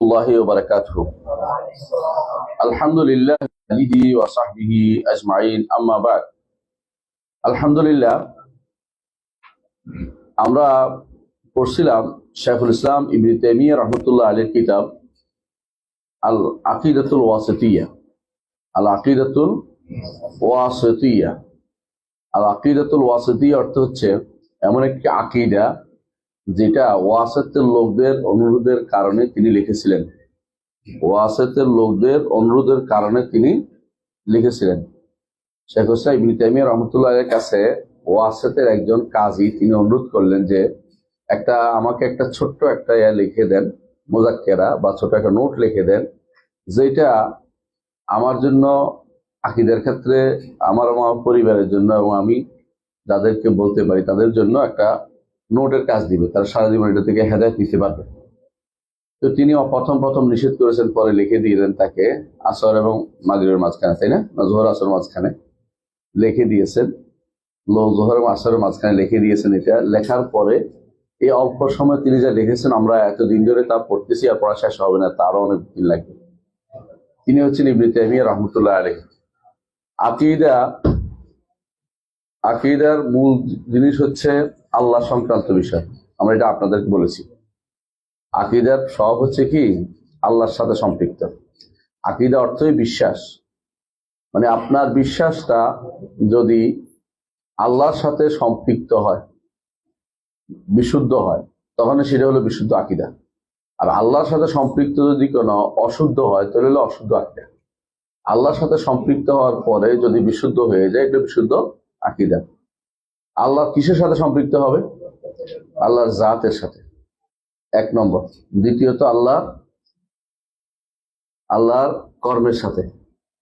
الله وبركاته. الحمد لله آله وصحبه أجمعين. أما بعد. আলহামদুলিল্লাহ, আমরা পড়ছিলাম শাইখুল ইসলাম ইবনে তাইমিয়া রাহমাতুল্লাহ আলাইহির কিতাব আল আকিদাতুল ওয়াসিতিয়া। আল আকিদাতুল ওয়াসিতিয়া আল আকিদাতুল ওয়াসিতিয়া অর্থ হচ্ছে এমন একটি আকীদা যেটা ওয়াসিতের লোকদের অনুরোধের কারণে তিনি লিখেছিলেন। ওয়াসিতের লোকদের অনুরোধের কারণে তিনি লিখেছিলেন। শাইখুল ইসলাম ইবনে তাইমিয়া রাহমাতুল্লাহ আলাইহির কাছে ওয়াসিতের একজন কাজী তিনি অনুরোধ করলেন যে আমাকে একটা ছোট্ট একটা লিখে দেন, মুযাক্কেরা বা ছোট একটা নোট লিখে দেন, যেটা আমার জন্য আকীদার ক্ষেত্রে আমার পরিবারের জন্য এবং আমি যাদেরকে বলতে পারি তাদের জন্য একটা নোটের কাজ দিবে, তারা সারা জীবন এটা থেকে হেদায়েত নিতে পারবে। তো তিনি প্রথম নিষেধ করেছেন, পরে লিখে দিলেন তাকে আসর এবং মাগরিবের মাঝখানে, তাই না, জোহর আসর মাঝখানে লিখে দিয়েছেন। জোহর এবং আসরের মাঝখানে লিখে দিয়েছেন। এটা লেখার পরে এই অল্প সময় তিনি যা লিখেছেন, আমরা এতদিন ধরে তা পড়তেছি, আর পড়া শেষ হবে না, তারও অনেক দিন লাগবে। তিনি হচ্ছেন ইবনে তাইমিয়া রাহমাতুল্লাহ আলাইহি। আকীদার মূল জিনিস হচ্ছে আল্লাহ সংক্রান্ত বিষয়। আমরা এটা আপনাদেরকে বলেছি। আকীদার সব হচ্ছে কি আল্লাহর সাথে সম্পৃক্ত। আকীদা অর্থই বিশ্বাস, মানে আপনার বিশ্বাসটা যদি আল্লাহর সাথে সম্পৃক্ত হয়, বিশুদ্ধ হয়, তখন সেটা হলো বিশুদ্ধ আকীদা। আর আল্লাহর সাথে সম্পৃক্ত যদি কোনো অশুদ্ধ হয়, তাহলে হলো অশুদ্ধ আকীদা। আল্লাহর সাথে সম্পৃক্ত হওয়ার পরে যদি বিশুদ্ধ হয়ে যায়, এটা বিশুদ্ধ আকীদা। আল্লাহ কিসের সাথে সম্পৃক্ত হবে? আল্লাহর জাতের সাথে, এক নম্বর। দ্বিতীয়ত আল্লাহর কর্মের সাথে,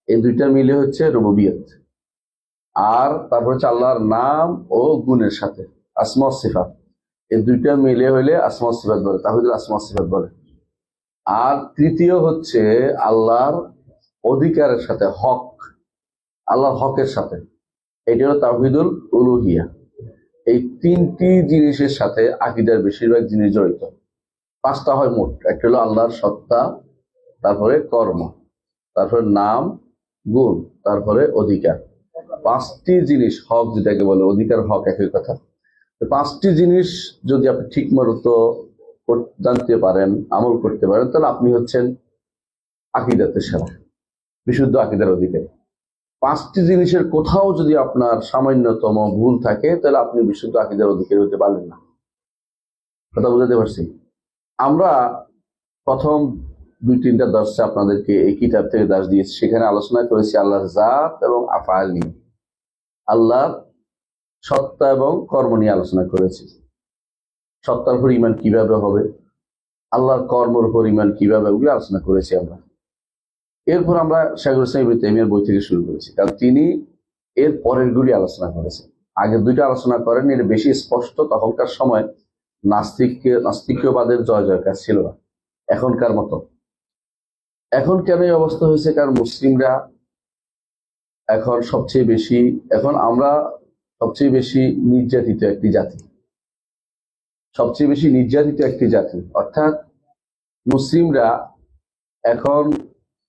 এই দুইটা মিলে হচ্ছে রুবুবিয়ত। আর তারপর হচ্ছে আল্লাহর নাম ও গুণের সাথে, আসমা ও সিফাত, এই দুইটা মিলে হইলে আসমা ও সিফাত বলে, তাহলে আসমা ও সিফাত বলে। আর তৃতীয় হচ্ছে আল্লাহর অধিকারের সাথে, হক, আল্লাহর হকের সাথে, এটা হলো তাওহীদুল উলুহিয়া। এই তিনটি জিনিসের সাথে আকীদার বেশিরভাগ জিনিস জড়িত। পাঁচটা হয় মোট। একটা হলো আল্লাহর সত্তা, তারপরে কর্ম, তারপরে নাম, গুণ, তারপরে অধিকার। পাঁচটি জিনিস, হক যেটাকে বলে, অধিকার হক একই কথা। পাঁচটি জিনিস যদি আপনি ঠিক মতো জানতে পারেন, আমল করতে পারেন, তাহলে আপনি হচ্ছেন আকীদাতে সেরা, বিশুদ্ধ আকীদার অধিকারী। পাঁচটি জিনিসের কোথাও যদি আপনার সামান্যতম ভুল থাকে, তাহলে আপনি বিশুদ্ধ আকীদার অধিকারী হতে পারবেন না। কথা বুঝাতে পারছি? আমরা প্রথম 2-3টা দর্শে আপনাদেরকে এই কিতাব থেকে দাস দিয়েছি, সেখানে আলোচনা করেছি আল্লাহর জাত এবং আফআল নিয়ে, আল্লাহর সত্তা এবং কর্ম নিয়ে আলোচনা করেছি। সত্তার উপর ঈমান কিভাবে হবে, আল্লাহর কর্মের উপর ঈমান কিভাবে, ওগুলো আলোচনা করেছি আমরা। এরপর আমরা শাইখুল ইসলাম ইবনে তাইমিয়ার বই থেকে শুরু করেছি, কারণ তিনি এর পরের গুলি আলোচনা করেছেন। আগের দুইটা আলোচনা করেন, এর বেশি স্পষ্ট। তখনকার সময় নাস্তিক্যবাদের জয় জয়কার ছিল না এখনকার মতো। এখন কেন এই অবস্থা হয়েছে? কারণ মুসলিমরা এখন আমরা সবচেয়ে বেশি নির্যাতিত একটি জাতি, সবচেয়ে বেশি নির্যাতিত একটি জাতি। অর্থাৎ মুসলিমরা এখন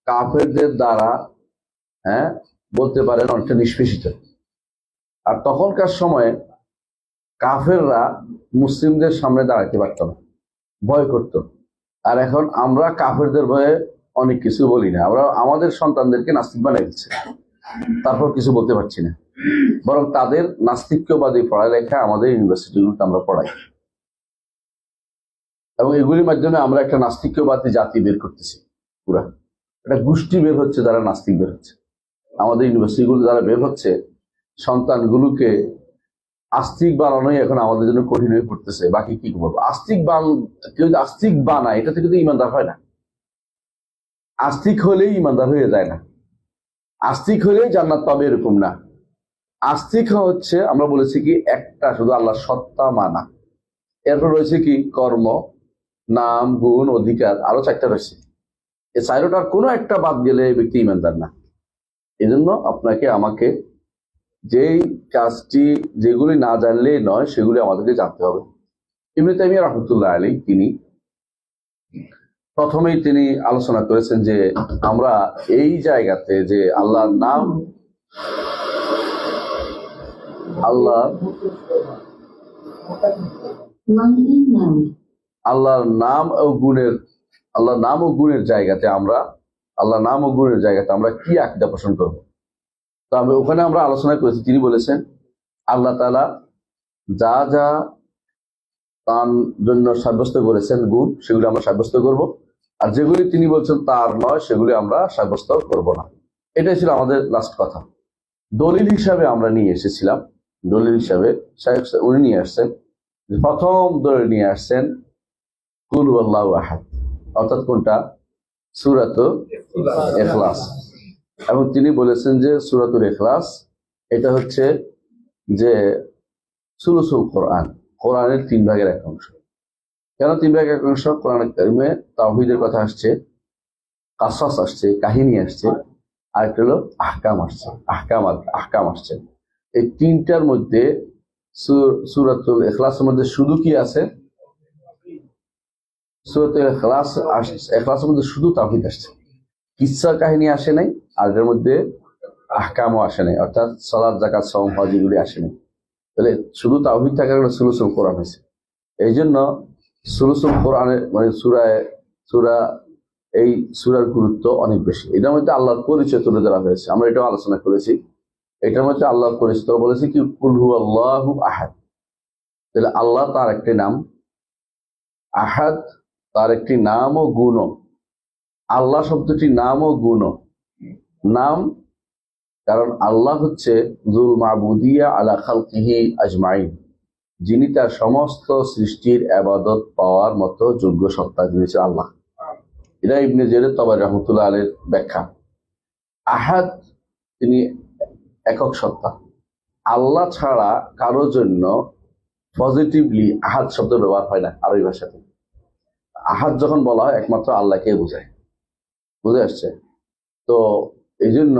কাফেরদের দ্বারা বলতে পারেন অনেকটা নিষ্পেষিত। আর তখনকার সময়ে কাফেররা মুসলিমদের সামনে দাঁড়াতে পারত না, ভয় করত। আর এখন আমরা কাফেরদের ভয়ে অনেক কিছু বলি না, আমরা আমাদের সন্তানদেরকে নাস্তিক বানাই দিচ্ছি, তারপর কিছু বলতে পারছি না। বরং তাদের নাস্তিক্যবাদী পড়ালেখা আমাদের ইউনিভার্সিটিগুলোতে আমরা পড়াই, এবং এগুলির মাধ্যমে আমরা একটা নাস্তিক্যবাদী জাতি বের করতেছি। পুরা একটা গোষ্ঠী বের হচ্ছে, যারা নাস্তিক বের হচ্ছে। আমাদের ইউনিভার্সিটিগুলো যারা বের হচ্ছে, সন্তানগুলোকে আস্তিক বানানোই এখন আমাদের জন্য কঠিন হয়ে পড়তেছে। বাকি কি বলবো? কেউ যদি আস্তিক বানায়, এটা থেকে তো ইমানদার হয় না। আস্তিক হলেই ইমানদার হয়ে যায় না, আস্তিক হলেই জান্নাত পাবে এরকম না। আস্তিক হচ্ছে, আমরা বলেছি কি, একটা শুধু আল্লাহর সত্তা মানা, এরপর রয়েছে কি কর্ম, নাম, গুণ, অধিকার, আরো 4টা রয়েছে। এই 4টার কোনো একটা বাদ গেলে এই ব্যক্তি ইমানদার না। এই জন্য আপনাকে আমাকে যেই কাজটি, যেগুলি না জানলেই নয়, সেগুলি আমাদেরকে জানতে হবে। ইবনে তাইমিয়া রাহমাতুল্লাহ আলাইহি তিনি প্রথমেই তিনি আলোচনা করেছেন যে আমরা এই জায়গাতে যে আল্লাহর নাম আল্লাহর নাম ও গুণের জায়গাতে আমরা কি আকীদা পোষণ করব। তো ওখানে আমরা আলোচনা করেছি, তিনি বলেছেন আল্লাহ তাআলা যা যা তার জন্য সাব্যস্ত করেছেন গুণ, সেগুলি আমরা সাব্যস্ত করব, আর যেগুলি তিনি বলছেন তার নয় সেগুলি আমরা সাব্যস্ত করব না। এটাই ছিল আমাদের লাস্ট কথা। দলিল হিসাবে আমরা নিয়ে এসেছিলাম, দলিল হিসাবে উনি নিয়ে আসছেন, প্রথম দলিল নিয়ে আসছেন কুল হুয়াল্লাহু আহাদ, অর্থাৎ কোনটা? সূরাতুল ইখলাস। এবং তিনি বলেছেন যে সূরাতুল ইখলাস এটা হচ্ছে যে সুলুসুল কোরআন, কোরআনের 3 ভাগের 1 অংশ। কেন 3 ভাগের 1 অংশ? কোরআন কারিমে তাওহীদের কথা আসছে, কাসাস আসছে, কাহিনী আসছে, আর একটা হলো আহকাম আসছে, আহকাম আসছে। এই 3টার মধ্যে সূরাতুল ইখলাসের মধ্যে শুধু কি আছে? সূরাতুল ইখলাসের মধ্যে শুধু তাওহীদ আসছে, কিসসা কাহিনী আসে নাই, আর এর মধ্যে আহকামও আসে নাই, অর্থাৎ সালাত, যাকাত, সাওম, হজ এগুলি আসে নাই। তাহলে শুধু তাওহীদ থাকার কারণে সুলুসুল কোরআন হয়েছে। এই জন্য সুলুসুল কোরআনের মানে এই সূরার গুরুত্ব অনেক বেশি। এটার মধ্যে আল্লাহর পরিচয় তুলে ধরা হয়েছে, আমরা এটাও আলোচনা করেছি। এটার মধ্যে আল্লাহর পরিচয় বলেছি কি কুল হুয়াল্লাহু আহাদ। তাহলে আল্লাহ তার একটি নাম, আহাদ তার একটি নাম ও গুণ। আল্লাহ শব্দটি নাম ও গুণ। নাম কারণ আল্লাহ হচ্ছে যুল মাবুদিয়া আলা খালকিহি আজমাইন, যিনি তার সমস্ত সৃষ্টির ইবাদত পাওয়ার মতো যোগ্য সত্তা, যিনি হচ্ছে আল্লাহ। এটা ইবনে জারীর তাবারী রাহমাতুল্লাহ আলাইহির ব্যাখ্যা। আহাদ তিনি একক সত্তা। আল্লাহ ছাড়া কারো জন্য পজিটিভলি আহাদ শব্দ ব্যবহার হয় না আরবি ভাষাতে। আহাদ যখন বলা হয় একমাত্র আল্লাহকে বোঝায়, বুঝে আসছে তো। এই জন্য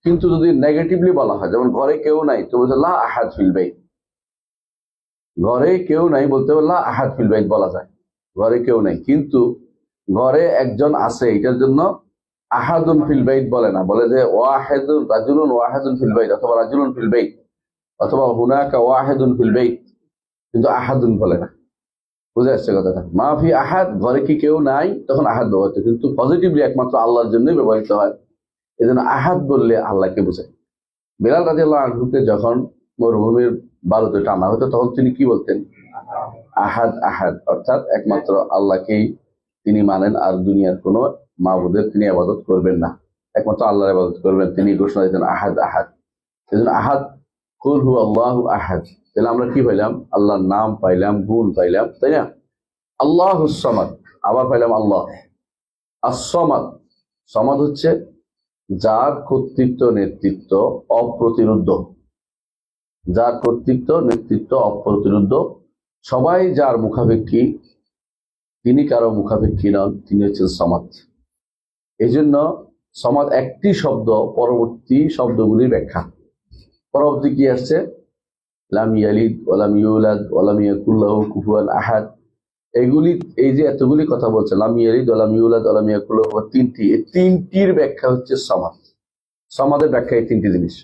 কিন্তু যদি নেগেটিভলি বলা হয়, যেমন ঘরে কেউ নাই তো বলছে লা আহাদ ফিল বাইত, ঘরে কেউ নাই বলতে লা আহাদ ফিল বাইত বলা যায়, ঘরে কেউ নাই। কিন্তু ঘরে একজন আছে, এটার জন্য আহাদুন ফিল বাইত বলে না, বলে যে ওয়াহিদুন রাজুলুন ওয়াহিদুন ফিল বাইত, অথবা রাজুলুন ফিল বাইত, অথবা হুনাকা ওয়াহিদুন ফিল বাইত, কিন্তু আহাদুন বলে না। বুঝে আসছে কথাটা? মাফি আহাদ, ঘরে কি কেউ নাই, তখন আহাদ ব্যবহৃত, কিন্তু পজিটিভলি একমাত্র আল্লাহর জন্যই ব্যবহৃত হয়। এই জন্য আহাদ বললে আল্লাহকে বোঝায়। বেলাল রাদিয়াল্লাহু আনহুকে যখন মরুভূমির বালুতে টানা হতো তখন তিনি কি বলতেন? আহাদ আহাদ, অর্থাৎ একমাত্র আল্লাহকেই তিনি মানেন, আর দুনিয়ার কোনো মাবুদের তিনি ইবাদত করবেন না, একমাত্র আল্লাহর ইবাদত করবেন, তিনি ঘোষণা দিতেন আহাদ আহাদ। এই জন্য আহাদ, কুল হুয়াল্লাহু আহাদ। তাহলে আমরা কি পাইলাম? আল্লাহর নাম পাইলাম, গুণ পাইলাম, তাই না? আল্লাহুস সামাদ, আবার পাইলাম আল্লাহ আস-সামাদ। সামাদ হচ্ছে যার কর্তৃত্ব নেতৃত্ব অপ্রতিরুদ্ধ, যার কর্তৃত্ব নেতৃত্ব অপ্রতিরুদ্ধ, সবাই যার মুখাপেক্ষী, তিনি কারো মুখাপেক্ষী নন, তিনি হচ্ছেন সামাদ। এই জন্য সামাদ একটি শব্দ, পরবর্তী শব্দগুলির ব্যাখ্যা। পরবর্তী কি আসছে? লাম ইয়ালিদ ওয়া লাম ইউলাদ ওয়া লাম ইয়াকুল লাহু কুফুয়ান আহাদ। এগুলি, এই যে এতগুলি কথা বলছে, লাম ইয়ালিদ ওয়া লাম ইউলাদ ওয়া লাম ইয়াকুল লাহু, তিনটি, এই তিনটির ব্যাখ্যা হচ্ছে সামাদ। সামাদের ব্যাখ্যা এই তিনটি জিনিস।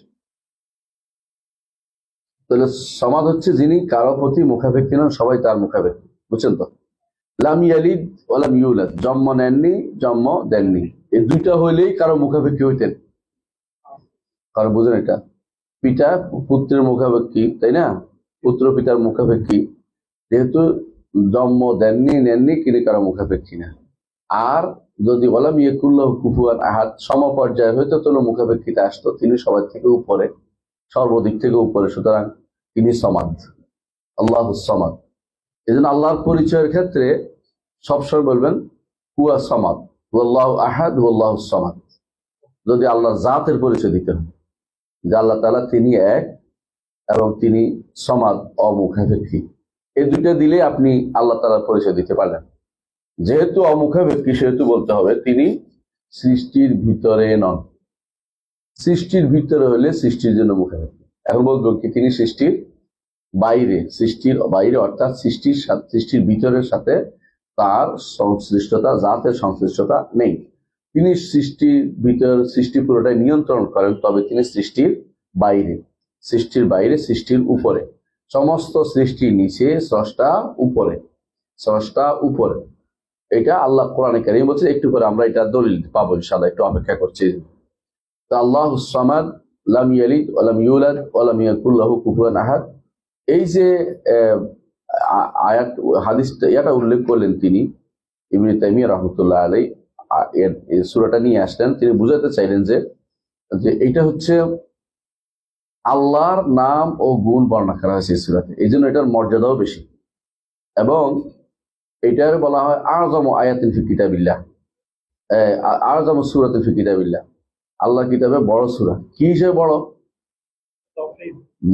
তাহলে সামাদ হচ্ছে যিনি কারো প্রতি মুখাপেক্ষী নন, সবাই তার মুখাপেক্ষী, বুঝছেন তো? লাম ইয়ালিদ ওয়া লাম ইউলাদ, জন্ম নেননি, জন্ম দেননি, এই দুইটা হইলেই কারো মুখাপেক্ষী হইতেন। কারো বুঝেন এটা? পিতা পুত্রের মুখাপেক্ষী, তাই না? পুত্র পিতার মুখাপেক্ষী, যেহেতু জন্ম দেননি নেননি, তিনি কারো মুখাপেক্ষী না। আর যদি ওয়ালাম ইয়াকুল লাহু কুফুয়ান আহাদ, সমপর্যায়ের হয়তো কোনো মুখাপেক্ষিতা আসতো, তিনি সবার থেকে উপরে, সর্বদিক থেকে উপরে, সুতরাং তিনি সামাদ, আল্লাহুস সামাদ। এই জন্য আল্লাহর পরিচয়ের ক্ষেত্রে সবসময় বলবেন হুয়া সামাদ, ওয়াল্লাহু আহাদ, ওয়াল্লাহুস সামাদ। যদি আল্লাহর জাতের পরিচয় দিতে হয় যে আল্লাহ তাআলা তিনি এক এবং তিনি সামাদ, অমুখাপেক্ষী, এই দুইটা দিলে আপনি আল্লাহ তাআলার পরিচয় দিতে পারলেন। যেহেতু অমুখাপেক্ষী, সেহেতু বলতে হবে তিনি সৃষ্টির ভিতরে নন। সৃষ্টির ভিতরে হলে সৃষ্টির জন্য মুখাপেক্ষী। এখন বলবো কি তিনি সৃষ্টির বাইরে, সৃষ্টির বাইরে, অর্থাৎ সৃষ্টির ভিতরের সাথে তার সংশ্লিষ্টতা, জাতের সংশ্লিষ্টতা নেই। তিনি সৃষ্টির ভিতর, সৃষ্টি পুরোটাই নিয়ন্ত্রণ করেন, তবে তিনি সৃষ্টির বাইরে, সৃষ্টির উপরে। সমস্ত সৃষ্টির নিচে, স্রষ্টা উপরে, স্রষ্টা উপরে। এটা আল্লাহ কোরআনে কারীম বলছে। একটু করে আমরা এটা দলিল পাবো ইনশাআল্লাহ, একটু অপেক্ষা করছি। তো আল্লাহুস সামাদ, লাম ইয়ালিদ ওয়া লাম ইউলাদ ওয়া লাম ইয়াকুল লাহু কুফুয়ান আহাদ, এই যে আয়াত হাদিসটা এটা উল্লেখ করলেন তিনি, ইবনে তাইমিয়া রাহমাতুল্লাহ আলাইহি এই সূরাটা নিয়ে আসলেন। তিনি বুঝাতে চাইলেন যে এটা হচ্ছে আল্লাহর নাম ও গুণ বর্ণনা করা হয়েছে এই সূরাতে, এই জন্য এটার মর্যাদাও বেশি। এবং এটার বলা হয় আযমু আয়াতিন ফি কিতাবিল্লাহ, আযমু সূরাতিন ফি কিতাবিল্লাহ, আল্লাহ কিতাবে বড় সূরা। কি হিসেবে বড়?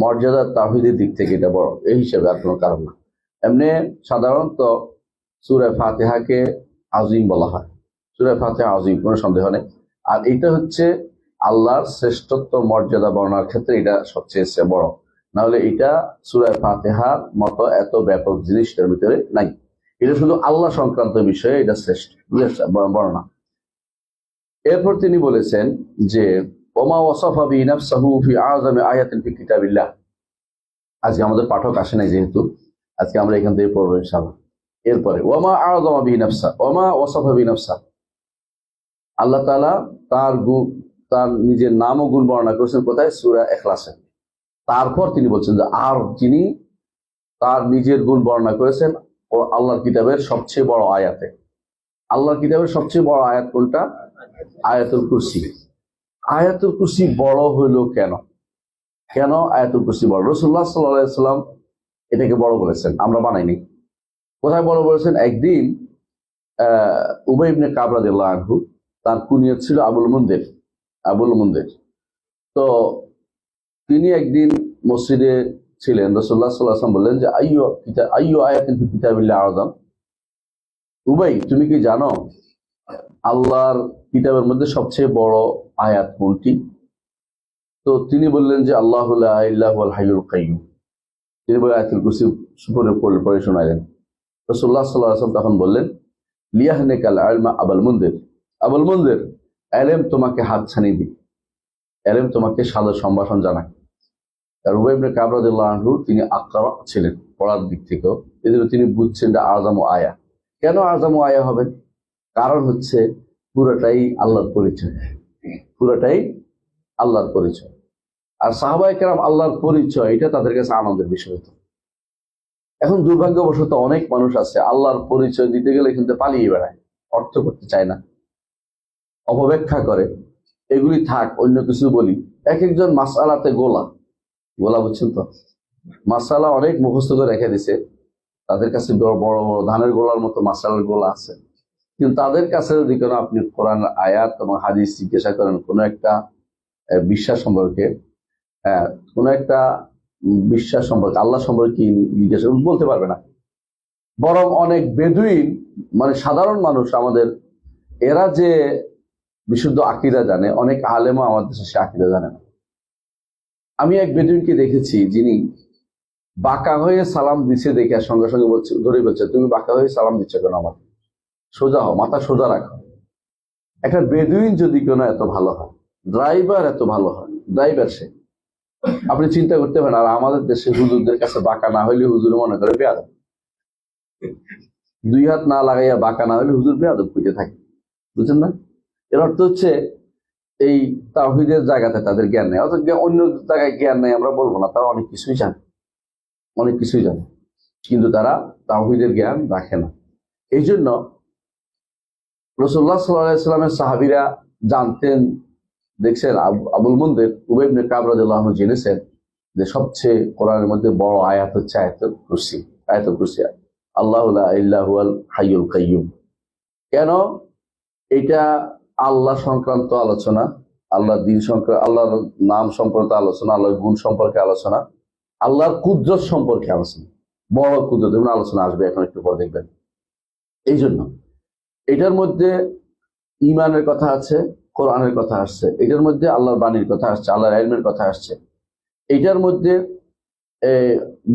মর্যাদা তাওহীদের দিক থেকে এটা বড়, এই হিসাবে আর কোনো কারণ না। এমনি সাধারণত সূরা ফাতিহাকে আযীম বলা হয়, সূরা ফাতিহা আযীম, কোনো সন্দেহ নেই। আর এটা হচ্ছে আল্লাহর শ্রেষ্ঠত্ব মর্যাদা বর্ণনার ক্ষেত্রে এটা সবচেয়ে বড়। না হলে এটা সূরা ফাতিহার মতো এত ব্যাপক জিনিসটার ভিতরে নাই। এটা শুধু আল্লাহ সংক্রান্ত বিষয়ে এটা শ্রেষ্ঠ বর্ণনা। এরপর তিনি বলেছেন যে ওমা ওয়াসাফা বিহি নাফসাহু ফি আযমি আয়াতিন ফি কিতাবিল্লাহ। আজকে আমাদের পাঠক আসে নাই যেহেতু, আজকে আমরা এখান থেকে পড়বো ইনশাআল্লাহ। এরপরে ওমা আযমা বিহি নাফসা, ওমা ওয়াসাফা বিহি নাফসা, আল্লাহ তাআলা তার নিজের নাম ও গুণ বর্ণনা করেছেন কোথায়? সূরা ইখলাসে। তারপর তিনি বলছেন যে আর যিনি তার নিজের গুণ বর্ণনা করেছেন ও আল্লাহর কিতাবের সবচেয়ে বড় আয়াতে। আল্লাহর কিতাবের সবচেয়ে বড় আয়াত কোনটা? আয়াতুল কুরসি। আয়াতুল কুরসি বড় হইল কেন? কেন আয়াতুল কুরসি বড়? রাসূলুল্লাহ সাল্লাল্লাহু আলাইহি ওয়াসাল্লাম এটাকে বড় বলেছেন, আমরা বানাইনি। কোথায় বড় বলেছেন? একদিন উবাই ইবনে কাব রাদিয়াল্লাহু আনহু, তার কুনিয়ত ছিল আবুল মুনদির। তো তিনি একদিন মসজিদে ছিলেন, রাসূলুল্লাহ সাল্লাল্লাহু আলাইহি ওয়াসাল্লাম বললেন যে আইয়ু আয়াতিন ফি কিতাবিল্লাহ আযম, উবাই তুমি কি জানো আল্লাহর কিতাবের মধ্যে সবচেয়ে বড় আয়াত কোনটি? তো তিনি বললেন যে আল্লাহু লা ইলাহা ইল্লাল হাইয়ুল কাইয়্যুম। তিনি বলে আয়াতুল কুরসি সুপরে পড়ে শোনালেন। রাসূলুল্লাহ সাল্লাল্লাহু আলাইহি ওয়াসাল্লাম তখন বললেন লিয়াহনিকাল ইলমা আবুল মুনদির, ইলম তোমাকে হাতছানি দিক, ইলম তোমাকে সাদর সম্ভাষণ জানায়। আর উবাই ইবনে কাব রাদিয়াল্লাহু আনহু তিনি আকরা ছিলেন পড়ার দিক থেকেও, এজন্য তিনি বুঝছেন যে আযমু আয়া। কেন আযমু আয়া হবে? কারণ হচ্ছে পুরোটাই আল্লাহর পরিচয়, পুরোটাই আল্লাহর পরিচয়। আর সাহাবায়ে কেরাম আল্লাহর পরিচয়, এটা তাদের কাছে আনন্দের বিষয় হতো। এখন দুর্ভাগ্যবশত অনেক মানুষ আছে আল্লাহর পরিচয় দিতে গেলে কিন্তু পালিয়ে বেড়ায়, অর্থ করতে চায় না, অপব্যাখ্যা করে। এগুলি থাক, অন্য কিছু বলি। এক একজন মাসআলাতে গোলা বুঝছেন তো, মাসআলা অনেক মুখস্থ করে রেখে দিছে, তাদের কাছে বড় বড় ধানের গোলার মতো মাসআলার গোলা আছে। কিন্তু তাদের কাছে যদি কোনো আপনি কোরআন আয়াত এবং হাদিস জিজ্ঞাসা করেন, কোনো একটা বিশ্বাস সম্পর্কে, কোনো একটা বিশ্বাস সম্পর্কে, আল্লাহ সম্পর্কে জিজ্ঞাসা বলতে পারবে না। বরং অনেক বেদুইন, মানে সাধারণ মানুষ আমাদের, এরা যে বিশুদ্ধ আকীদা জানে, অনেক আলেমও আমাদের দেশে সে আকীদা জানে না। আমি এক বেদুইনকে দেখেছি, যিনি বাঁকা হয়ে সালাম দিচ্ছে দেখে সঙ্গে সঙ্গে বলছে তুমি বাঁকা হয়ে সালাম দিচ্ছ কেন? আমার সোজা হও, মাথা সোজা রাখো। একটা বেদুইন যদি কোনো এত ভালো হয়, ড্রাইভার এত ভালো হয়, ড্রাইভার সে, আপনি চিন্তা করতে পারেন। আর আমাদের দেশে হুজুরদের কাছে বাঁকা না হইলে হুজুর মনে করে বেয়াদব, দুই হাত না লাগাইয়া বাঁকা না হইলে হুজুর বেয়াদব হইতে থাকে, বুঝছেন না? এর অর্থ হচ্ছে এই তাওহীদের জায়গাতে তাদের জ্ঞান নেই। অর্থাৎ অন্য জায়গায় জ্ঞান নেই আমরা বলবো না, তারা অনেক কিছুই জানে, কিন্তু তারা তাওহীদের জ্ঞান রাখে না। এই জন্য রাসূলুল্লাহ সাল্লাল্লাহু আলাইহি ওয়াসাল্লামের সাহাবীরা জানতেন, দেখছেন আবুল মুনদির উবাই ইবনে কাব রাদিয়াল্লাহু আনহু জেনেছেন যে সবচেয়ে কোরআনের মধ্যে বড় আয়াত হচ্ছে আয়াতুল কুরসি। আল্লাহু লা ইলাহা ইল্লাল হাইয়ুল কাইয়্যুম। কেন? এটা আল্লাহ সংক্রান্ত আলোচনা, আল্লাহর দ্বীন সংক্রান্ত, আল্লাহর নাম সম্পর্কে আলোচনা, আল্লাহর গুণ সম্পর্কে আলোচনা, আল্লাহর কুদরত সম্পর্কে আলোচনা, বড় কুদরত এবং আলোচনা আসবে এখন একটু পর দেখবেন। এই জন্য এটার মধ্যে ঈমানের কথা আছে, কোরআনের কথা আসছে, এটার মধ্যে আল্লাহর বাণীর কথা আসছে, আল্লাহর ইলমের কথা আসছে। এটার মধ্যে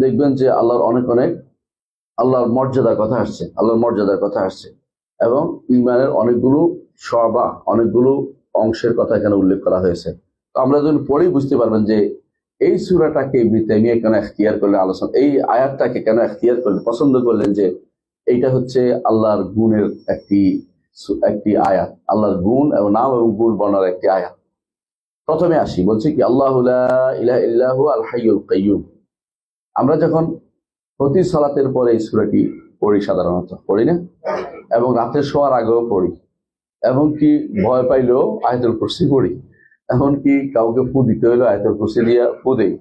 দেখবেন যে আল্লাহর অনেক আল্লাহর মর্যাদার কথা আসছে, আল্লাহর মর্যাদার কথা আসছে, এবং ইমানের অনেকগুলো শোবা, অনেকগুলো অংশের কথা এখানে উল্লেখ করা হয়েছে। তো আমরা যখন পড়েই বুঝতে পারবেন যে এই সূরাটাকে ইবনে তাইমিয়া কেন ইখতিয়ার করলেন, আলোচনা এই আয়াতটাকে কেন ইখতিয়ার করলেন, পছন্দ করলেন, যে এইটা হচ্ছে আল্লাহর গুণের একটি একটি আয়াত, আল্লাহর গুণ এবং নাম এবং গুণ বর্ণার একটি আয়াত। প্রথমে আসি, বলছে কি আল্লাহু লা ইলাহা ইল্লাহু আল হাইয়ুল কাইয়্যুম। আমরা যখন প্রতি সালাতের পরে এই সূরাটি পড়ি, সাধারণত পড়ি না, এবং রাতে শোয়ার আগেও পড়ি, এমনকি ভয় পাইলেও আয়াতুল কুরসি পড়ি, এমনকি কাউকে ফু দিতে হইলেও আয়াতুল কুরসি দিয়ে ফু দেই।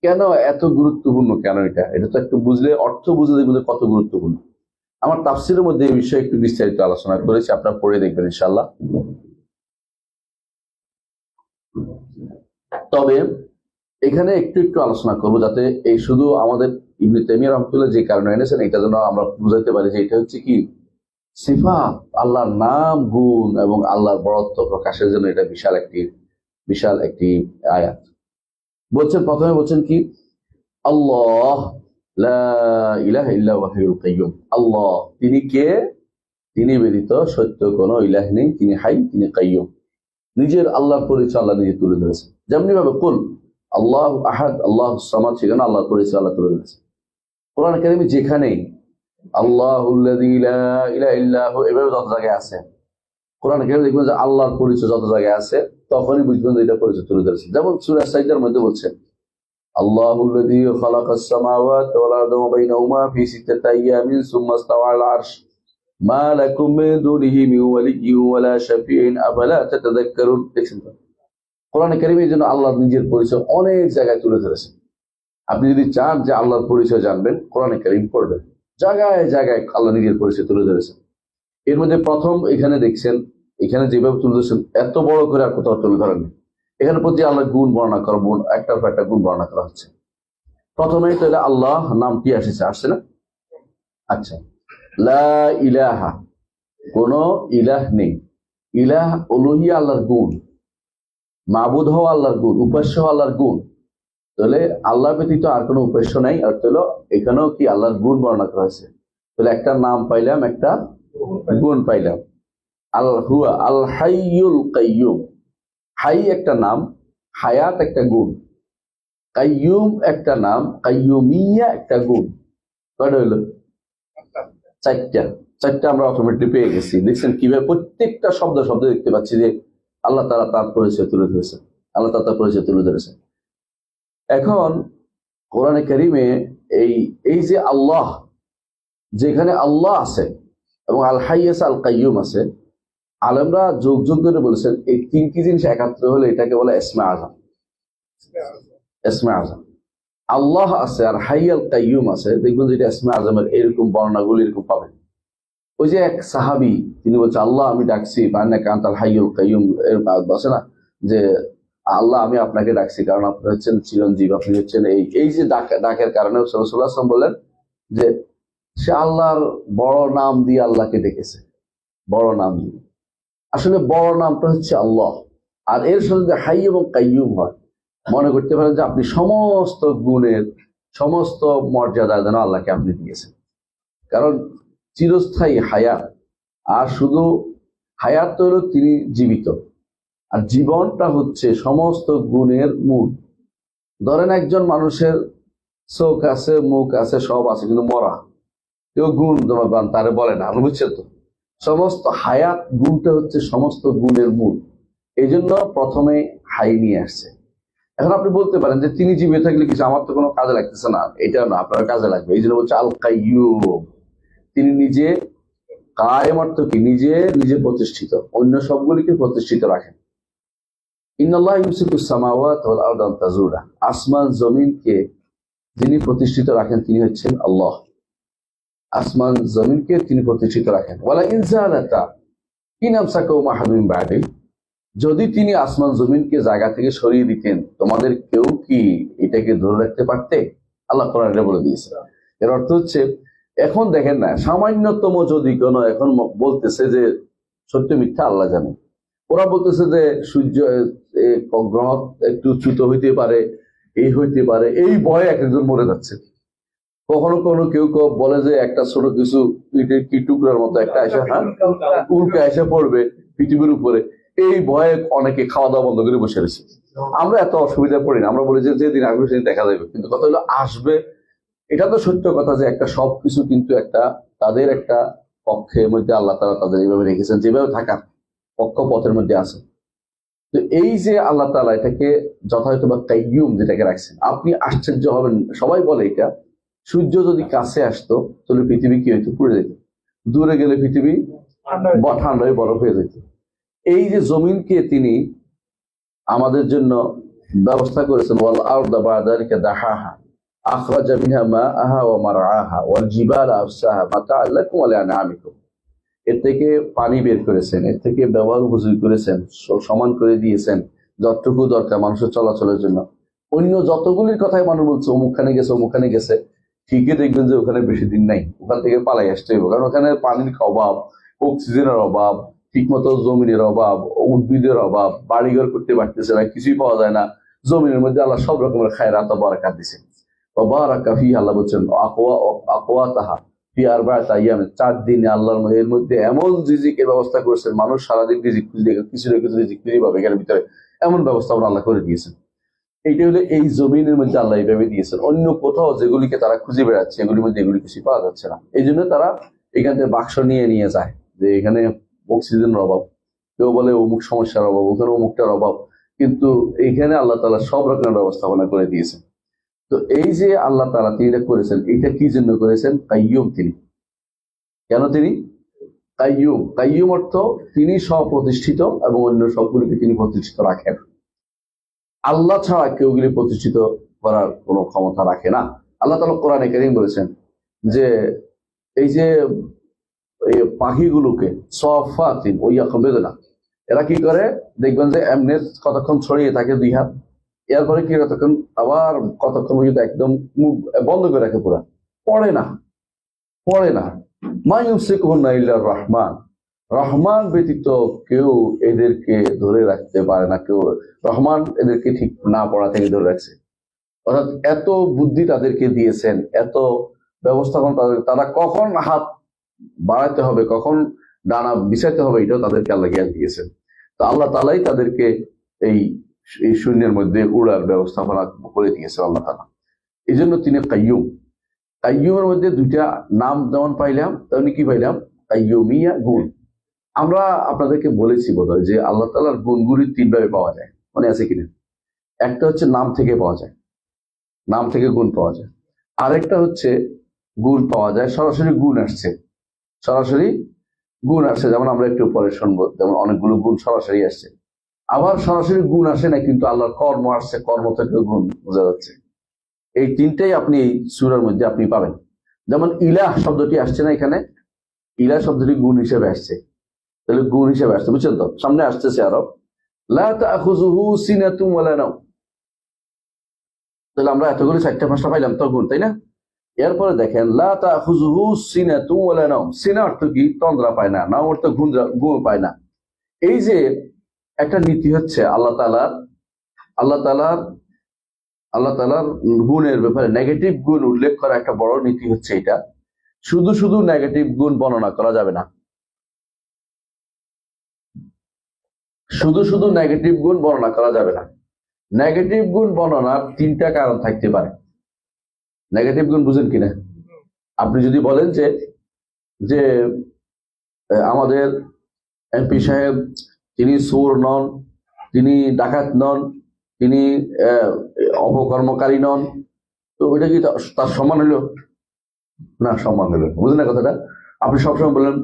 কেন এত গুরুত্বপূর্ণ, কেন এটা এটা তো একটু বুঝলে, অর্থ বুঝে দেখবেন যে কত গুরুত্বপূর্ণ। আমার তাফসীরের মধ্যে এই বিষয়ে একটু বিস্তারিত আলোচনা করেছি, আপনারা পড়ে দেখবেন ইনশাআল্লাহ। তবে এখানে একটু একটু আলোচনা করব, যাতে এই শুধু আমাদের ইবনে তাইমিয়া রাহমাতুল্লাহ যে কারণে এনেছেন এটা যেন আমরা বুঝাতে পারি যে এটা হচ্ছে কি সিফাত, আল্লাহর নাম, গুণ এবং আল্লাহর বড়ত্ব প্রকাশের জন্য এটা বিশাল একটি আয়াত। বলছেন, প্রথমে বলছেন কি আল্লাহ লা ইলাহা ইল্লা হুয়াল হাইয়ুল কাইয়্যুম। আল্লাহ, তিনি কে? তিনি ব্যতীত সত্য কোনো ইলাহ নেই, তিনি হাই, তিনি কাইয়্যুম। নিজের আল্লাহর পরিচয় আল্লাহ নিজে তুলে ধরেছেন। যেমনি ভাবে কুল আল্লাহু আহাদ, আল্লাহু সামাদ, সেখানে আল্লাহর পরিচয় আল্লাহ তুলে ধরেছেন। কোরআন কারীমে যেখানেই আল্লাহুল্লাযী লা ইলাহা ইল্লা হু এভাবে যত জায়গায় আছে, কোরআন কারীমে দেখবেন যে আল্লাহর পরিচয় যত জায়গায় আছে, তখনই বুঝবেন যে এটা পরিচয় তুলে ধরেছে। যেমন সূরা সাজদার মধ্যে বলছেন আল্লাহুল্লাযী খালাকাস সামাওয়াতি ওয়াল আরদা ওয়া বাইনাহুমা ফি সিত্তাতি আইয়ামিন সুম্মা ইসতাওয়া আলাল আরশ মা লাকুম মিন দুনিহি মিন ওয়ালিয়্যিন ওয়ালা শাফিঈন আফালা তাতাযাক্কারুন। দেখছেন তো, কোরআন কারীমে যেন আল্লাহর নিজের পরিচয় অনেক জায়গায় তুলে ধরেছেন। আপনি যদি চান যে আল্লাহর পরিচয় জানবেন, কোরআন কারীম পড়বেন, জায়গায় জায়গায় আল্লাহ নিজের পরিচয় তুলে ধরেছেন। এর মধ্যে প্রথম এখানে দেখছেন, এখানে যেভাবে তুলে ধরেছেন এত বড় করে আর কোথাও তুলে ধরেননি। এখানে প্রতি আল্লাহ গুণ বর্ণনা করা, একটার পর একটা গুণ বর্ণনা করা হচ্ছে। প্রথমেই তাহলে আল্লাহ নামটি আসছে না? আচ্ছা, লা ইলাহা, কোন ইলাহ নেই। ইলাহ উলুহিয়া আল্লাহর গুণ, মাবুদ হওয়া আল্লাহর গুণ, উপাস্য হওয়া আল্লাহর গুণ। তাহলে আল্লাহ ব্যতীত আর কোনো উপাস্য নাই। আর তাহলে এখানেও কি আল্লাহর গুণ বর্ণনা করা হয়েছে। তাহলে একটা নাম পাইলাম, একটা গুণ পাইলাম। আল হুয়া আল হাইয়ুল কাইয়্যুম। হাই একটা নাম, হায়াত একটা গুণ, কাইয়্যুম একটা নাম, কাইয়্যুমিয়া একটা গুণ। কয়টা হইল? চারটা আমরা অটোমেটিক পেয়ে গেছি। দেখছেন কিভাবে প্রত্যেকটা শব্দ দেখতে পাচ্ছি যে আল্লাহ তাআলা তার পরিচয় তুলে ধরেছেন, আল্লাহ তাআলা তার পরিচয় তুলে ধরেছেন। এখন কোরআনে কারীমে এই যে আল্লাহ, যেখানে আল্লাহ আছে এবং আল হাই আছে, আল কাইয়্যুম আছে, আলেমরা যোগ করে বলেছেন এই তিনটি জিনিস একাত্র হলে এটাকে বলে ইসমে আযম। ইসমে আযম আল্লাহ আছে আর হাই আল কাইয়্যুম আছে, দেখবেন যে এটা ইসমে আযমের এরকম বর্ণনাগুলো এরকম পাবেন। ওই যে এক সাহাবী, তিনি বলছে আল্লাহ আমি ডাকছি বান্নাকা আনতাল হাইয়ুল কাইয়্যুম, এর বলছে না যে আল্লাহ আমি আপনাকে ডাকছি কারণ আপনি হচ্ছেন চিরঞ্জীব, আপনি হচ্ছেন এই যে ডাকের কারণে রাসূলুল্লাহ সাল্লাল্লাহু আলাইহি ওয়াসাল্লাম বললেন যে সে আল্লাহর বড় নাম দিয়ে আল্লাহকে ডেকেছে, বড় নাম দিয়ে। আসলে বড় নামটা হচ্ছে আল্লাহ, আর এর সঙ্গে হাই এবং কাইয়্যুম হয়। মনে করতে পারেন যে আপনি সমস্ত গুণের, সমস্ত মর্যাদা যেন আল্লাহকে আপনি দিয়েছেন, কারণ চিরস্থায়ী হায়াত। আর শুধু হায়াত হল তিনি জীবিত, আর জীবনটা হচ্ছে সমস্ত গুণের মূল। ধরেন একজন মানুষের চোখ আছে, মুখ আছে, সব আছে, কিন্তু মরা, কেউ গুণ তারে বলে না, বুঝছেন তো? সমস্ত হায়াত গুণটা হচ্ছে সমস্ত গুণের মূল। এই জন্য প্রথমে হাই নিয়ে আসছে। এখন আপনি বলতে পারেন যে তিনি জীবিত থাকলে কিছু আমার তো কোনো কাজে লাগতেছে না, এটা না, আপনার কাজে লাগবে। এই জন্য বলছে আল কাইয়্যুম, তিনি নিজে, কায়েম অর্থ কি? নিজে প্রতিষ্ঠিত, অন্য সবগুলিকে প্রতিষ্ঠিত রাখেন। ইন্নাল্লাহ ইউমসিকুস সামাওয়াতি ওয়াল আরদা আন তাজুলা, আসমান জমিনকে যিনি প্রতিষ্ঠিত রাখেন তিনি হচ্ছেন আল্লাহ। আসমান জমিনকে তিনি প্রতিষ্ঠিত রাখেন। ওয়ালা ইন যালাতা ইন আমসাকাহুম আহাদুম মিন বা'দি, যদি তিনি আসমান জমিনকে জায়গা থেকে সরিয়ে দিতেন তোমাদের কেউ কি এটাকে ধরে রাখতে পারতে? আল্লাহ কোরআনে বলে দিয়েছে। এর অর্থ হচ্ছে, এখন দেখেন না, সামান্যতম যদি কোনো, এখন বলতেছে যে সত্য মিথ্যা আল্লাহ জানে, ওরা বলতেছে যে সূর্য গ্রহ একটু চ্যুত হইতে পারে, এই হইতে পারে, এই ভয়ে এক একজন মরে যাচ্ছে। কখনো কখনো কেউ কেউ বলে যে একটা ছোট কিছু কি টুকরার মতো একটা এসে উল্কা এসে পড়বে পৃথিবীর উপরে, এই ভয়ে অনেকে খাওয়া দাওয়া বন্ধ করে বসে রয়েছে। আমরা এত অসুবিধায় পড়ি না, আমরা বলি যে যেদিন আসবে সেদিন দেখা যাবে, কিন্তু কথা হলো আসবে। এটা তো সত্য কথা যে একটা সবকিছু কিন্তু একটা তাদের একটা পক্ষের মধ্যে আল্লাহ তাআলা তাদের এইভাবে রেখেছেন, যেভাবে থাকার পক্ষ পথের মধ্যে আছে। তো এই যে আল্লাহ তাআলা এটাকে যথাযথ বা কাইয়ুম যেটাকে রাখছেন, আপনি আশ্চর্য হবেন। সবাই বলে এটা, সূর্য যদি কাছে আসতো তাহলে পৃথিবী কি হইতো? পুড়ে যেত। দূরে গেলে পৃথিবী ঠান্ডায় বরফ হয়ে যেত। এই যে জমিনকে তিনি আমাদের জন্য ব্যবস্থা করেছেন, ওয়াল আরদা বা'দা যালিকা দাহাহা আখরাজা মিনহা মাআহা ওয়া মারআহা ওয়াল জিবালা আরসাহা মাতা'আন লাকুম ওয়া লিআনআমিকুম। এর থেকে পানি বের করেছেন, এর থেকে ব্যবহার উপযোগী করেছেন, সমান করে দিয়েছেন যতটুকু দরকার মানুষের চলাচলের জন্য। অন্য যতগুলির কথাই মানুষ বলছে অমুকখানে গেছে অমুকখানে গেছে, ঠিকই দেখবেন যে ওখানে বেশি দিন নাই, ওখান থেকে পালাই আসতে হবে। কারণ ওখানে পানির অভাব, অক্সিজেনের অভাব, ঠিকমতো জমিনের অভাব, উদ্ভিদের অভাব, বাড়িঘর করতে পারতেছে না, কিছুই পাওয়া যায় না। জমিনের মধ্যে আল্লাহ সব রকমের খায়রাত ও বারাকাত দিয়েছেন। বারাকা ফি, আল্লাহ বলছেন আকওয়াতাহা ফি আরবাআতি আইয়াম, 4 দিনে আল্লাহর এর মধ্যে এমন রিজিকের ব্যবস্থা করেছেন, মানুষ সারাদিন রিজিক খুঁজে কিছু না কিছু রিজিক খুঁজে পাবে এর ভিতরে, এমন ব্যবস্থা আল্লাহ করে দিয়েছেন। এইটা হলো এই জমিনের মধ্যে আল্লাহ এইভাবে দিয়েছেন। অন্য কোথাও যেগুলিকে তারা খুঁজে বেড়াচ্ছে এগুলির মধ্যে এগুলি কিছু পাওয়া যাচ্ছে না। এই জন্য তারা এখান থেকে বাক্স নিয়ে নিয়ে যায় যে এখানে অক্সিজেনের অভাব, কেউ বলে অমুক সমস্যার অভাব, ওখানে অমুকটার অভাব, কিন্তু এইখানে আল্লাহ তাআলা সব রকমের ব্যবস্থাপনা করে দিয়েছেন। তো এই যে আল্লাহ তাআলা তিনি এটা করেছেন, এটা কি জন্য করেছেন? কাইয়ুম তিনি। কেন তিনি কাইয়ুম? কাইয়ুম অর্থ তিনি স্বপ্রতিষ্ঠিত এবং অন্য সবগুলিকে তিনি প্রতিষ্ঠিত রাখেন। আল্লাহ ছাড়া কেউ গুলি প্রতিষ্ঠিত করার কোনো ক্ষমতা রাখে না। আল্লাহ তাআলা কোরআনে কারীম বলেছেন যে এই যে পাখিগুলোকে সফাতিন ওই বেদনা, এরা কি করে দেখবেন যে এমনি কতক্ষণ ছড়িয়ে থাকে 2 হাত, এরপরে কি কতক্ষণ আবার কতক্ষণ পর্যন্ত একদম মুখ বন্ধ করে রাখে, পুরা পড়ে না। মা ইউমসিকুহুন্না ইল্লার রহমান, রহমান ব্যতীত কেউ এদেরকে ধরে রাখতে পারে না। কেউ রহমান এদেরকে ঠিক না পড়া থেকে ধরে রাখছে। অর্থাৎ এত বুদ্ধি তাদেরকে দিয়েছেন, এত ব্যবস্থাপনা তারা কখন হাত বাড়াতে হবে, কখন ডানা বিছাইতে হবে, এটাও তাদেরকে আল্লাহ জ্ঞান দিয়েছেন। তো আল্লাহ তাআলাই তাদেরকে এই শূন্যের মধ্যে উড়ার ব্যবস্থাপনা করে দিয়েছেন আল্লাহ তাআলা। এই জন্য তিনি কাইয়ুম। কাইয়ুমের মধ্যে 2টা নাম যেমন পাইলাম, তেমনি কি পাইলাম? কাইয়ুমিয়া, গুণ। আমরা আপনাদেরকে বলেছি বোধহয় যে আল্লাহ তাআলার গুণগুলি 3 ভাবে পাওয়া যায়, মনে আছে কিনা? একটা হচ্ছে নাম থেকে পাওয়া যায়, নাম থেকে গুণ পাওয়া যায়। আরেকটা হচ্ছে গুণ পাওয়া যায় সরাসরি, গুণ আসছে, যেমন আমরা একটু পরে শুনবো, যেমন অনেকগুলো গুণ সরাসরি আসছে। আবার সরাসরি গুণ আসে না, কিন্তু আল্লাহর কর্ম আসছে, কর্ম থেকে গুণ বোঝা যাচ্ছে। এই 3টাই আপনি এই সূরার মধ্যে আপনি পাবেন। যেমন ইলাহ শব্দটি আসছে না এখানে, ইলাহ শব্দটি গুণ হিসেবে আসছে, তাহলে গুণ হিসেবে আসছে, বুঝছেন তো? সামনে আসতেছে আরো লা তাখুযুহু সিনাতুম ওয়ালা নাওম। তাহলে আমরা এতগুলো 4টা 5টা পাইলাম তো গুণ, তাই না? এরপরে দেখেন লা তাখুযুহু সিনাতুম ওয়ালা নাওম। সিনা অর্থ কি? তন্দ্রা পায় না, নাওম অর্থ ঘুম পায় না। এই যে একটা নীতি হচ্ছে আল্লাহ তাআলার গুণের ব্যাপারে নেগেটিভ গুণ উল্লেখ করা একটা বড় নীতি হচ্ছে এটা। শুধু নেগেটিভ গুণ বর্ণনা করা যাবে না, শুধু নেগেটিভ গুণ বর্ণনা করা যাবে না। নেগেটিভ গুণ বর্ণনার 3টা কারণ থাকতে পারে। নেগেটিভ গুণ বুঝেন কিনা? আপনি যদি বলেন যে আমাদের এমপি সাহেব তিনি চোর নন, তিনি ডাকাত নন, তিনি অপকর্মকারী নন, তো ওইটা কি তার সম্মান হলো? না, সম্মান হলো। বুঝলেন না কথাটা? আপনি সবসময় বললেন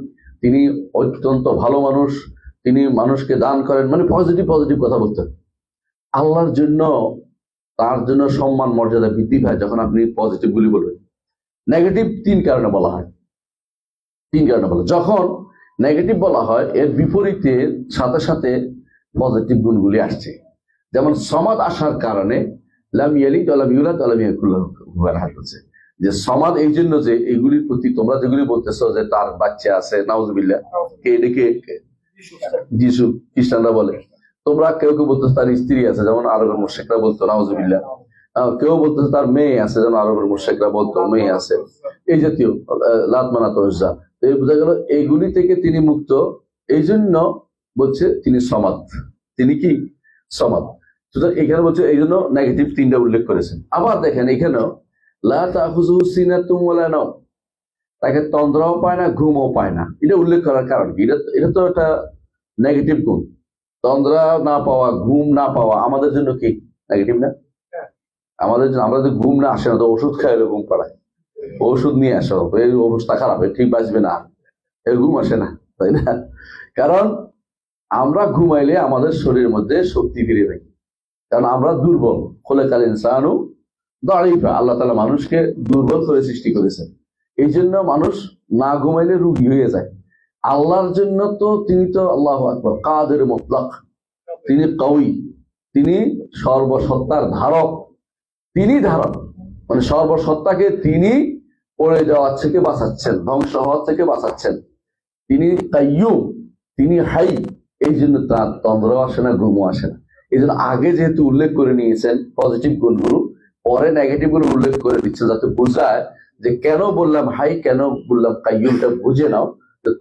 তিনি অত্যন্ত ভালো মানুষ, তিনি মানুষকে দান করেন, মানে পজিটিভ কথা বলতেন। আল্লাহর জন্য তার জন্য সম্মান মর্যাদা বৃদ্ধি পায় যখন আপনি পজিটিভ গুলি বলবেন। নেগেটিভ 3 কারণে বলা হয়, যখন নেগেটিভ বলা হয় এর বিপরীতে সাথে সাথে পজিটিভ গুণগুলি আসছে। যেমন সমাদ আসার কারণে লাম ইয়ালিদ ওয়া লাম ইউলাদ ওয়া লাম ইয়াকুল লাহু কুফুয়ান আহাদ হচ্ছে, যে সমাদ এই জন্য যে এগুলির প্রতি তোমরা যেগুলি বলতেছো যে তার বাচ্চা আছে, নাউজুবিল্লাহ, কে ডেকে যিশু খ্রিস্টানরা বলে, তোমরা কেউ বলতো তার স্ত্রী আছে, যেমন আরবের মুশরিকরা বলতো নাউজুবিল্লাহ। কেউ বলতেছে তার মেয়ে আছে, যেন আরবের মুশরিকরা বলতো মেয়ে আছে, এই জাতীয় লাত মানাত উজ্জা। এই বোঝা গেল এইগুলি থেকে তিনি মুক্ত, এই জন্য বলছে তিনি সমাদ। তিনি কি সমাদ। সুতরাং এখানে বলছে এই জন্য নেগেটিভ তিনটা উল্লেখ করেছেন। আবার দেখেন এখানেও লা তাখুযুহু সিনাতুম ওয়ালা নাওম, তাকে তন্দ্রাও পায় না, ঘুমও পায় না। এটা উল্লেখ করার কারণ কি? এটা তো একটা নেগেটিভ গুণ। তন্দ্রা না পাওয়া, ঘুম না পাওয়া আমাদের জন্য কি নেগেটিভ না? আমাদের জন্য, আমরা যদি ঘুম না আসে না তো ওষুধ খাইলে ঘুম পাড়ায়, ওষুধ নিয়ে আসো, এই অবস্থা খারাপ, ঠিক বাঁচবে না, এর ঘুম আসে না, তাই না? কারণ আমরা ঘুমাইলে আমাদের শরীরের মধ্যে শক্তি ফিরে থাকে, কারণ আমরা দুর্বল। খোলেকাল ইনসানু দাঈফা, আল্লাহ তাআলা মানুষকে দুর্বল করে সৃষ্টি করেছেন। এই জন্য মানুষ না ঘুমাইলে রোগী হয়ে যায়। আল্লাহর জন্য তো তিনি তো আল্লাহু আকবার কাদের মুতলাক, তিনি কওয়ি, তিনি সর্বসত্তার ধারক, তিনি ধারক, মানে সর্বসত্তাকে তিনি পড়ে যাওয়ার থেকে বাঁচাচ্ছেন, ধ্বংস হওয়ার থেকে বাঁচাচ্ছেন। তিনি কাইয়ুম, তিনি হাই, এই জন্য তার তন্দ্রাও আসে না, ঘুমও আসে না। এই জন্য আগে যেহেতু উল্লেখ করে নিয়েছেন পজিটিভ গুণগুলো, পরে নেগেটিভ গুলো উল্লেখ করে দিচ্ছেন, যাতে বোঝায় যে কেন বললাম হাই, কেন বললাম কাইয়ুমটা বুঝে নাও।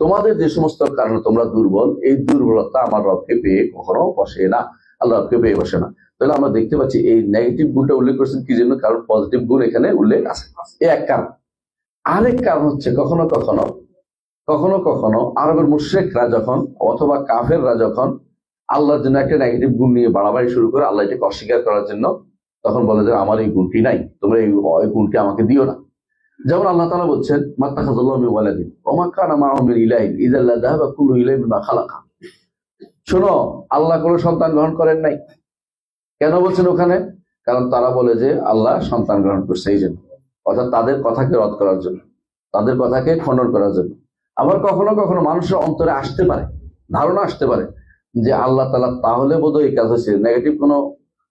তোমাদের যে সমস্ত কারণে তোমরা দুর্বল, এই দুর্বলতা আমার রবকে পেয়ে কখনো বসে না, আল্লাহ রবকে পেয়ে বসে না। তাহলে আমরা দেখতে পাচ্ছি এই নেগেটিভ গুণটা উল্লেখ করছেন কি জন্য? কারণ পজিটিভ গুণ এখানে উল্লেখ আছে, এই এক কারণ। আরেক কারণ হচ্ছে কখনো কখনো কখনো কখনো আরবের মুশরিকরা যখন অথবা কাফেররা যখন আল্লাহর জন্য একটা নেগেটিভ গুণ নিয়ে বাড়াবাড়ি শুরু করে, আল্লাহ এটাকে অস্বীকার করার জন্য তখন বলে যে আমার এই গুণটি নাই, তোমরা এই গুণটি আমাকে দিও না। যেমন আল্লাহ তাআলা বলছেন মাত্তাখাযাল্লাহু মিন ওয়ালাদিন ওয়া মা কানা মা'আহু মিন ইলাহিন ইযা লাযাহাবা কুল্লু ইলাহিন বিমা খালাকা। শোনো, আল্লাহ কোনো সন্তান গ্রহণ করেন নাই। কেন বলছেন ওখানে? কারণ তারা বলে যে আল্লাহ সন্তান গ্রহণ করছে, এই জন্য, অর্থাৎ তাদের কথাকে রদ করার জন্য, তাদের কথাকে খণ্ডন করার জন্য। আবার কখনো কখনো মানুষের অন্তরে আসতে পারে, ধারণা আসতে পারে যে আল্লাহ তাআলা তাহলে বোধহয় এই কাজ হয়েছে, নেগেটিভ কোনো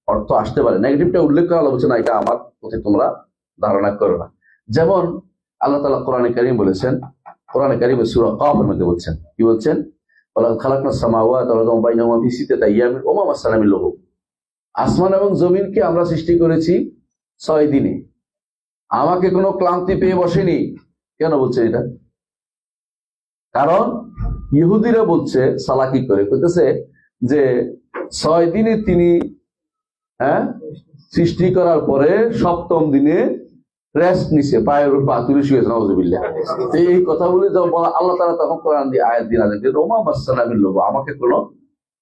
অর্থ আসতে পারে। নেগেটিভটা উল্লেখ করা বলছে না, এটা আমার প্রতি তোমরা ধারণা করো না। যেমন আল্লাহ তাআলা কোরআনে কারীম বলেছেন, কোরআনে কারীমে সূরা কাফের মধ্যে বলছেন, কি বলছেন? ওয়ালাকাদ খালাকনাস সামাওয়াতি ওয়াল আরদা ওয়া বাইনাহুমা ফি সিত্তাতি আইয়ামিন ওয়া মা মাসসানা মিন লুগুব। আসমান এবং জমিনকে আমরা সৃষ্টি করেছি 6 দিনে, আমাকে কোনো ক্লান্তি পেয়ে বসেনি। কেন বলছে এটা? কারণ ইহুদিরা বলছে সালাকি করে, কইতেছে যে 6 দিনে তিনি সৃষ্টি করার পরে 7ম দিনে রেস্ট নিছে, পায়ের উপর পা তুলে শুয়েছে, নাউযুবিল্লাহ। এই কথা বলে আল্লাহ তাআলা তখন কোরআন দিয়ে আয়াত দিলেন যে ওমা মাসসানা মিন লুগুব, আমাকে কোনো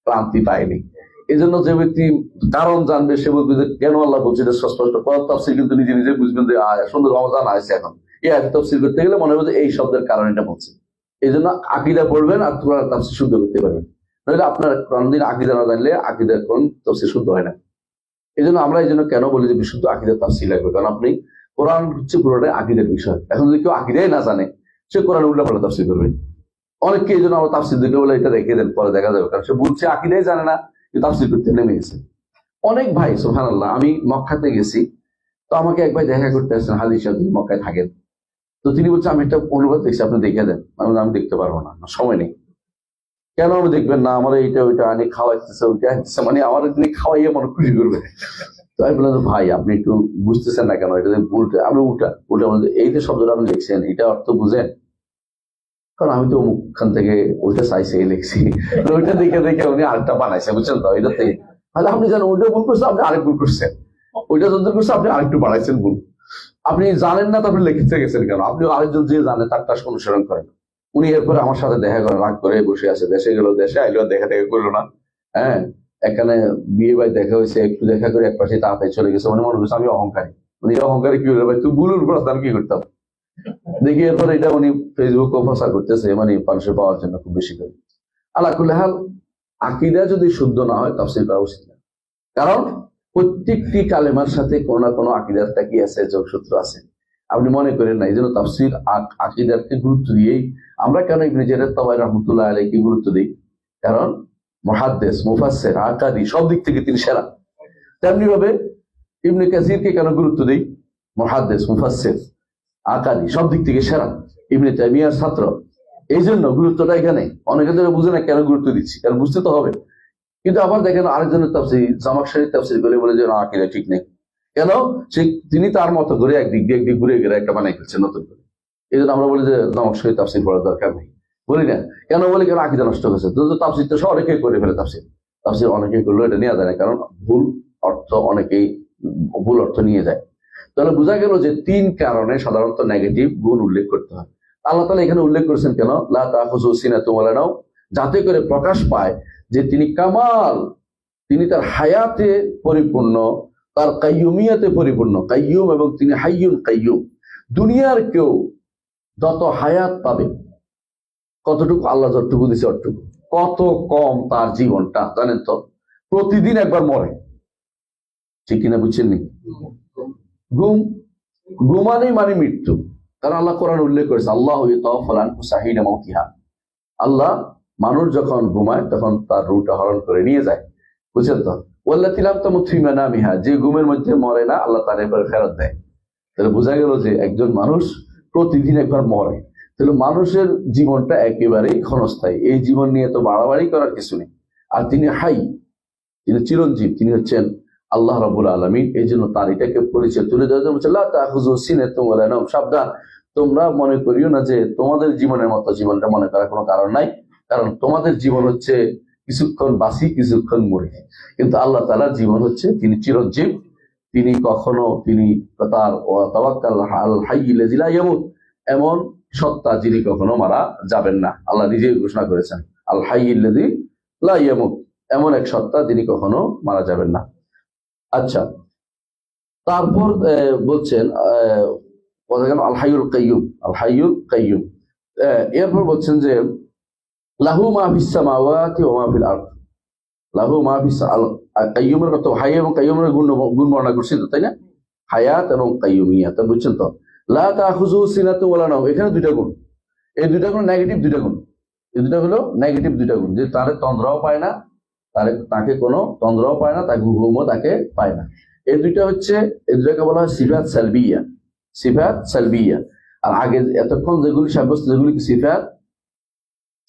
ক্লান্তি পায়নি। এই জন্য যে ব্যক্তি কারণ জানবে সে বলবে যে কেন আল্লাহ বলছে, এটা স্পষ্ট কোরআন তাফসীর কিন্তু নিজে নিজে বুঝবেন যে সুন্দর রমজান আসছে, এখন এই আয়াত তাফসীর করতে গেলে মনে হবে যে এই শব্দের কারণ এটা বলছে। এই জন্য আকীদা পড়বেন আর কোরআন তাফসীর শুদ্ধ করতে পারবেন, নইলে আপনার কোরআন দিন আকীদা না জানলে আকীদার কোন তাফসীর শুদ্ধ হয় না। এই জন্য আমরা এই জন্য কেন বলি যে বিশুদ্ধ আকীদার তাফসীর লাগবে, কারণ আপনি কোরআন হচ্ছে পুরোটাই আকীদার বিষয়। এখন যদি কেউ আকীদাই না জানে, সে কোরআন উল্টাপাল্টা তাফসীর করবে। অনেককে এই জন্য আমরা তাফসীর দেখে বলে এটা রেখে দেন, পরে দেখা যাবে, কারণ সে বলছে আকীদাই জানে না, তাফসীর করতে নেমে গেছে। অনেক ভাই সুবহানাল্লাহ, আমি মক্কাতে গেছি, তো আমাকে এক ভাই দেখা করতে আসছেন, হাজি সাহেব, তিনি মক্কায় থাকেন। তো তিনি বলছে আমি একটা অনুবাদ দেখছি, আপনি দেখে দেন। আমি দেখতে পারবো না, সময় নেই। কেন আমি দেখবেন না, আমার এইটা ওইটা আনি খাওয়াইতেছে, ওইটা আসতেছে, মানে আমার তিনি খাওয়াইয়ে মনে খুশি করবে। তো আমি বললাম ভাই আপনি একটু বুঝতেছেন না কেন, এটা উল্টা। আমি উল্টা এই যে শব্দটা আপনি লিখছেন এটা অর্থ বুঝেন? কারণ আমি তো মুখখান থেকে ওইটা চাইছে লিখছি, ওইটা দেখে দেখে উনি আরেকটা বানাইছে, বুঝছেন তো, এটা থেকে। তাহলে আপনি জানেন ওইটা ভুল করছেন, আপনি আরেক ভুল করছেন, ওইটা যত করছে আপনি আরেকটু বাড়াইছেন ভুল। আপনি জানেন না, তারপরে লিখতে গেছেন কেন? আপনি আরেকজন যে জানে তার কাজ অনুসরণ করেন। উনি এরপরে আমার সাথে দেখা করে রাগ করে বসে আছে, দেশে গেল, দেশে আইলো, দেখা দেখা করলো না। এখানে বিয়ে বাড়ি দেখা হয়েছে, একটু দেখা করে এক পাশে তাড়াতাড়ি চলে গেছে, মনে করছে আমি অহংকারী। উনি অহংকারী কি হলো ভাই, তুই ভুলের উপর আমি কি করতাম দেখি। এরপরে এটা উনি ফেসবুকে প্রচার করতেছে, মানে মানুষের পাওয়ার জন্য খুব বেশি করে। আল্লাহ কুল্লি হাল, আকীদা যদি শুদ্ধ না হয় তাফসীর করা উচিত না, কারণ প্রত্যেকটি কালেমার সাথে কোনো না কোনো আকীদার কি আছে, যোগসূত্র আছে। আপনি মনে করেন না, এই জন্য তাফসীর আকীদাকে গুরুত্ব দিয়েই আমরা কেন ইবনে জারীর তাবারী রাহমাতুল্লাহ আলাইহি গুরুত্ব দিই, কারণ মুহাদ্দিস, মুফাসসির, আকাদি সব দিক থেকে তিনি সেরা। তেমনি ভাবে ইবনে কাসিরকে কেন গুরুত্ব দেই, মুহাদ্দিস, মুফাসসির, আকাদি সব দিক থেকে সেরা, ইবনে তাইমিয়ার ছাত্র। এই জন্য গুরুত্বটা এখানে। অনেকে তো বুঝে না কেন গুরুত্ব দিচ্ছি, কারণ বুঝতে তো হবে। কিন্তু আবার দেখেন আরেকজনের তাফসীর, জামাখশরীর তাফসীর বলে যে আকীদা ঠিক নেই, কেন? সে তিনি তার মতো করে একদিক দিয়ে ঘুরে গেলে একটা বানাই ফেলছে নতুন করে। এই জন্য আমরা বলি যে নমক সহিত তাফসির পড়ার দরকার নেই, বলি না কেন? বলি কেন? আকীদা নষ্ট হয়েছে। তো তাফসির তো অনেকেই করে ফেলে, তাফসির অনেকেই করলো, এটা নেওয়া যায় না, কারণ ভুল অর্থ অনেকেই ভুল অর্থ নিয়ে যায়। তাহলে বোঝা গেল যে 3 কারণে সাধারণত নেগেটিভ গুণ উল্লেখ করতে হয়। আল্লাহ তাআলা এখানে উল্লেখ করেছেন কেন? লা তাখুযু সিনাতুন ওয়ালা নাওম, যাতে করে প্রকাশ পায় যে তিনি কামাল, তিনি তার হায়াতে পরিপূর্ণ, তার কাইয়ুমিয়াতে পরিপূর্ণ, কাইয়ুম, এবং তিনি হাইয়ুন কাইয়ুম। দুনিয়ার কেউ যত হায়াত পাবে, কতটুকু আল্লাহ যতটুকু দিছে অতটুকু, কত কম তার জীবনটা জানেন তো? প্রতিদিন একবার মরে, ঠিক কিনা? বুঝছেন নি? ঘুম, ঘুমানেই মানে মৃত্যু। কারণ আল্লাহ কোরআন উল্লেখ করেছে, আল্লাহু ইয়াতাওয়াফাল আনফুসা হিনা মাউতিহা, আল্লাহ মানুষ যখন ঘুমায় তখন তার রূহটা হরণ করে নিয়ে যায়। বুঝছেন তো? ওয়াল্লাতী লাম তামুত ফী মানামিহা, যে ঘুমের মধ্যে মরে না, আল্লাহ তার এরপরে ফেরত দেয়। তাহলে বোঝা গেল যে একজন মানুষ প্রতিদিন একবার মরে। তাহলে মানুষের জীবনটা একেবারেই ক্ষণস্থায়ী। এই জীবন নিয়ে তো বাড়াবাড়ি করার কিছু নেই। আর তিনি হাই, তিনি চিরঞ্জীব, তিনি হচ্ছেন আল্লাহ রাব্বুল আলামিন। এই জন্য তার এটাকে পরিচয় তুলে দেওয়া হচ্ছে, লা তাখুযু সিনাতুন ওয়ালা নাওম, সাবধান, তোমরা মনে করিও না যে তোমাদের জীবনের মতো জীবনটা মনে করার কোনো কারণ নাই, কারণ তোমাদের জীবন হচ্ছে কিছুক্ষণ বাঁচি কিছুক্ষণ মরি। কিন্তু আল্লাহ তাআলার জীবন হচ্ছে তিনি চিরঞ্জীব, তিনি কখনো, তিনি তার তাওয়াক্কাল আল হাইয়্যিল্লাযী লা ইয়ামুত, এমন সত্তা যিনি কখনো মারা যাবেন না। আল্লাহ নিজেই ঘোষণা করেছেন আল হাইয়্যিল্লাযী লা ইয়ামুত, এমন এক সত্তা যিনি কখনো মারা যাবেন না। আচ্ছা, তারপর বলছেন কথা গেল আল হাইয়ুল কাইয়ুম, আল হাইয়ুল কাইয়ুম। এরপর বলছেন যে লাহু মা ফিস সামাওয়াতি ওয়া মা ফিল আরদ, লাহু মা ফিস, কাইয়ুমের কত হাই এবং কাইয়ুমের গুণ বর্ণনা করছি তো, তাই না? হায়াত এবং কাইয়ুমিয়াত, বুঝছেন তো? লা তাখুযু সিনাতুন ওয়ালা নাওম, এখানে দুইটা গুণ, এই দুইটা গুণ নেগেটিভ দুইটা গুণ, এই দুইটা হলো নেগেটিভ দুইটা গুণ, যে তার তন্দ্রাও পায় না, তাকে কোনো তন্দ্রাও পায় না, তাকে ঘুমও তাকে পায় না। এই দুইটা হচ্ছে, এই দুইটাকে বলা হয় সিফাত সালবিয়া, সিফাত সালবিয়া। আর আগে এতক্ষণ যেগুলি সাব্যস্ত, যেগুলি সিফাত,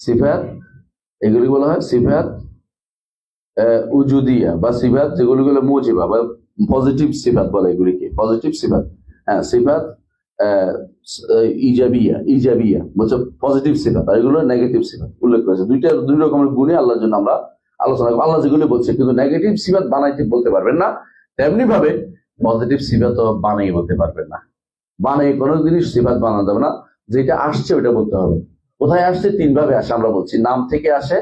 সিফাত এগুলি বলা হয় সিফাত উজুদিয়া, বা সিফাত যেগুলি বলে মুজিবা বা পজিটিভ সিফাত বলে, এগুলিকে পজিটিভ সিফাত। হ্যাঁ, সিফাত ইজাবিয়া, ইজাবিয়া বলছে পজিটিভ সিফাত, আর এগুলো নেগেটিভ সিফাত উল্লেখ করেছে। দুই রকমের গুণে আল্লাহর জন্য আমরা আলোচনা করবো। আল্লাহ যেগুলি বলছে, কিন্তু নেগেটিভ সিফাত বানাইতে বলতে পারবেন না, তেমনি ভাবে পজিটিভ সিফাত বানাই বলতে পারবেন না। বানাই কোনো জিনিস সিফাত বানানো যাবে না, যেটা আসছে ওইটা বলতে হবে। কোথায় আসছে? 3 ভাবে আসে, আমরা বলছি নাম থেকে আসে,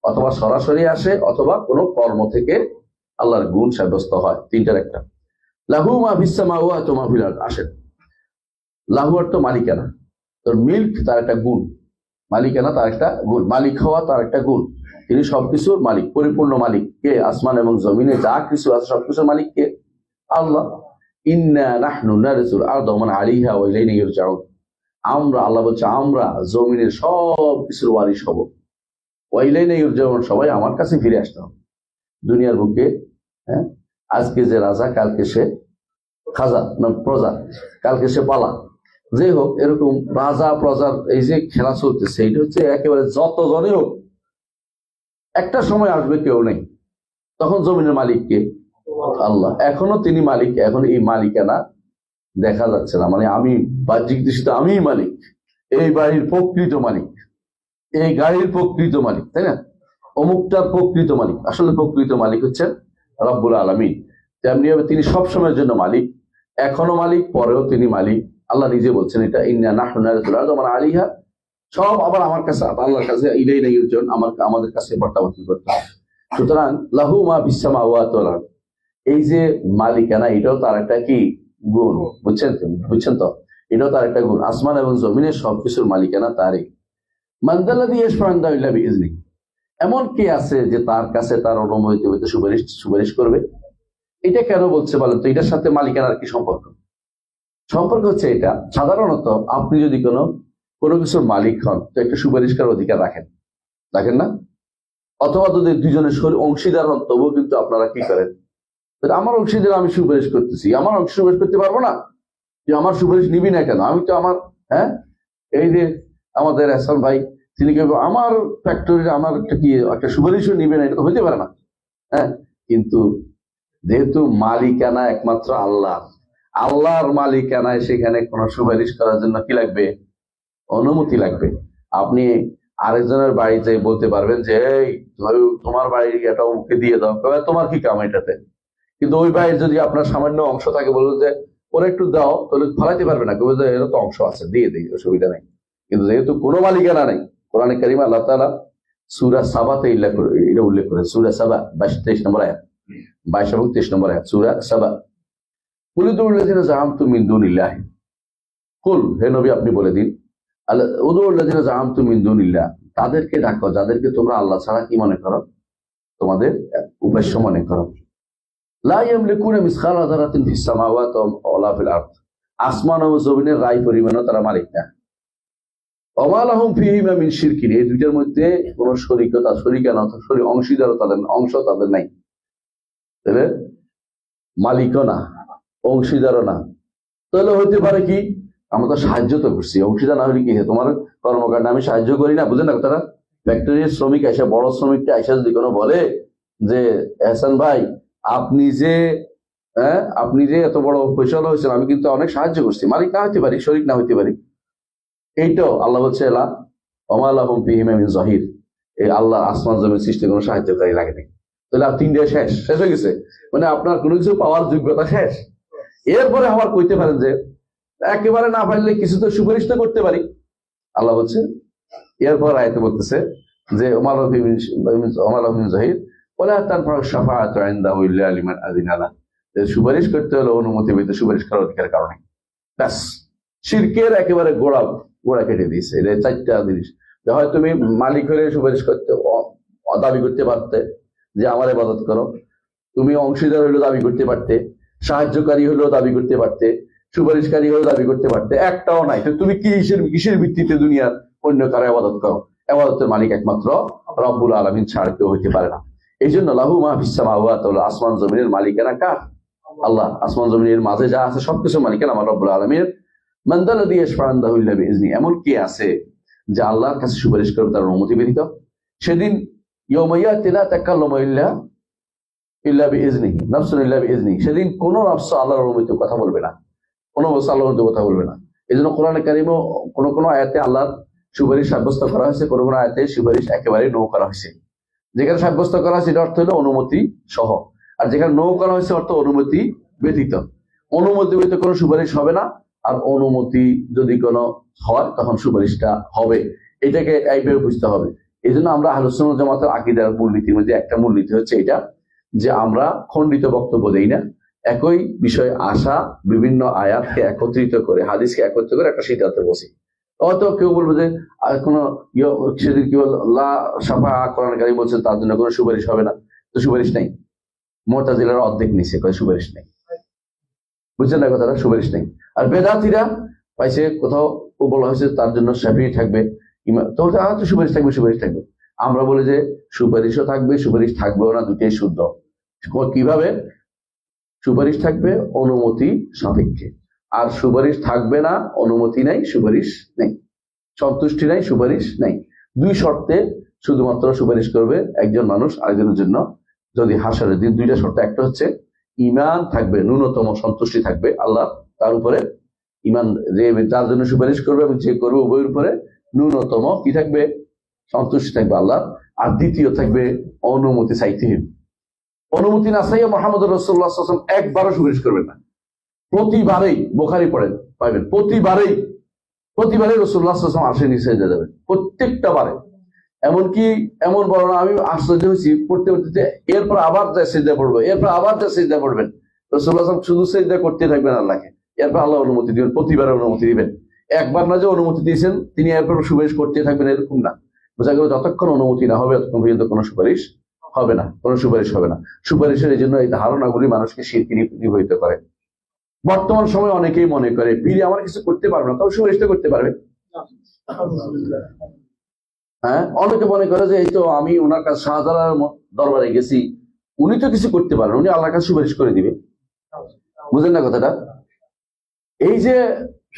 অথবা সরাসরি আসে, অথবা কোনো কর্ম থেকে আল্লাহর গুণ সাব্যস্ত হয়। 3টার একটা। লাহু মা ফিস সামাওয়াতি ওয়া মা ফিল আরদ আসে, লাহু অর্থ মালিকানা, তোর মিল্ক তার একটা গুণ, মালিকানা তার একটা গুণ, মালিক হওয়া তার একটা গুণ। তিনি সবকিছুর মালিক, পরিপূর্ণ মালিক। কে? আসমান এবং জমিনে যা কিছু আছে সবকিছুর মালিক কে? আল্লাহ। ইন্না নাহনু নারিসুল আরদা ওয়া মান আলাইহা ওয়া ইলাইনা ইরজাউন, আমরা, আল্লাহ বলছে, আমরা জমিনের সব কিছুর ওয়ারিশ হব, ওয়া ইলাইনা ইরজাউন, সবাই আমার কাছে ফিরে আসতে হবে। দুনিয়ার বুকে, হ্যাঁ, আজকে যে রাজা, কালকে সে খাজা না প্রজা, কালকে সে পালা, যে হোক, এরকম রাজা প্রজার এই যে খেলা চলতেছে, এটা হচ্ছে একেবারে যতজনই হোক, একটা সময় আসবে কেউ নেই, তখন জমিনের মালিক কে? আল্লাহ। এখনো তিনি মালিক, এখন এই মালিকানা দেখা যাচ্ছে না, মানে আমি বাহ্যিক দৃষ্টিতে আমি মালিক, এই বাড়ির প্রকৃত মালিক, এই গাড়ির প্রকৃত মালিক, তাই না? অমুকটার প্রকৃত মালিক, আসলে প্রকৃত মালিক হচ্ছেন রব্বুল আলামিন। তেমনি ভাবে তিনি সবসময়ের জন্য মালিক, এখনো মালিক, পরেও তিনি মালিক। আল্লাহ নিজে বলছেন এটা, ইন্না নাহনু নারিসুল আরদা ওয়া মান আলাইহা, সব আবার আমার কাছে, আল্লাহর কাছে, ইলাইনা ইরজাউন, আমাদের কাছে প্রত্যাবর্তন করতে হবে। সুতরাং লাহু মা ফিস সামাওয়াতি ওয়াল আরদ, এই যে মালিকানা, এটাও তার একটা কি গুণ, বুঝছেন তো? এটাও তার একটা গুণ, আসমান এবং জমিনের সবকিছুর মালিকানা তারই। মান যাল্লাযী ইয়াশফা'উ ইনদাহু ইল্লা বিইজনিহি, এমন কে আছে যে তার কাছে তার অনুমতিতে সুপারিশ করবে? এটা কেন বলছে বলেন তো? এটার সাথে মালিকানার কি সম্পর্ক? সম্পর্ক হচ্ছে এটা, সাধারণত আপনি যদি কোনো কিছুর মালিক হন, তো একটা সুপারিশ করার অধিকার রাখেন না? অথবা যদি দুজনের অংশীদার হন, তবুও কিন্তু আপনারা কি করেন? আমার অংশীদার, আমি সুপারিশ করতেছি, আমার অংশ সুপারিশ করতে পারবো না? যে আমার সুপারিশ নিবি না কেন? আমি তো আমার, হ্যাঁ, এই যে আমাদের হাসান ভাই, তিনি কেউ আমার ফ্যাক্টরির আমার একটা সুপারিশও নিবে না, এটা তো হইতে পারে না। হ্যাঁ, কিন্তু যেহেতু মালিকানা একমাত্র আল্লাহ, আল্লাহর মালিকানায় সেখানে কোনো সুপারিশ করার জন্য কি লাগবে? অনুমতি লাগবে। আপনি আরেকজনের বাড়িতে বলতে পারবেন যে এই তোমার বাড়ির এটা ওকে দিয়ে দাও, তোমার কি কাম এটাতে? কিন্তু ওই বাড়ির যদি আপনার সামান্য অংশ থাকে, বলবেন যে ওরা একটু দাও, তাহলে ফালাইতে পারবে না, কবে যে এর তো অংশ আছে, দিয়ে দিই, অসুবিধা নেই। কিন্তু যেহেতু কোনো মালিকানা নেই, কোরআনে কারিমে আল্লাহ তাআলা সূরা সাবাতে এটা উল্লেখ করে, সূরা সাবা 22-23 নম্বর আয়াত, 22 এবং 23 নম্বর আয়াত, সূরা সাবা। কুল উদুল্লাযিনা জাআমতুম মিন দুনিল্লাহ, কুল, হে নবী আপনি বলে দিন, উদুল্লাযিনা জাআমতুম মিন দুনিল্লাহ, তাদেরকে ডাকো যাদেরকে তোমরা আল্লাহ ছাড়া কি মনে করো, তোমাদের উপাস্য মনে করো। লা ইয়ামলিকুনা মিসকালা যারাতিন ফিস সামাওয়াতি ওয়ালা ফিল আরদ, আসমান ও জমিনের রাই পরিমাণও তারা মালিক না। ওয়া লাহুম ফীহিমা মিন শিরকিন, এই দুইটার মধ্যে কোনো অংশীদারও তাদের, অংশ তাদের নাই। তাহলে মালিকও না, অংশীদারও না, তাহলে হইতে পারে কি? আমরা তো সাহায্য তো করছি, অংশীদার না হলে কি? তোমার কর্মকাণ্ডে আমি সাহায্য করি না, বুঝেন না কথাটা? ফ্যাক্টরির শ্রমিক এসে, বড় শ্রমিকটা এসে যদি কোনো বলে যে এহসান ভাই আপনি যে এত বড় পয়সা হয়েছেন, আমি কিন্তু অনেক সাহায্য করছি, মালিক না হইতে পারি, শরীক না হইতে পারি। এইটাও আল্লাহ বলছে লা ওয়া লাহুম ফীহিমা মিন যাহির, এই আল্লাহ আসমান জমিন সৃষ্টি কোনো সাহায্যকারী লাগে নাই। তাহলে আর তিনটা শেষ হয়ে গেছে, মানে আপনার কোনো কিছু পাওয়ার যোগ্যতা শেষ। এরপরে আবার কইতে পারেন যে একেবারে না পারলে কিছু তো সুপারিশ তো করতে পারি। আল্লাহ বলছে, এরপর আয়াতে বলতেছে যে ওয়া লাহুম মিন যাহির ওয়ালা তানফাউ শাফাআতু ইনদাহু ইল্লা লিমান আযিনা লাহু, সুপারিশ করতে হলে অনুমতি পেতে সুপারিশ করার অধিকার কারণে। ব্যাস, শিরকের একেবারে গোড়া কেটে দিয়েছে। এটা 4টা জিনিস। হয় তুমি মালিক হলে সুপারিশ করতে, দাবি করতে পারতে যে আমার ইবাদত করো, তুমি অংশীদার হলেও দাবি করতে পারতে, সাহায্যকারী হলেও দাবি করতে পারতে, সুপারিশকারী হলেও দাবি করতে পারতে, একটাও নাই। তো তুমি কিসের ভিত্তিতে দুনিয়ার অন্য কারো ইবাদত করো? ইবাদতের মালিক একমাত্র রব্বুল আলামিন ছাড়া কেউ হইতে পারে না। এই জন্য লাহু মা ফিস সামাওয়াতি, আসমান জমিনের মালিকানা কার? আল্লাহ। আসমান জমিনের মাঝে যা আছে সবকিছু মালিকানা আমার রব্বুল আলামিনের। মান যাল্লাযী ইয়াশফা'ু ইনদাহু ইল্লা বিইজনি, এমন কে আছে যে আল্লাহর কাছে সুপারিশ করবে তার অনুমতি ব্যতীত? সেদিন ইয়াউমা ইয়াতি লা তাকাল্লামু ইল্লা বিইজনিহি নাফসুন ইল্লা বিইজনিহি, সেদিন কোন নফস আল্লাহর অনুমতিতে কথা বলবে না, কোনো নফস আল্লাহর অনুমতিতে কথা বলবে না। এজন্য কোরআনে কারিমেও কোন আয়াতে আল্লাহর সুপারিশ সাব্যস্ত করা হয়েছে, কোন আয়াতে সুপারিশ একেবারে নো করা হয়েছে। যেখানে সাব্যস্ত করা হয়েছে এটা অর্থ হলো অনুমতি সহ, আর যেখানে নো করা হয়েছে অর্থ অনুমতি ব্যতীত। অনুমতি ব্যতীত কোনো সুপারিশ হবে না, আর অনুমতি যদি কোনো হয় তখন সুপারিশটা হবে। এটাকে এইভাবে বুঝতে হবে। এই জন্য আমরা আহলুস সুন্নাহ ওয়াল জামাতের আকীদার মূলনীতির মধ্যে একটা মূলনীতি হচ্ছে এটা, যে আমরা খণ্ডিত বক্তব্য দেই না, একই বিষয়ে আসা বিভিন্ন আয়াতকে একত্রিত করে, হাদিসকে একত্রিত করে একটা সিদ্ধান্তে বসি। হয়তো কেউ বলবে যে কোনো সেদিন কি বল লা শাফা, কোরআন কারীম বলছেন তার জন্য কোনো সুপারিশ হবে না, তো সুপারিশ নেই। মুতাজিলার অর্ধেক নিচে কয় সুপারিশ নেই, বুঝছেন না কথাটা? সুপারিশ নেই। আর বেদাতীরা পাইছে কোথাও বলা হয়েছে তার জন্য শাফিঈ থাকবে, তো সুপারিশ থাকবে। আমরা বলি যে সুপারিশও থাকবে, সুপারিশ থাকবেও না, দুটোই শুদ্ধ। কিভাবে? সুপারিশ থাকবে অনুমতি সাপেক্ষে, আর সুপারিশ থাকবে না অনুমতি নাই, সুপারিশ নেই, সন্তুষ্টি নাই, সুপারিশ নেই। দুই শর্তে শুধুমাত্র সুপারিশ করবে একজন মানুষ আরেকজনের জন্য, যদি হাসরের দিন। দুইটা শর্ত, একটা হচ্ছে ঈমান থাকবে, ন্যূনতম সন্তুষ্টি থাকবে আল্লাহ তার উপরে, ঈমান যে তার জন্য সুপারিশ করবে এবং যে করবে উভয়ের উপরে ন্যূনতম কি থাকবে? সন্তুষ্টি থাকবে আল্লাহ। আর দ্বিতীয় থাকবে অনুমতি চাইতে হবে। অনুমতি না চাইয়ে মুহাম্মদ রাসূলুল্লাহ সাল্লাল্লাহু আলাইহি ওয়াসাল্লাম একবারও সুপারিশ করবেন না। প্রতিবারেই, বুখারী পড়েন পাবেন, প্রতিবারেই রাসূলুল্লাহ সাল্লাল্লাহু আলাইহি ওয়াসাল্লাম আরশের নিচে যাবেন, প্রত্যেকটা বারে। এমনকি এমন বর্ণনা আমি আশ্চর্য হয়েছি, পড়তে এরপর আবার যা সিজদা পড়বে, এরপর আবার যা সিজদা পড়বেন। রাসূলুল্লাহ সাল্লাল্লাহু আলাইহি ওয়াসাল্লাম শুধু সিজদা করতে থাকবেন আল্লাহকে, এরপর আল্লাহ অনুমতি দিবেন, প্রতিবারে অনুমতি দিবেন। একবার না যে অনুমতি দিয়েছেন তিনি এরপর সুপারিশ করতে থাকবেন, এরকম না। বোঝা গেল যতক্ষণ অনুমতি না হবে ততক্ষণ পর্যন্ত কোনো সুপারিশ হবে না, কোনো সুপারিশ হবে না। সুপারিশের এই জন্য এই ধারণাগুলি মানুষকে শিরকে নিবৃত্ত করে। বর্তমান সময় অনেকেই মনে করে পীর আমার কিছু করতে পারবে না, তবে সুপারিশ তো করতে পারবে। হ্যাঁ, অনেকে মনে করে যে এই তো আমি ওনার কাছে শাহজালাল দরবারে গেছি, উনি তো কিছু করতে পারবেন, উনি আল্লাহর কাছে সুপারিশ করে দিবে। বুঝেন না কথাটা? এই যে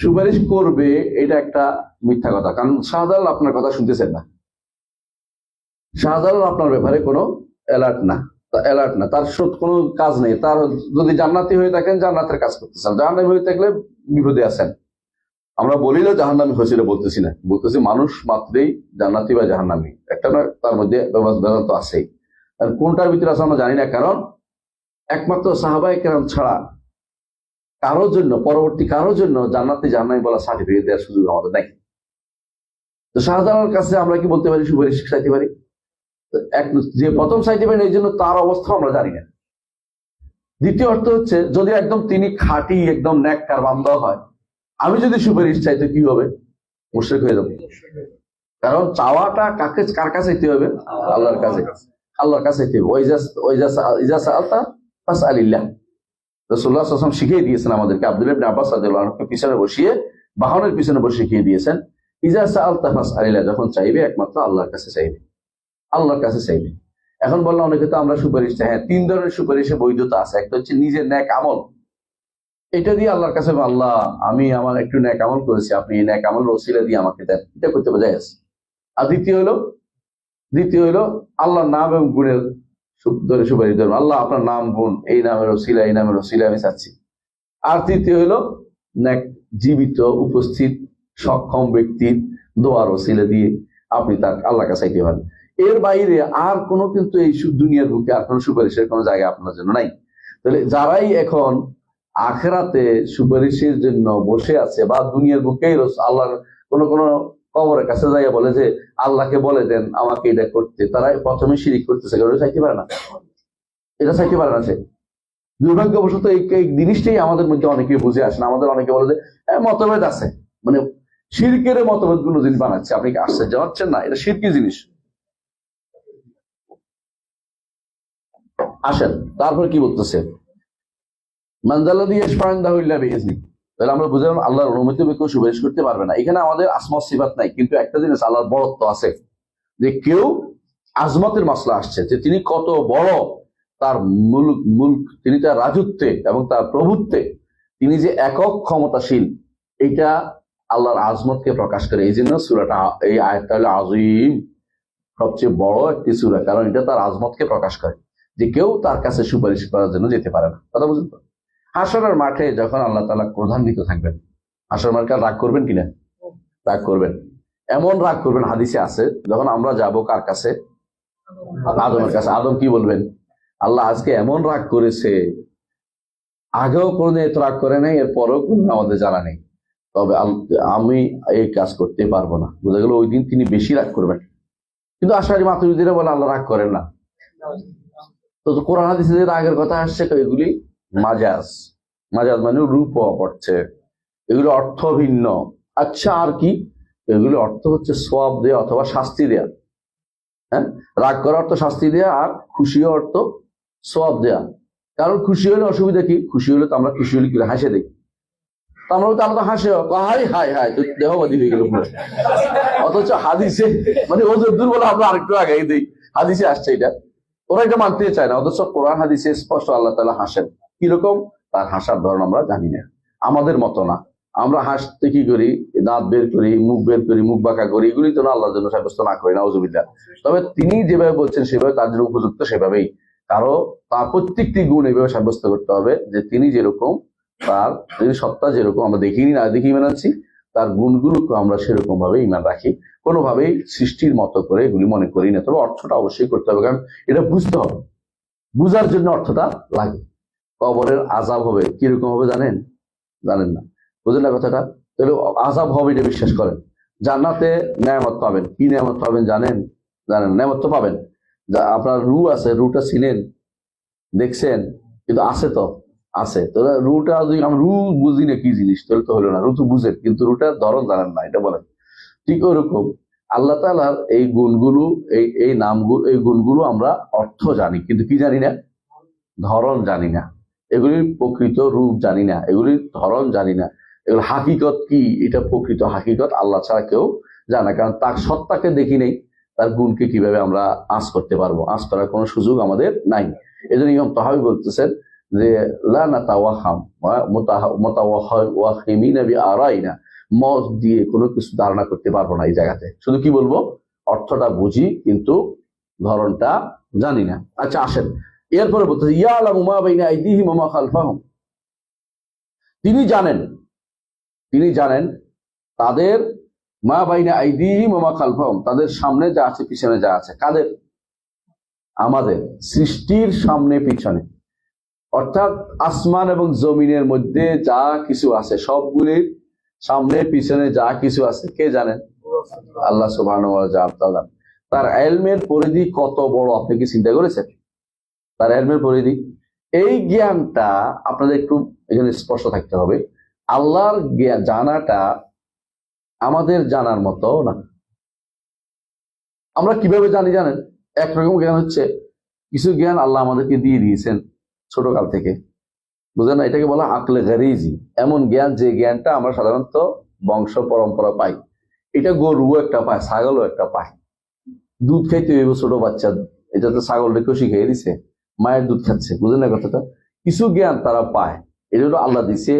সুপারিশ করবে এটা একটা মিথ্যা কথা, কারণ শাহজালাল আপনার কথা শুনতেছেন না, শাহজালাল আপনার ব্যাপারে কোনো অ্যালার্ট না, অ্যালার্ট না, তার কোনো কাজ নেই। তার যদি জান্নাতি হয়ে থাকেন জান্নাতের কাজ করতেছেন, জাহান্নামী হয়ে থাকলে বিপদে আছেন। আমরা বলি না জাহান্নামী হয়েছিল, বলতেছি না, বলতেছি মানুষ মাত্রেই জান্নাতি বা জাহান্নামী, একটা না তার মধ্যে ব্যবধান তো আছেই। আর কোনটার ভিতরে আছে আমরা জানি না, কারণ একমাত্র সাহাবায়ে কেরাম ছাড়া কারোর জন্য, পরবর্তী কারোর জন্য জান্নাতি জাহান্নামী বলা সার্টিফিকেট দেওয়ার সুযোগ আমাদের নাই। তো শাহজালালের কাছে আমরা কি বলতে পারি? সুপারিশ চাইতে পারি। যে প্রথম চাইতে পারেন এই জন্য তার অবস্থা আমরা জানি না। দ্বিতীয় অর্থ হচ্ছে, যদি একদম তিনি খাঁটি একদম নেককার বান্দা হয়, আমি যদি সুপারিশ চাই তো কি হবে? মুশরিক হয়ে যাবে। কারণ চাওয়াটা কার কাছে চাইতে হবে? আল্লাহর কাছে। আল্লাহর কাছে চাইতে হবে। ইজা সাআলতা ফাসআলিল্লাহ। রাসূলুল্লাহ সাল্লাল্লাহু আলাইহি ওয়াসাল্লাম শিখিয়ে দিয়েছেন আমাদেরকে, আব্দুল্লাহ ইবনে আব্বাস রাদিয়াল্লাহু আনহুকে পিছনে বসিয়ে, বাহনের পিছনে বসে শিখিয়ে দিয়েছেন, ইজা সাআলতা ফাসআলিল্লাহ, যখন চাইবে একমাত্র আল্লাহর কাছে চাইবে, আল্লাহর কাছে চাইবে। এখন বললাম অনেকে তো আমরা সুপারিশ চাই। হ্যাঁ, 3 ধরনের সুপারিশে বৈধতা আছে। একটা হচ্ছে নিজের নেক আমল, এটা দিয়ে আল্লাহর কাছে, আল্লাহ আমি আমার একটু নেক আমল করেছি, আপনি এই নেক আমল ওসিলা দিয়ে আমাকে দেন, এটা করতে বোঝাই আছে। আর দ্বিতীয় হলো আল্লাহর নাম এবং গুণের সুপারিশ ধরুন, আল্লাহ আপনার নাম গুণ, এই নামের ওসিলা আমি চাচ্ছি। আর তৃতীয় হলো নেক জীবিত উপস্থিত সক্ষম ব্যক্তির দোয়ার ওসিলা দিয়ে আপনি তার আল্লাহর কাছে চাইতে পারেন। এর বাইরে আর কোনো কিন্তু এই দুনিয়ার বুকে আর কোনো সুপারিশের কোনো জায়গা আপনার জন্য নাই। তাহলে যারাই এখন আখিরাতে সুপারিশের জন্য বসে আছে, বা দুনিয়ার বুকেই আল্লাহর কোনো কবরের কাছে যাইয়া বলে যে আল্লাহকে বলে দেন আমাকে এটা করতে, তারা প্রথমে শিরিক করতেছে, এটা চাইতে পারে না, এটা চাইতে পারে না। সে দুর্ভাগ্যবশত এই জিনিসটাই আমাদের মধ্যে অনেকে বুঝে আসে না। আমাদের অনেকে বলে যে মতভেদ আছে, মানে শিরকের মতভেদ গুলো জিনিস বানাচ্ছে। আপনি কি আশ্চর্য হচ্ছেন না? এটা শিরকি জিনিস। আসেন তারপরে কি বলতেছে, মানজাল্লাযী ইয়াশফা'u ইনদাহু ইল্লা বিইজনি। তাহলে আমরা বুঝলাম আল্লাহর অনুমতি কেউ সুপারিশ করতে পারবে না। এখানে আমাদের আসমত সিফাত নাই, কিন্তু একটা জিনিস আল্লাহর বড়ত্ব আছে, যে কেউ আজমতের মাসলা আসছে, যে তিনি কত বড়, তার মুলক তিনি তার রাজত্বে এবং তার প্রভুত্বে তিনি যে একক ক্ষমতাশীল, এটা আল্লাহর আজমতকে প্রকাশ করে। এই জন্য সূরাটা, এই আয়াতটা হলো আযীম, সবচেয়ে বড় একটি সূরা, কারণ এটা তার আজমতকে প্রকাশ করে, যে কেউ তার কাছে সুপারিশ করার জন্য যেতে পারে না। কথা বুঝলেন তো? হাশরের মাঠে যখন আল্লাহ তাআলা ক্রোধান্বিত থাকবেন, হাশরের মাঠে রাগ করবেন কিনা? রাগ করবেন, এমন রাগ করবেন, হাদিসে আছে, যখন আমরা যাব কার কাছে? আদমের কাছে। আদম কি বলবেন? আল্লাহ আজকে এমন রাগ করেছে, আগেও কোনদিন এত রাগ করে নাই, এরপরেও কোনদিন আমাদের জানা নেই, তবে আমি এই কাজ করতে পারবো না। বোঝা গেল ওই দিন তিনি বেশি রাগ করবেন। কিন্তু আশারি মাতুরিদিরা বলে আল্লাহ রাগ করেন না। তো কোরআন হাদিসে যে রাগের কথা আসছে, এগুলি মাজাজ মানে রূপ করছে, এগুলো অর্থ ভিন্ন। আচ্ছা, আর কি? এগুলি অর্থ হচ্ছে সওয়াব দেয়া অথবা শাস্তি দেয়া। হ্যাঁ, রাগ করার অর্থ শাস্তি দেয়া, আর খুশি অর্থ সওয়াব দেয়া। কারণ খুশি হলে অসুবিধা কি? খুশি হলে তো আমরা খুশি হলে কি হাসে দেখি, তো আমরা তো আলাদা হাসে হাই হাই হাই, তো দেহবাদী হয়ে গেল। অথচ হাদিসে মানে ও যদ্দূর বলে আমরা আরেকটু আগাই দিই, হাদিসে আসছে এটা, ওরা এটা মানতে চায় না। অথচ কোরআন হাদিসে স্পষ্ট আল্লাহ তাআলা হাসেন। কিরকম? তার হাসার ধরন আমরা জানি না, আমাদের মতো না। আমরা হাসতে কি করি? দাঁত বের করি, মুখ বের করি, মুখ বাঁকা করি, এগুলি তো না আল্লাহর জন্য সাব্যস্ত না করি, নাউজুবিল্লাহ। তবে তিনি যেভাবে বলছেন সেভাবে তার জন্য উপযুক্ত, সেভাবেই কারো তার প্রত্যেকটি গুণ এইভাবে সাব্যস্ত করতে হবে, যে তিনি যেরকম, তার যদি সত্তা যেরকম আমরা দেখিনি না দেখি ইমান আনছি, তার গুণগুলোকে আমরা সেরকম ভাবে ইমান রাখি, কোনোভাবেই সৃষ্টির মতো করে এগুলি মনে করি না। তবে অর্থটা অবশ্যই করতে হবে, কারণ এটা বুঝতে হবে, বুঝার জন্য অর্থটা লাগে। কবরের আযাব হবে, কিরকম হবে জানেন না? বুঝলেন না কথাটা? তাহলে আযাব হবে এটা বিশ্বাস করেন। জান্নাতে নেয়ামত পাবেন, কি নেয়ামত পাবেন জানেন? নেয়ামত তো পাবেন। আপনার রু আছে, রুটা ছিলেন, দেখছেন, কিন্তু আছে তো আছে। তাহলে রুটা যদি আমরা রু বুঝি না কি জিনিস, তাহলে তো হলো না। রু তো বুঝেন, কিন্তু রুটার ধরন জানেন না, এটা বলেন। ঠিক ওরকম আল্লাহ তাআলার এই গুণগুলো, এই নামগুলো, এই গুণগুলো আমরা অর্থ জানি, কিন্তু কি জানি না? ধরন জানি না। এগুলির প্রকৃত রূপ জানি না, এগুলির ধরন জানি না, এগুলো হাকিকত কি, এটা প্রকৃত হাকিকত আল্লাহ ছাড়া কেউ জানে। কারণ তার সত্তাকে দেখি নেই, তার গুণকে কিভাবে আমরা আঁচ করতে পারবো? আঁচ করার কোনো সুযোগ আমাদের নাই। এই জন্য ইমাম তাহাবী বলতেছেন যে লা নাতাওয়াহাম মুতাওয়াহিমিনা বিআরাইনা, মত দিয়ে কোনো কিছু ধারণা করতে পারবো না এই জায়গাতে। শুধু কি বলবো? অর্থটা বুঝি, কিন্তু ধরনটা জানি না। আচ্ছা আসেন, এরপরে বলতেছে ইয়ালামু মা বাইনা আইদিহিম ওয়া মা খালফাহুম, তিনি জানেন তাদের মা বাইনা আইদিহিম ওয়া মা খালফাহুম, তাদের সামনে যা আছে পিছনে যা আছে। কাদের? আমাদের সৃষ্টির সামনে পিছনে, অর্থাৎ আসমান এবং জমিনের মধ্যে যা কিছু আছে সবগুলির সামনে পিছনে যা কিছু আছে কে জানেন? আল্লাহ সুবহানাহু ওয়া তাআলা। তার ইলমের পরিধি কত বড় আপনি কি চিন্তা করেছেন? তার ইলমের পরিধি, এই জ্ঞানটা আপনাদের একটু এখানে স্পষ্ট থাকতে হবে। আল্লাহর জ্ঞান জানাটা আমাদের জানার মতো না। আমরা কিভাবে জানি জানেন? একরকম জ্ঞান হচ্ছে, কিছু জ্ঞান আল্লাহ আমাদেরকে দিয়ে দিয়েছেন ছোটকাল থেকে, বুঝলেন না? এটাকে বলা আকলে গারিজি, এমন জ্ঞান যে জ্ঞানটা আমরা সাধারণত বংশ পরম্পরা পাই। এটা গরুও একটা পায়, ছাগলও একটা পায়। দুধ খাইতে হইব ছোট বাচ্চা, এটা তো ছাগলটাকেও শিখিয়ে দিছে, মায়ের দুধ খাচ্ছে, বুঝলেন না কথাটা? কিছু জ্ঞান তারা পায়, এটা হলো আল্লাহ দিছে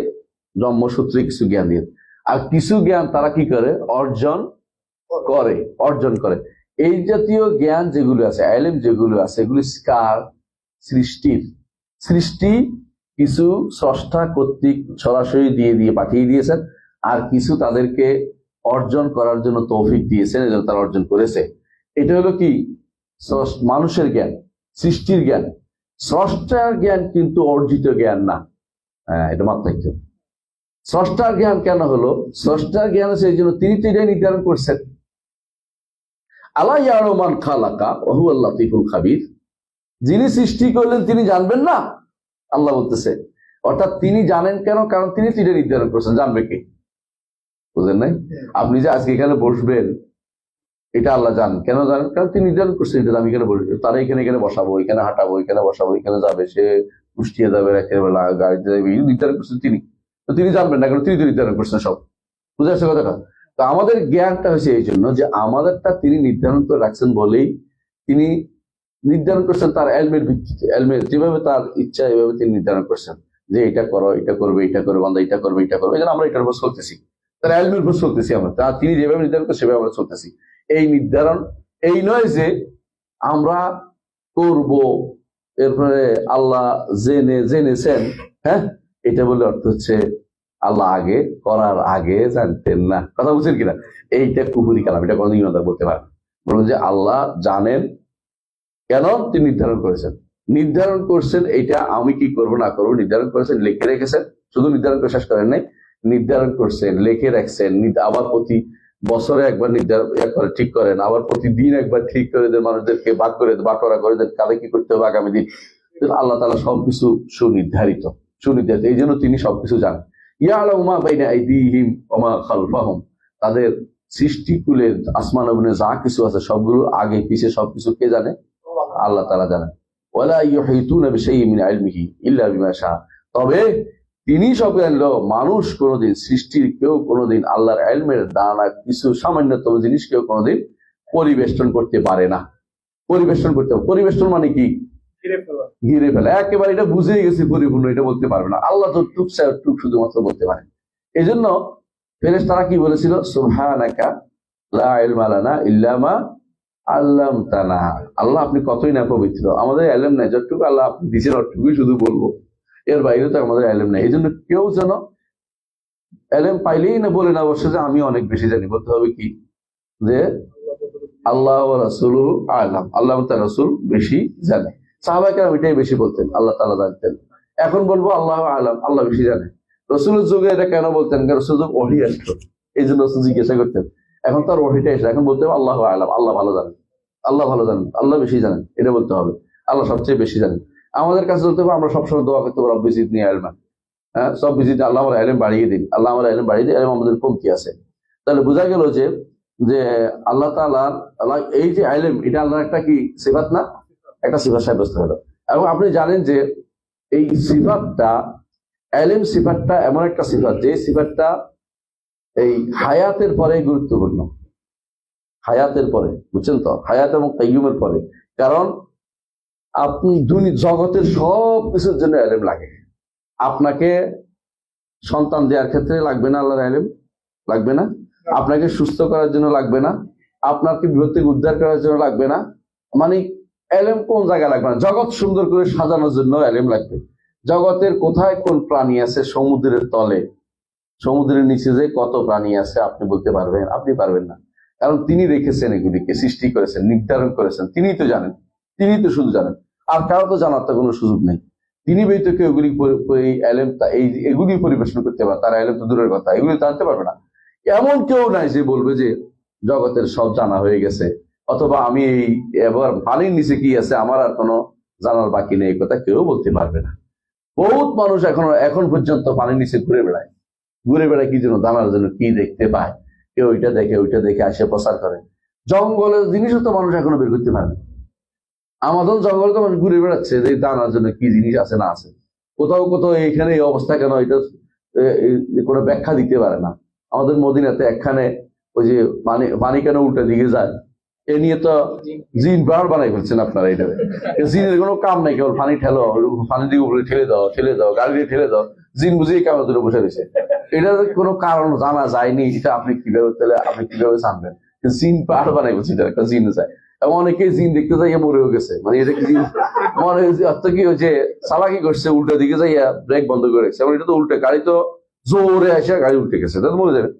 জন্মসূত্রে কিছু জ্ঞান দিয়ে। আর কিছু জ্ঞান তারা কি করে? অর্জন করে। এই জাতীয় জ্ঞান যেগুলো আছে, ইলম যেগুলো আছে, এগুলি কার? সৃষ্টি কিছু স্রষ্টা কর্তৃক সরাসরি দিয়ে পাঠিয়ে দিয়েছেন, আর কিছু তাদেরকে অর্জন করার জন্য তৌফিক দিয়েছেন, এজন্য তারা অর্জন করেছে। এটা হলো কি? মানুষের জ্ঞান, সৃষ্টির জ্ঞান। স্রষ্টার জ্ঞান কিন্তু অর্জিত জ্ঞান না। এটা মাথায় রাখতে হবে। স্রষ্টার জ্ঞান কেন হলো? স্রষ্টার জ্ঞান আছে এই জন্য তিনি তো এটাই নির্ধারণ করছেন। আলা ইয়া'লামু মান খালাকা ওয়া হুয়াল লাতীফুল খাবীর, যিনি সৃষ্টি করলেন তিনি জানবেন না? আল্লাহ বলতেছে, অর্থাৎ তিনি জানেন কেন? কারণ তিনি তো এটা নির্ধারণ করছেন। জানবে কে? বুঝলেন নাই? আপনি যে আজকে এখানে বসবেন, এটা আল্লাহ জানেন। কেন জানেন? কারণ তিনি নির্ধারণ করছেন এটা আমি এখানে বসবো, তারা এখানে বসাবো, এখানে হাঁটাবো, এখানে বসাবো, এখানে যাবে, সে কুষ্টিয়া যাবে, রাতেরবেলা গাড়িতে যাবে, নির্ধারণ করছেন তিনি। তো তিনি জানবেন না, কারণ তিনি তো নির্ধারণ করছেন সব। বুঝে আসছে কথাটা? তো আমাদের জ্ঞানটা হয়েছে এই জন্য যে আমাদেরটা তিনি নির্ধারণ করে রাখছেন বলেই তিনি নির্ধারণ করছেন তার ইলমের ভিত্তিতে। ইলমের যেভাবে তার ইচ্ছা এভাবে তিনি নির্ধারণ করছেন যে এটা করো, এটা করবে, এটা করবে, বান্দা এটা করবে, এটা করবে। এই জন্য আমরা এটার উপর চলতেছি, তার ইলমের উপর চলতেছি আমরা। তা তিনি যেভাবে নির্ধারণ করেন সেভাবে আমরা চলতেছি। এই নির্ধারণ এই নয় যে আমরা করব এরপরে আল্লাহ জেনেছেন, হ্যাঁ, এটা বলে অর্থ হচ্ছে আল্লাহ আগে করার আগে জানতেন না। কথা বুঝছেন কিনা? এইটা কুফরি কালাম, এটা কোনদিন বলতে পারেন। বলুন যে আল্লাহ জানেন কেন? তিনি নির্ধারণ করছেন এটা আমি কি করবো না করবো, নির্ধারণ করেছেন, লিখে রেখেছেন। শুধু নির্ধারণ করে শেষ করেন নাই, নির্ধারণ করছেন, লিখে রাখছেন। আবার প্রতি বছরে একবার নির্ধারণ ঠিক করেন, আবার প্রতিদিন একবার ঠিক করে দেন, মানুষদেরকে বাটোয়ারা করে দেন কালে কি করতে হবে আগামী দিন। আল্লাহ তাআলা সবকিছু সুনির্ধারিত। এই জন্য তিনি সবকিছু জানেন। ইয়া'লামু মা বাইনা আইদিহিম ওয়া মা খালফাহুম, তাদের সৃষ্টিকুলের আসমান জমিনে যা কিছু আছে সবগুলো আগে পিছে সবকিছু কে জানে? আল্লাহ তাআলা জানেন। ওয়ালা ইউহিতুনা বিশাইইন মিন ইলমিহি ইল্লা বিমা শা, তবে তিনি সব জানলেও মানুষ কোনোদিন, সৃষ্টির কেউ কোনোদিন আল্লাহর ইলমের দানা কিছু সামান্যতম জিনিস কেউ কোনোদিন পরিবেষ্টন করতে পারে না। পরিবেষ্টন মানে কি? ঘিরে ফেলা। একেবারে এটা বুঝেই গেছে পরিপূর্ণ এটা বলতে পারবে না। আল্লাহ তো টুক শুধুমাত্র বলতে পারে। এই জন্য ফেরেশতারা কি বলেছিল? সুবহানাকা লা ইলমা লানা ইল্লা মা আল্লামতানা। আল্লাহ আপনি কতই না পবিত্র, আমাদের ইলম নাই, যতটুকু আল্লাহ আপনি দিয়েছেন অতটুকুই শুধু বলবো, এর বাইরে তো আমাদের ইলম নাই। এই জন্য কেউ যেন ইলম পাইলেই না বলে না বসে যে আমি অনেক বেশি জানি। বলতে হবে কি? যে আল্লাহ ওয়া রাসূলুহু আ'লাম, আল্লাহ এবং তার রাসূল বেশি জানে। সাহাবায়ে কেরাম এটাই বেশি বলতেন, আল্লাহ তাআলা জানতেন। এখন বলবো আল্লাহু আ'লাম, আল্লাহ বেশি জানে। রাসূলের যুগে এটা কেন বলতেন? কারণ রাসূল যুগে ওহী আসতো, এই জন্য রাসূল জিজ্ঞাসা করতেন। এখন তার ওহীটা এসে এখন বলতে হবে আল্লাহু আ'লাম, আল্লাহ ভালো জানেন, আল্লাহ বেশি জানেন, এটা বলতে হবে। আল্লাহ সবচেয়ে বেশি জানেন। আমাদের কাছে বলতে হবে আমরা সবসময় দোয়া করতে পারবো রব্বি জিদনি ইলমা, হ্যাঁ, সব বিজিতে আল্লাহ আমার ইলম বাড়িয়ে দিন, আল্লাহ আমার ইলম বাড়িয়ে দিন, ইলম আমাদের কমতি আছে। তাহলে বোঝা গেল যে আল্লাহ তাআলা এই যে ইলম, এটা আল্লাহর একটা কি সিফাত না? একটা সিফাত সাব্যস্ত হলো। এবং আপনি জানেন যে এই সিফাতটা, ইলম সিফাতটা এমন একটা সিফাত যে সিফাতটা এই হায়াতের পরে গুরুত্বপূর্ণ। হায়াতের পরে, বুঝছেন তো? হায়াত এবং কাইয়ুমের পরে। কারণ আপনি জগতের সব কিছুর জন্য ইলম লাগে। আপনাকে সন্তান দেওয়ার ক্ষেত্রে লাগবে না আল্লাহর ইলম? লাগবে না? আপনাকে সুস্থ করার জন্য লাগবে না? আপনাকে বিপদ থেকে উদ্ধার করার জন্য লাগবে না? মানে এলেম কোন জায়গায় লাগবে না, জগৎ সুন্দর করে সাজানোর জন্য এলেম লাগবে। জগতের কোথায় কোন প্রাণী আছে সমুদ্রের তলে, সমুদ্রের নিচে যে কত প্রাণী আছে আপনি বলতে পারবেন? আপনি পারবেন না, কারণ তিনি রেখেছেন, এগুলিকে সৃষ্টি করেছেন, নির্ধারণ করেছেন, তিনিই তো জানেন, তিনিই তো শুধু জানেন, আর কারো তো জানার তো কোনো সুযোগ নেই। তিনি ব্যতীত কেউ এগুলি পরিবেশন করতে পারে, তার এলেম তো দূরের কথা, এগুলি জানতে পারবে না। এমন কেউ নাই যে বলবে যে জগতের সব জানা হয়ে গেছে, অথবা আমি এবার পানির নিচে কি আছে আমার আর কোনো জানার বাকি নেই, কথা কেউ বলতে পারবে না। বহুত মানুষ এখন পর্যন্ত পানির নিচে ঘুরে বেড়ায়। ঘুরে বেড়ায় কি জন্য? জানার জন্য, কি দেখতে পায়, কেউ ওইটা দেখে আসে প্রচার করে। জঙ্গলের জিনিসও তো মানুষ এখনো বের করতে পারেনি। আমাজন জঙ্গলে তো মানুষ ঘুরে বেড়াচ্ছে যে জানার জন্য কি জিনিস আছে না আছে। কোথাও কোথাও এখানে এই অবস্থা কেন, এটা কোনো ব্যাখ্যা দিতে পারে না। আমাদের মদিনাতে একখানে ওই যে পানি কেন উল্টা দিকে যায়, এ নিয়ে তো জিন পাহাড় বানাই ফেলছেন আপনারা। এটা জিনের কোনো কাম নাই, কেবল পানি ঠেলো, পানি দিয়ে উপরে ঠেলে দাও, গাড়ি দিয়ে ঠেলে দাও, জিন বুঝিয়ে কামড় ধরে বসে রয়েছে। এটা কোনো কারণ জানা যায়নি, এটা আপনি কিভাবে জানবেন? জিন পাহাড় বানাই ফেলছে, এটা একটা জিন যায়। এবং অনেকে জিন দেখতে যাইয়া মরেও গেছে। মানে এটা কি মনে অর্থ কি হচ্ছে, চালাকি করছে, উল্টা দিকে যাইয়া ব্রেক বন্ধ করে রেখেছে। এটা তো উল্টে, গাড়ি তো জোরে আসে গাড়ি উল্টে গেছে, তাহলে মরে যাবে।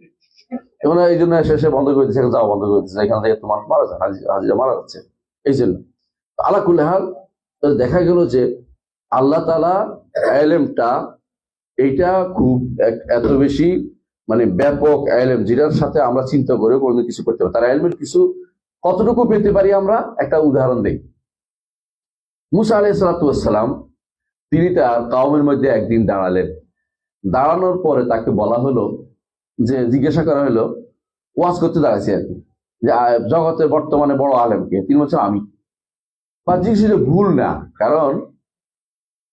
এবং এই জন্য এসে বন্ধ করে দিচ্ছে, যাওয়া বন্ধ করে দিচ্ছে, এখান থেকে তো মানুষ মারা যায়, হাজিরা মারা যাচ্ছে। এই জন্য আল্লাহ কুল্লি হাল দেখা গেল যে আল্লাহ তাআলা ইলমটা এইটা খুব এত বেশি মানে ব্যাপক ইলম, যেটার সাথে আমরা চিন্তা করে কোনো কিছু করতে পারি। তার ইলমের কিছু কতটুকু পেতে পারি আমরা একটা উদাহরণ দেই। মুসা আলাইহিস সালাম তিনি তার কওমের মধ্যে একদিন দাঁড়ালেন। দাঁড়ানোর পরে তাকে বলা হলো যে, জিজ্ঞাসা করা হলো, ওয়াজ করতে দাঁড়াইছে আর কি, যে জগতের বর্তমানে বড় আলেমকে? তিনি বলছেন আমি। বা জিজ্ঞাসা ভুল না, কারণ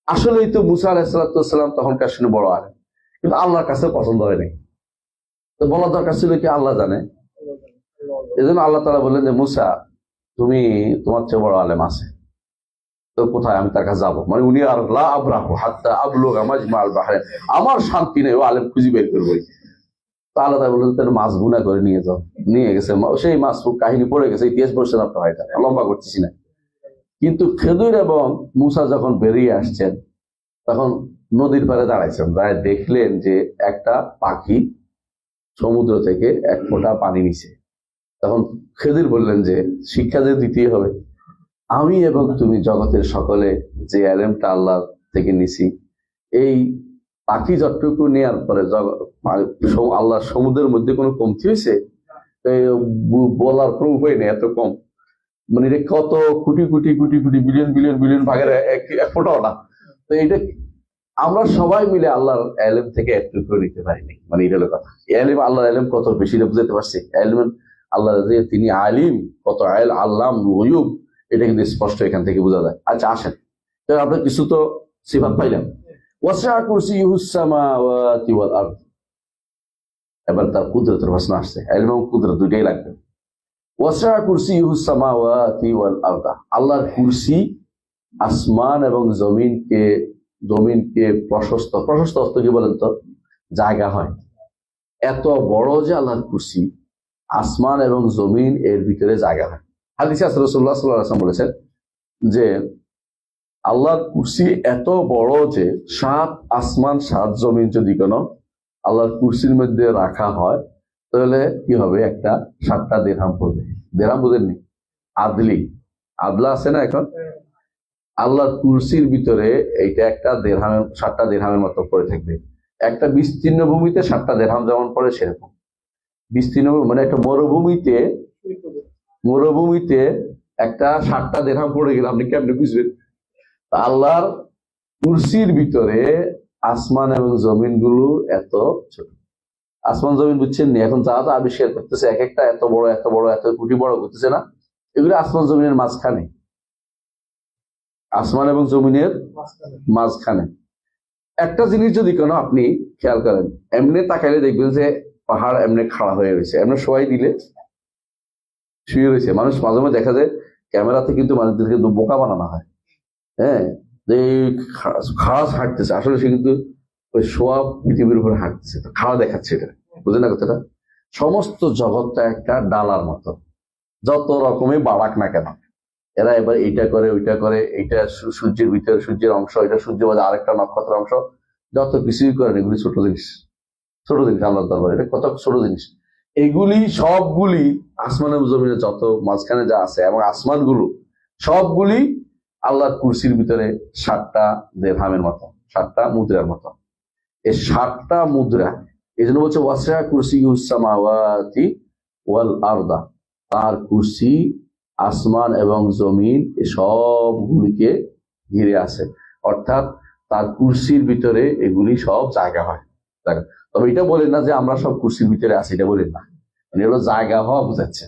আসলেই তো মুসা আলাইহিস সালাম তখনকার শুনে বড় আলেম, কিন্তু আল্লাহর কাছে পছন্দ হয় নাই। তো বলার দরকার ছিল কি আল্লাহ জানে। এই জন্য আল্লাহ তাআলা বললেন যে, মুসা তুমি, তোমার চেয়ে বড় আলেম আছে, তো কোথায় আমি তার কাছে যাবো? মানে উনি আর লা আবরাহু হাত্তা আবলুগা মাজমাআল বাহরাইন, আমার শান্তি নেই, ও আলেম খুঁজে বের করবোই। তো আল্লাহ তাআলা বললেন তাহলে মাছ গুনা করে নিয়ে যাও। নিয়ে গেছে, সেই মাছ কাহিনী পড়ে গেছে, ইতিহাস পড়ছেন আপনারা, এটা লম্বা করতেছি না। কিন্তু খেজুর এবং মুসা যখন বেরিয়ে আসছেন, তখন নদীর পাড়ে দাঁড়াইছেন, দাঁড়ায় দেখলেন যে একটা পাখি সমুদ্র থেকে এক ফোঁটা পানি নিছে। তখন খেজুর বললেন যে, শিক্ষা যে দিতেই হবে, আমি এবং তুমি জগতের সকলে যে ইলমটা আল্লাহ থেকে নিছি, এই পাখি যতটুকু নেওয়ার পরে আল্লাহ সমুদ্রের মধ্যে কোনো কমতি হয়েছে? বলার কোনো উপায় নেই, এত কম। মানে এটা কত crore crore crore crore billion billion billion ভাগের এক ফোঁটাও না। তো এটা আমরা সবাই মিলে আল্লাহর ইলম থেকে একটু করে নিতে পারিনি। মানে এটা হলো কথা। ইলম, আল্লাহর ইলম কত বেশি বুঝতে পারছি। ইলম আল্লাহ যে তিনি আলিম, কত আল্লাম গুয়ুব, এটা কিন্তু স্পষ্ট এখান থেকে বোঝা যায়। আচ্ছা আসেন, আপনার কিছু তো সিফাত পাইলাম। ওয়াসিআ কুরসিয়ুহুস সামাওয়াতি ওয়াল আরদ। এবার তার কুদরতের প্রশ্ন আসছে। ইলম এবং কুদরত দুইটাই লাগবে। ওয়াসিআ কুরসিয়ুহুস সামাওয়াতি ওয়াল আরদ, আল্লাহর কুরসি আসমান এবং জমিনকে প্রশস্ত অর্থ কি বলেন তো? জায়গা হয়। এত বড় যে আল্লাহর কুরসি, আসমান এবং জমিন এর ভিতরে জায়গা হয়। হাদিসে আছে, রাসূলুল্লাহ সাল্লাল্লাহু আলাইহি ওয়াসাল্লাম বলেছেন যে আল্লাহর কুরসি এত বড় যে 7 আসমান 7 জমিন যদি কোনো আল্লাহর কুরসির মধ্যে রাখা হয়, তাহলে কি হবে? একটা 7টা দিরহাম পড়বে। দিরহাম বুঝেননি? আদলা আছে না এখন? আল্লাহর কুরসির ভিতরে এইটা একটা 7টা দিরহামের মতো পড়ে থাকবে। একটা বিস্তীর্ণ ভূমিতে 7টা দিরহাম যেমন পড়ে, সেরকম বিস্তীর্ণ, মানে একটা মরুভূমিতে একটা 7টা দিরহাম পড়ে গেলে আপনি কেমনে বুঝবেন? আল্লাহর কুরসির ভিতরে আসমান এবং জমিন গুলো এত ছোট। আসমান জমিন বুঝছেন নি? এখন যা যা আবিষ্কার করতেছে, এক একটা এত বড় এত বড় এত কোটি বড় করতেছে না, এগুলো আসমান জমিনের মাঝখানে। আসমান এবং জমিনের মাঝখানে একটা জিনিস যদি কোনো আপনি খেয়াল করেন, এমনি তাকাইলে দেখবেন যে পাহাড় এমনি খাড়া হয়ে রয়েছে, এমনি শোয়াই দিলে শুয়ে রয়েছে। মানুষ মাঝে মাঝে দেখা যায় ক্যামেরাতে কিন্তু মানুষদেরকে বোকা বানানো হয়, হ্যাঁ, যে খাড়া হাঁটতেছে, আসলে সে কিন্তু ওই শোয়া পৃথিবীর উপরে হাঁটতেছে, তো খাড়া দেখাচ্ছে। এটা বুঝে না কথাটা? সমস্ত জগৎটা একটা ডালার মতো, যত রকমের বাড়াক না কেন, এরা এবার এইটা করে ওইটা করে, এইটা সূর্যের ভিতরে সূর্যের অংশ, এটা সূর্য বাদে আরেকটা নক্ষত্রের অংশ, যত কিছুই করেন এগুলি ছোট জিনিস, ছোট জিনিস আল্লাহর দরবারে, এটা কত ছোট জিনিস। এগুলি সবগুলি আসমানের জমিনে যত মাঝখানে যা আছে এবং আসমানগুলো সবগুলি আল্লাহর কুরসির ভিতরে 7টা দিরহামের মতো, 7টা মুদ্রার মতো। এই 7টা মুদ্রা, এই জন্য বলছে ওয়াসিআ কুরসিয়ুস সামাওয়াতি ওয়াল আরদা, তার কুরসি আসমান এবং জমিন এই সবগুলিকে ঘিরে আছে, অর্থাৎ তার কুরসির ভিতরে এগুলি সব জায়গা হয়। তবে এটা বলেন না যে আমরা সব কুরসির ভিতরে আছি, এটা বলেন না, মানে হলো জায়গা হওয়া বোঝাচ্ছে,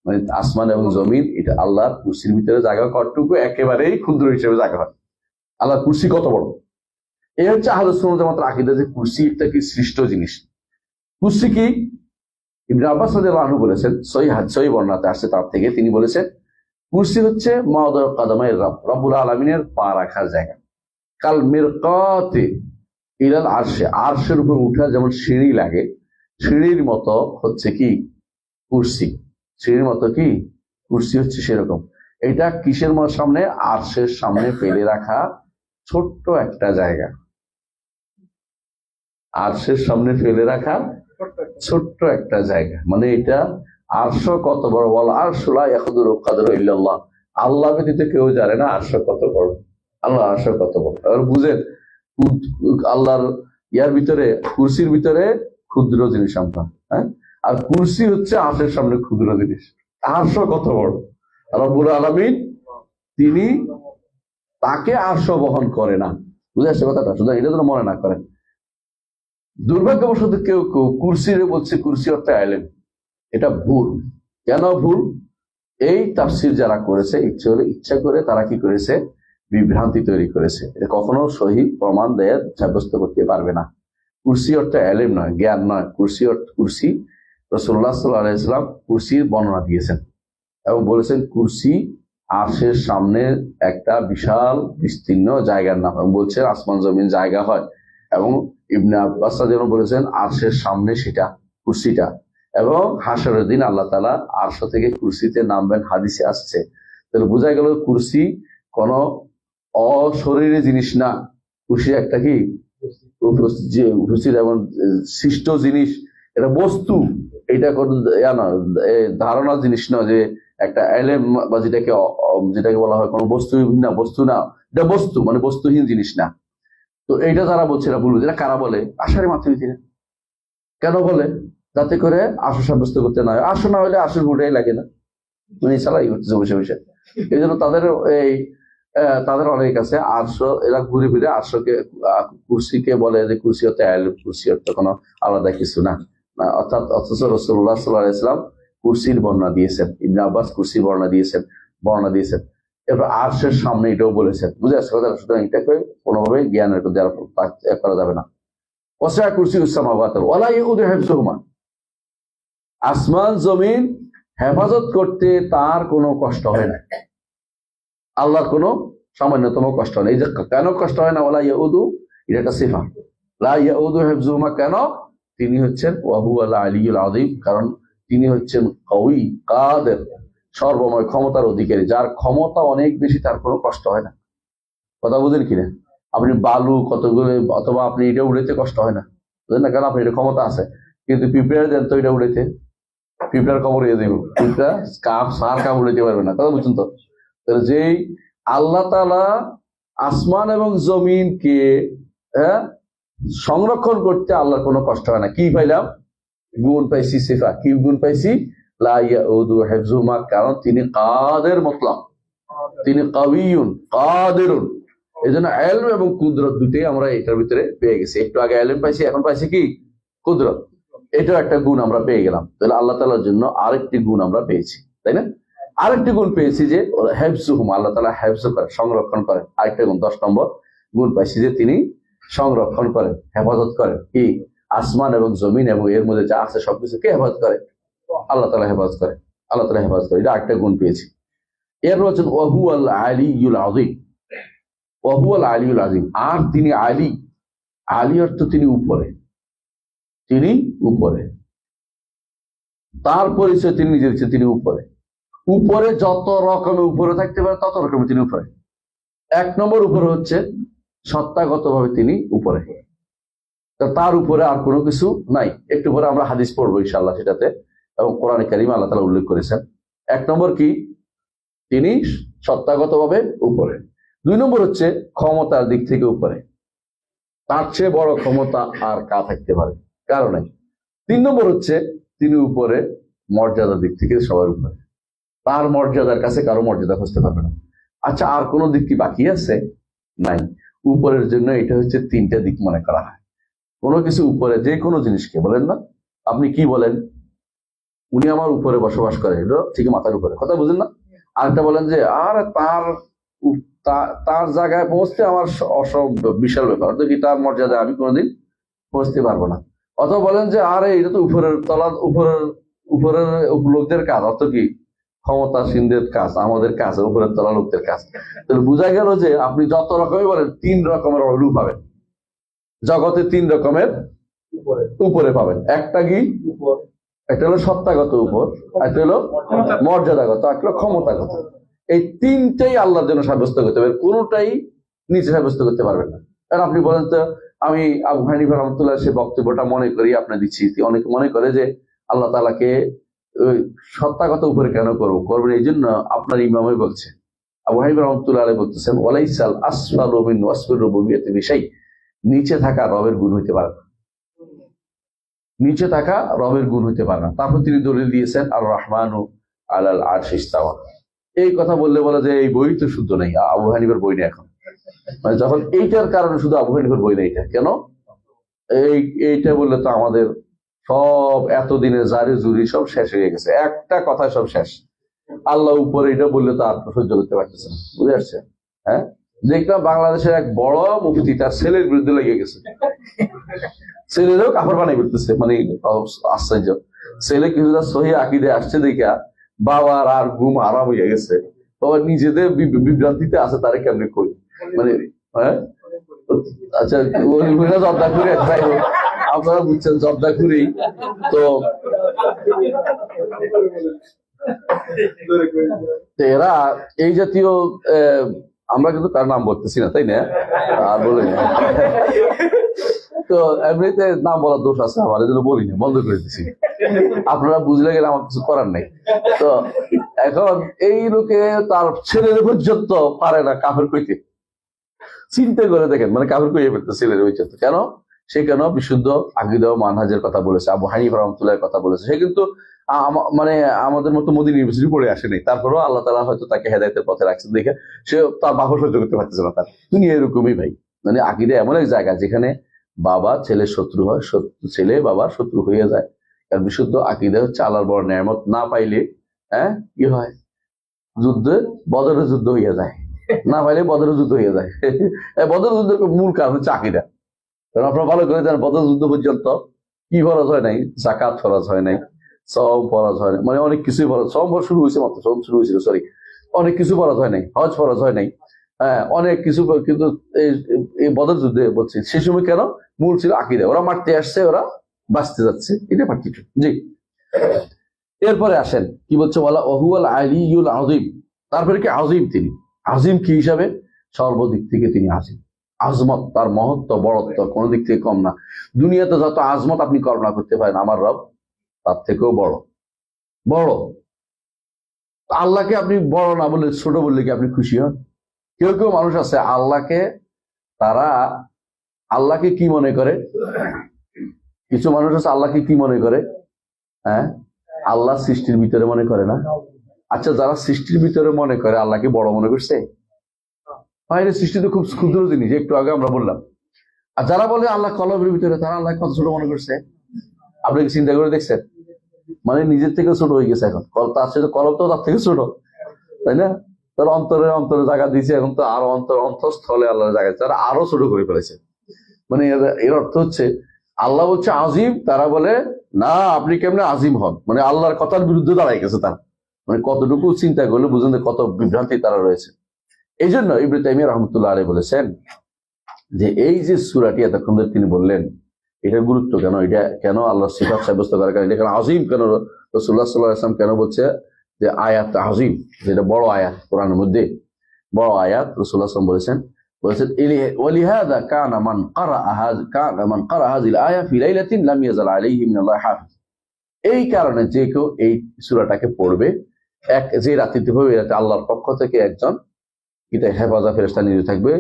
মানে আসমান এবং জমিন এটা আল্লাহর কুরসির ভিতরে জায়গা কতটুকু, একেবারেই ক্ষুদ্র হিসেবে জায়গা হয়। আল্লাহর কুরসি কত বড়, এই হচ্ছে আহলুস সুন্নাত ওয়াল জামাতের আকীদা যে কুরসি একটা কি সৃষ্ট জিনিস। কুরসি কি? ইবনে আব্বাস রাদিয়াল্লাহু আনহু বলেছেন, সহিহ বর্ণনাতে আসছে তার থেকে, তিনি বলেছেন কুরসি হচ্ছে মাওদুল কাদামাইর রব, রব্বুল আলামিনের পা রাখার জায়গা। কাল মিরকাতে ইলাল আরশে, আরশের উপর উঠা যেমন সিঁড়ি লাগে, সিঁড়ির মতো হচ্ছে কি কুরসি, সিঁড়ির মতো কি কুরসি হচ্ছে সেরকম। এটা কিসের সামনে? আরশের সামনে ফেলে রাখা ছোট্ট একটা জায়গা, আরশের সামনে ফেলে রাখা ছোট্ট একটা জায়গা। মানে এটা আরশ কত বড়, বল আরশ লা ইয়াখুদুহু কাদরু ইল্লাল্লাহ, আল্লাহ ব্যতীত কেউ জানে না আরশ কত বড়, আল্লাহ আরশ কত বড়। আর বুঝেন আল্লাহর ইয়ার ভিতরে, কুরসির ভিতরে ক্ষুদ্র জিনিস আমরা, হ্যাঁ, আর কুরসি হচ্ছে আরশের সামনে ক্ষুদ্র জিনিস। আরশ কত বড়, রব্বুল আলামিন তিনি তাকে আরশ বহন করে না, বুঝে আসছে কথাটা? সুতরাং এটা যেন মনে না করেন। দুর্ভাগ্যবশত কেউ কেউ কুরসিরে বলছে কুরসি অর্থ আলেম, এটা ভুল। কেন ভুল? এই তাফসির যারা করেছে ইচ্ছা করে তারা কি করেছে, বিভ্রান্তি তৈরি করেছে। এটা কখনো সহিহ প্রমাণ দেয় সাব্যস্ত করতে পারবে না। কুরসি অর্থ আলেম নয়, জ্ঞান নয়। কুরসি রাসূলুল্লাহ সাল্লাল্লাহু আলাইহি ওয়াসাল্লাম কুরসির বর্ণনা দিয়েছেন এবং বলেছেন কুরসি আরশের সামনে একটা বিশাল বিস্তীর্ণ জায়গার নাম, এবং বলছে আসমান জমিন জায়গা হয়। এবং ইবনে আব্বাস রাদিয়াল্লাহু আনহু বলেছেন আরশের সামনে সেটা কুরসিটা, এবং হাসরের দিন আল্লাহ তাআলা আরশ থেকে কুরসিতে নামবেন, হাদিসে আসছে। তাহলে বোঝা গেল কুরসি কোন অশরীরী জিনিস না, কুরসি একটা কি কুরসির এমন সৃষ্ট জিনিস, এটা বস্তু, এটা কোন ধারণার জিনিস নয় যে একটা এলেম বা যেটাকে বলা হয় কোন বস্তুহীন না, বস্তু না, এটা বস্তু, মানে বস্তুহীন জিনিস না। তো এইটা যারা বলছে এরা বলবে, যেটা কারা বলে? আশারি মাতুরিদীরা। কেন বলে? যাতে করে আশা সাব্যস্ত করতে না হয়, আশা না হলে আশার ভুটাই লাগে না, মানে চালাই করতেছে বসে বসে। এই জন্য তাদের অনেক আছে আরশ, এরা ঘুরে ফিরে আরশকে কুরসিকে বলে যে কুরসি হতে আলেম, কুরসি অর্থ কোনো আলাদা কিছু না। অথচ রাসূলুল্লাহ সাল্লাল্লাহু আলাইহি ওয়াসাল্লাম কুরসির বর্ণনা দিয়েছেন, ইবনে আব্বাস কুরসির বর্ণনা দিয়েছেন। এরপর আরশের সামনে এটাও বলেছেন, বুঝে আসছে কথা? সুতরাং এটাকে কোনোভাবে জ্ঞানের করা যাবে না। ওয়াসিআ কুরসিয়ুস সামাওয়াতি ওয়ালা ইয়াউদুহু হিফযুহুমা, আসমান জমিন হেফাজত করতে তার কোনো কষ্ট হয় না, আল্লাহর কোনো সামান্যতম কষ্ট হয় না। এই যে কেন কষ্ট হয় না, ওয়ালা ইয়াউদু, এটা একটা সিফা, লা ইয়াউদুহু হিফযুহুমা, কেন? তিনি হচ্ছেন ওয়া হুয়াল আলিয়্যুল আযীম, কারণ তিনি হচ্ছেন কাউই কাদের, সর্বময় ক্ষমতার অধিকারী, যার ক্ষমতা অনেক বেশি, তার কোনো কষ্ট হয় না। কথা বুঝেন কিনা? আপনি বালু কতগুলো, অথবা আপনি এটা উড়াইতে কষ্ট হয় না, বুঝলেন না? কারণ আপনি এটা ক্ষমতা আছে, কিন্তু পিঁপড়ার দেন তো এটা উড়াইতে, পিঁপড়ার খবর ইয়ে দেব, পিঁপড়া কাপ উড়াইতে পারবে না। কথা বুঝছেন তো? যেই আল্লাহ তাআলা আসমান এবং জমিনকে সংরক্ষণ করতে আল্লাহর কোনো কষ্ট হয় না। কি পাইলাম? গুণ পাইছি, সিফা। কি গুণ পাইছি? লা ইয়াউদু হিফযুহুমা, কারণ তিনি কাদের মতলব, তিনি কাউইয়ুন কাদিরুন। এই জন্য ইলম এবং কুদরত দুটোই আমরা এটার ভিতরে পেয়ে গেছি। একটু আগে ইলম পাইছি, এখন পাইছি কি? কুদরত। এটাও একটা গুণ আমরা পেয়ে গেলাম। তাহলে আল্লাহ তাআলার জন্য আরেকটি গুণ আমরা পেয়েছি, তাই না? আরেকটি গুণ পেয়েছি যে হিফযুহুম, আল্লাহ তাআলা হিফজ করেন, সংরক্ষণ করেন। আরেকটা গুণ 10 নম্বর গুণ পাইছি যে তিনি সংরক্ষণ করেন, হেফাজত করেন। কি? আসমান এবং জমিন এবং এর মধ্যে যা আছে সবকিছুকে হেফাজত করে আল্লাহ তাআলা, হেফাজত করে আল্লাহ তাআলা, হেফাজত করে। এটা একটা গুণ পেয়েছি। এর বলছেন ওয়া হুয়াল আলিয়্যুল আযীম, ওয়া হুয়াল আলিয়্যুল আযীম, আর তিনি আলী। আলী অর্থ তিনি উপরে, তিনি উপরে, তার পরিচয় তিনি নিজে দিচ্ছেন, তিনি উপরে। উপরে যত রকমের উপরে থাকতে পারে তত রকমের তিনি উপরে। 1 নম্বর উপরে হচ্ছে সত্তাগত ভাবে তিনি উপরে, তার উপরে আর কোনো কিছু নাই। একটু পরে আমরা হাদিস পড়বো ইনশাআল্লাহ সেটাতে, এবং কোরআনে কারিমে আল্লাহ তাআলা উল্লেখ করেছেন। 1 নম্বর কি, তিনি সত্তাগত ভাবে উপরে। 2 নম্বর হচ্ছে ক্ষমতার দিক থেকে উপরে, তার চেয়ে বড় ক্ষমতা আর কা থাকতে পারে, কারণ নাই। 3 নম্বর হচ্ছে তিনি উপরে মর্যাদার দিক থেকে সবার উপরে, তার মর্যাদার কাছে কারো মর্যাদা খুঁজতে পারবে না। আচ্ছা, আর কোনো দিক কি বাকি আছে? নাই। উপরের জন্য এটা হচ্ছে 3টা দিক মনে করা হয়। কোনো কিছু উপরে, যে কোনো জিনিসকে বলেন না, আপনি কি বলেন, উনি আমার উপরে বসবাস করে, এটা ঠিক মাথার উপরে, কথা বুঝেন না? আরেকটা বলেন যে আর তার জায়গায় পৌঁছতে আমার বিশাল ব্যাপার, তো কি তার মর্যাদা আমি কোনোদিন পৌঁছতে পারবো না। অথবা বলেন যে আরে এটা তো উপরের তলা, উপরের লোকদের কাজ, অত কি ক্ষমতাসীনদের কাজ, আমাদের কাজ উপরের তলা লোকদের কাজ। তাহলে বোঝা গেল যে আপনি যত রকমের বলেন 3 রকমের রূপ পাবেন জগতে, 3 রকমের উপরে পাবেন। একটা কি, একটা হলো সত্তাগত উপর, একটা হলো মর্যাদাগত, একটা হলো ক্ষমতাগত। এই 3টাই আল্লাহর জন্য সাব্যস্ত করতে হবে, কোনোটাই নিচে সাব্যস্ত করতে পারবেন না। কারণ আপনি বলেন তো, আমি আবু হানিফা রহমতুল্লাহ সে বক্তব্যটা মনে করি আপনার দিচ্ছি, অনেকে মনে করে যে আল্লাহ তাআলাকে সত্তাগত উপরে কেন করবেন, এই জন্য আপনার ইমামই বলছে, আবু হানিফা রহমতুল্লাহ আলাইহি বলতেছেন, ওয়ালাইসাল আসফালু মিন ওয়াসফির রুবুবিয়্যাতি বিশাই, নিচে থাকা রবের গুণ হইতে পারে না, নিচে থাকা রবের গুণ হইতে পারে না। তারপর তিনি দলিল দিয়েছেন আর রহমানু আলাল আরশি ইস্তাওয়া। এই কথা বললে বলা যে এই বই তো শুদ্ধ নেই, আবু হানিফার বই নেই এখন, মানে যখন এইটার কারণে শুধু আবু হানিফার বই নেই, এটা কেন এইটা বললে তো আমাদের সব এতদিনের জারি জুরি সব শেষ হয়ে গেছে, একটা কথা সব শেষ। আল্লাহ উপরে, এটা বললে তো আর সহ্য করতে পারতেছে না, বুঝে আসছে? হ্যাঁ, দেখলাম বাংলাদেশের এক বড় মুফতি তার ছেলের বিরুদ্ধে লেগে গেছে, ছেলেরাও কাপড় বানিয়ে করতেছে, মানে আশ্চর্য। ছেলে কিছুটা সহি আকিদে আসছে দেখা বাবার আর ঘুম আরাম হয়ে গেছে, বাবা নিজেদের বিভ্রান্তিতে আছে, তারা কেমনি কই, মানে হ্যাঁ। আচ্ছা, জর্দা করে আপনারা বুঝছেন, জর্দা করি তো এরা এই জাতীয়, আমরা কিন্তু তার নাম বলতেছি না, তাই না? আর বলি না তো, এমনিতে নাম বলার দোষ আছে আমার, এই জন্য বলি না, বন্ধ করে দিচ্ছি। আপনারা বুঝলে গেলে আমার কিছু করার নেই। তো এখন এই লোকে তার ছেলের পর্যন্ত পারে না কাফের কইতে, চিন্তা করে দেখেন, মানে কাফের কইয়ে ফেলতে ছেলের পর্যন্ত। কেন? সে কেন বিশুদ্ধ আকীদা ও মানহাজের কথা বলেছে, আবু হানিফা রাহমাতুল্লাহর কথা বলেছে। সে কিন্তু মানে আমাদের মতো মদিনা ইউনিভার্সিটি পড়ে আসেনি, তারপরেও আল্লাহ তাআলা হয়তো তাকে হেদায়েতের পথে রাখছেন দেখে সে তার বাবা সহ্য করতে পারতেছে না। তার দুনিয়া এরকমই ভাই, মানে আকীদা এমন এক জায়গা যেখানে বাবা ছেলের শত্রু হয়, ছেলে বাবার শত্রু হয়ে যায়। কারণ বিশুদ্ধ আকীদা হচ্ছে আল্লাহর বড় নেয়ামত না পাইলে কি হয়, বদরের যুদ্ধ হইয়া যায়, না পাইলে বদরের যুদ্ধ হয়ে যায়। বদরের যুদ্ধের মূল কারণ হচ্ছে আকীদা। কারণ আপনারা ভালো করে জানেন, বদর যুদ্ধ পর্যন্ত কি ফরজ হয় নাই, যাকাত ফরজ হয় নাই, সওম ফরজ হয় নাই, মানে অনেক কিছুই ফরজ, সওম শুরু হয়েছে মাত্র, সওম শুরু হয়েছিল, সরি, অনেক কিছু ফরজ হয় নাই, হজ ফরজ হয় নাই, হ্যাঁ অনেক কিছু। কিন্তু এই বদর যুদ্ধে বলছি সে সময় কেন, মূল ছিল আকীদা। ওরা মারতে আসছে, ওরা বাঁচতে যাচ্ছে, এটা পার্টিকুলার। জি, এরপরে আসেন কি বলছে, ওয়ালা ওহুয়াল আলিয়ুল আযীম। তারপরে কি আযীম, তিনি আযীম কি হিসাবে, সর্বদিক থেকে তিনি আযীম। আজমত, তার মহত্ব, বড়ত্ব কোনো দিক থেকে কম না। দুনিয়াতে যত আজমত আপনি কল্পনা করতে পারেন, আমার রব তার থেকেও বড়। বড় আল্লাহকে আপনি বড় না বলে, ছোট বললে কি আপনি খুশি হন? কেউ কেউ মানুষ আছে আল্লাহকে, তারা আল্লাহকে কি মনে করে, কিছু মানুষ আছে আল্লাহকে কি মনে করে, হ্যাঁ আল্লাহ সৃষ্টির ভিতরে মনে করে না। আচ্ছা, যারা সৃষ্টির ভিতরে মনে করে আল্লাহকে বড় মনে করছে, বাইরে সৃষ্টি তো খুব ক্ষুদ্র জিনিস, একটু আগে আমরা বললাম। আর যারা বলে আল্লাহ কলবের ভিতরে, তারা আল্লাহ কত ছোট মনে করছে। আপনি কি চিন্তা করে দেখছেন? মানে নিজের থেকে ছোট হয়ে গেছে এখন, তার সাথে কলব তো তার থেকে ছোট, তাই না? তার অন্তরে অন্তরে জায়গা দিয়েছে, এখন তো আরো অন্তঃস্থলে আল্লাহর জায়গা তারা আরো ছোট করে ফেলেছে। মানে এর অর্থ হচ্ছে আল্লাহ বলছে আজিম, তারা বলে না আপনি কেমনে আজিম হন, মানে আল্লাহর কথার বিরুদ্ধে দাঁড়াই গেছে তারা। মানে কতটুকু চিন্তা করলে বুঝুন কত বিভ্রান্তি তারা রয়েছে। এই জন্য ইবনে তাইমিয়া রাহমাতুল্লাহ আলাইহি বলেছেন যে এই যে সূরাটি এতক্ষণ ধরে তিনি বললেন, এটার গুরুত্ব কেন, এটা কেন আল্লাহর সিফাত সাব্যস্ত করার কারণে, এটা কেন আজিম, কেন রাসূলুল্লাহ সাল্লাল্লাহু আলাইহি ওয়াসাল্লাম কেন বলছে যে আয়াত আজিম, যেটা বড় আয়াত কোরআনের মধ্যে বড় আয়াত, রাসূলুল্লাহ সাল্লাল্লাহু আলাইহি ওয়াসাল্লাম বলেছেন ওয়ালিহাযা কানা মান ক্বারা হাযিল আয়া ফি লাইলাতিন লাম ইয়াজাল আলাইহি মিনাল্লাহি হাফিজ। এই কারণে যে কেউ এই সূরাটাকে পড়বে যে রাত্রিতে হবে, রাতে আল্লাহর পক্ষ থেকে একজন এটা হেফাজত ফেরেশতা নিযুক্ত থাকবে।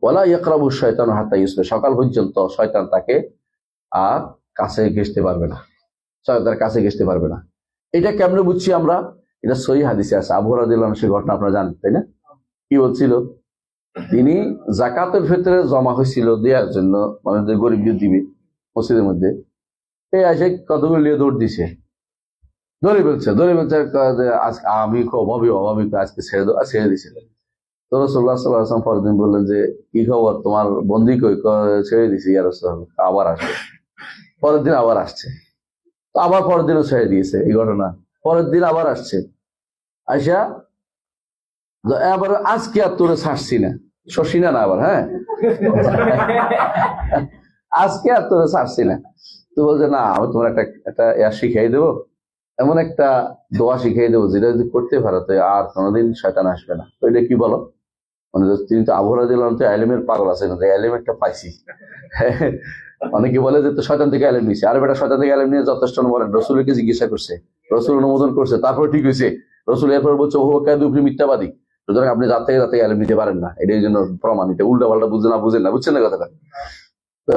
ওয়ালা ইয়াকরাবু শাইতানু হাত্তা ইউসবিহ, সকাল পর্যন্ত শয়তান তাকে আর কাছে ঘেঁষতে পারবে না, শয়তানের কাছে ঘেঁষতে পারবে না। এটা কেমনে বুঝছি আমরা? এটা সহিহ হাদিসে আছে। আবু হুরায়রা রাদিয়াল্লাহু আনহু সেই ঘটনা আপনারা জানেন, তাই না? কি বলছিল? তিনি যাকাতের ভেতরে জমা হয়েছিল দেওয়ার জন্য, মানে যে গরিবদের দিবে মসজিদের মধ্যে, এই এসে কতগুলো নিয়ে দৌড় দিছে, ধরে ফেলছে আমি অভাবী আজকে ছেড়ে দাও, ছেড়ে দিছে। তো রাসূলুল্লাহ সাল্লাল্লাহু আলাইহি ওয়াসাল্লাম পরের দিন বললেন যে কি খবর, তোমার বন্দী কই? ছেড়ে দিছি ইয়া রাসূলুল্লাহ। আবার আসবে, পরের দিন আবার আসছে, তো আবার পরের দিনও ছেড়ে দিয়েছে এই ঘটনা। পরের দিন আবার আসছে, আইসা আবার আজকে আর তোরে ছাড়ছি না, শশিনা না আবার, হ্যাঁ আজকে আর তোরে ছাড়ছি না। তো বলছে না, আমি তোমার একটা শিখাই দেবো, এমন একটা দোয়া শিখাই দেবো যেটা যদি করতে পারো তো আর কোনোদিন শয়তান আসবে না। তো এটা কি বলো? মানে তিনি তো আবু হুরায়রা রাদিয়াল্লাহু আনহু এলেমের পাগল আছে, এলেম একটা পাইছি। অনেকে বলে যে তো শয়তান থেকে এলেম নিছে, আর বেটা শয়তান থেকে এলেম নিয়ে যথেষ্ট বলেন। রসুলকে জিজ্ঞাসা করছে, রসুল অনুমোদন করছে, তারপর ঠিক হয়েছে। রসুল এরপর বলছে ওহু কাযুবি, মিথ্যাবাদী, সুতরাং আপনি রাত থেকে এলেম নিতে পারেন না। এটার জন্য প্রমাণ, এটা উল্টা পাল্টা বুঝছেন না, বুঝছেন না কথাটা? তো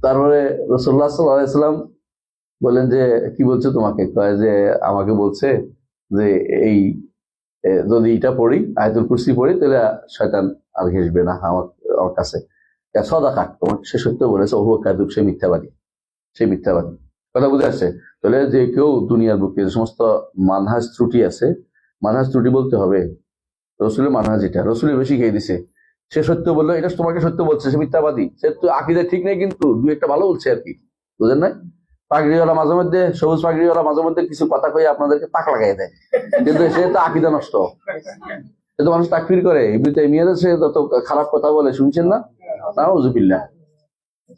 তারপরে রাসূলুল্লাহ সাল্লাল্লাহু আলাইহি ওয়াসাল্লাম বলেন যে কি বলছো তোমাকে? কয় যে আমাকে বলছে যে এই যদি এটা পড়ি, আয়াতুল কুরসি পড়ি, তাহলে শয়তান আর ঘেসবে না আমার কাছে। সদাকা, তোমার সে সত্য বলেছে, ওহু কাযুব, সে মিথ্যাবাদী, সে মিথ্যাবাদী। কথা বুঝে আসছে? তাহলে যে কেউ দুনিয়ার বুকে যে সমস্ত মানহাজ ত্রুটি আছে, মানহাজ ত্রুটি বলতে হবে রসুলের মানহাজ, এটা রসুলের বেশি খেয়ে দিছে, সে সত্য বললো, এটা তোমাকে সত্য বলছে, সে মিথ্যাবাদী। সে তো আকিদা ঠিক নেই, কিন্তু দুই একটা ভালো বলছে আর কি, বুঝেন নাই? পাগড়িওয়ালা মাঝে মধ্যে, সবুজ পাগড়িওয়ালা মাঝে মধ্যে কিছু কথা কয়ে আপনাদেরকে তাক লাগাই দেয়, কিন্তু সে তো আকিদা নষ্ট, সে তো মানুষ তাকফির করে। ইবনে তাইমিয়া সে তত খারাপ কথা বলে, শুনছেন না? নাউযুবিল্লাহ।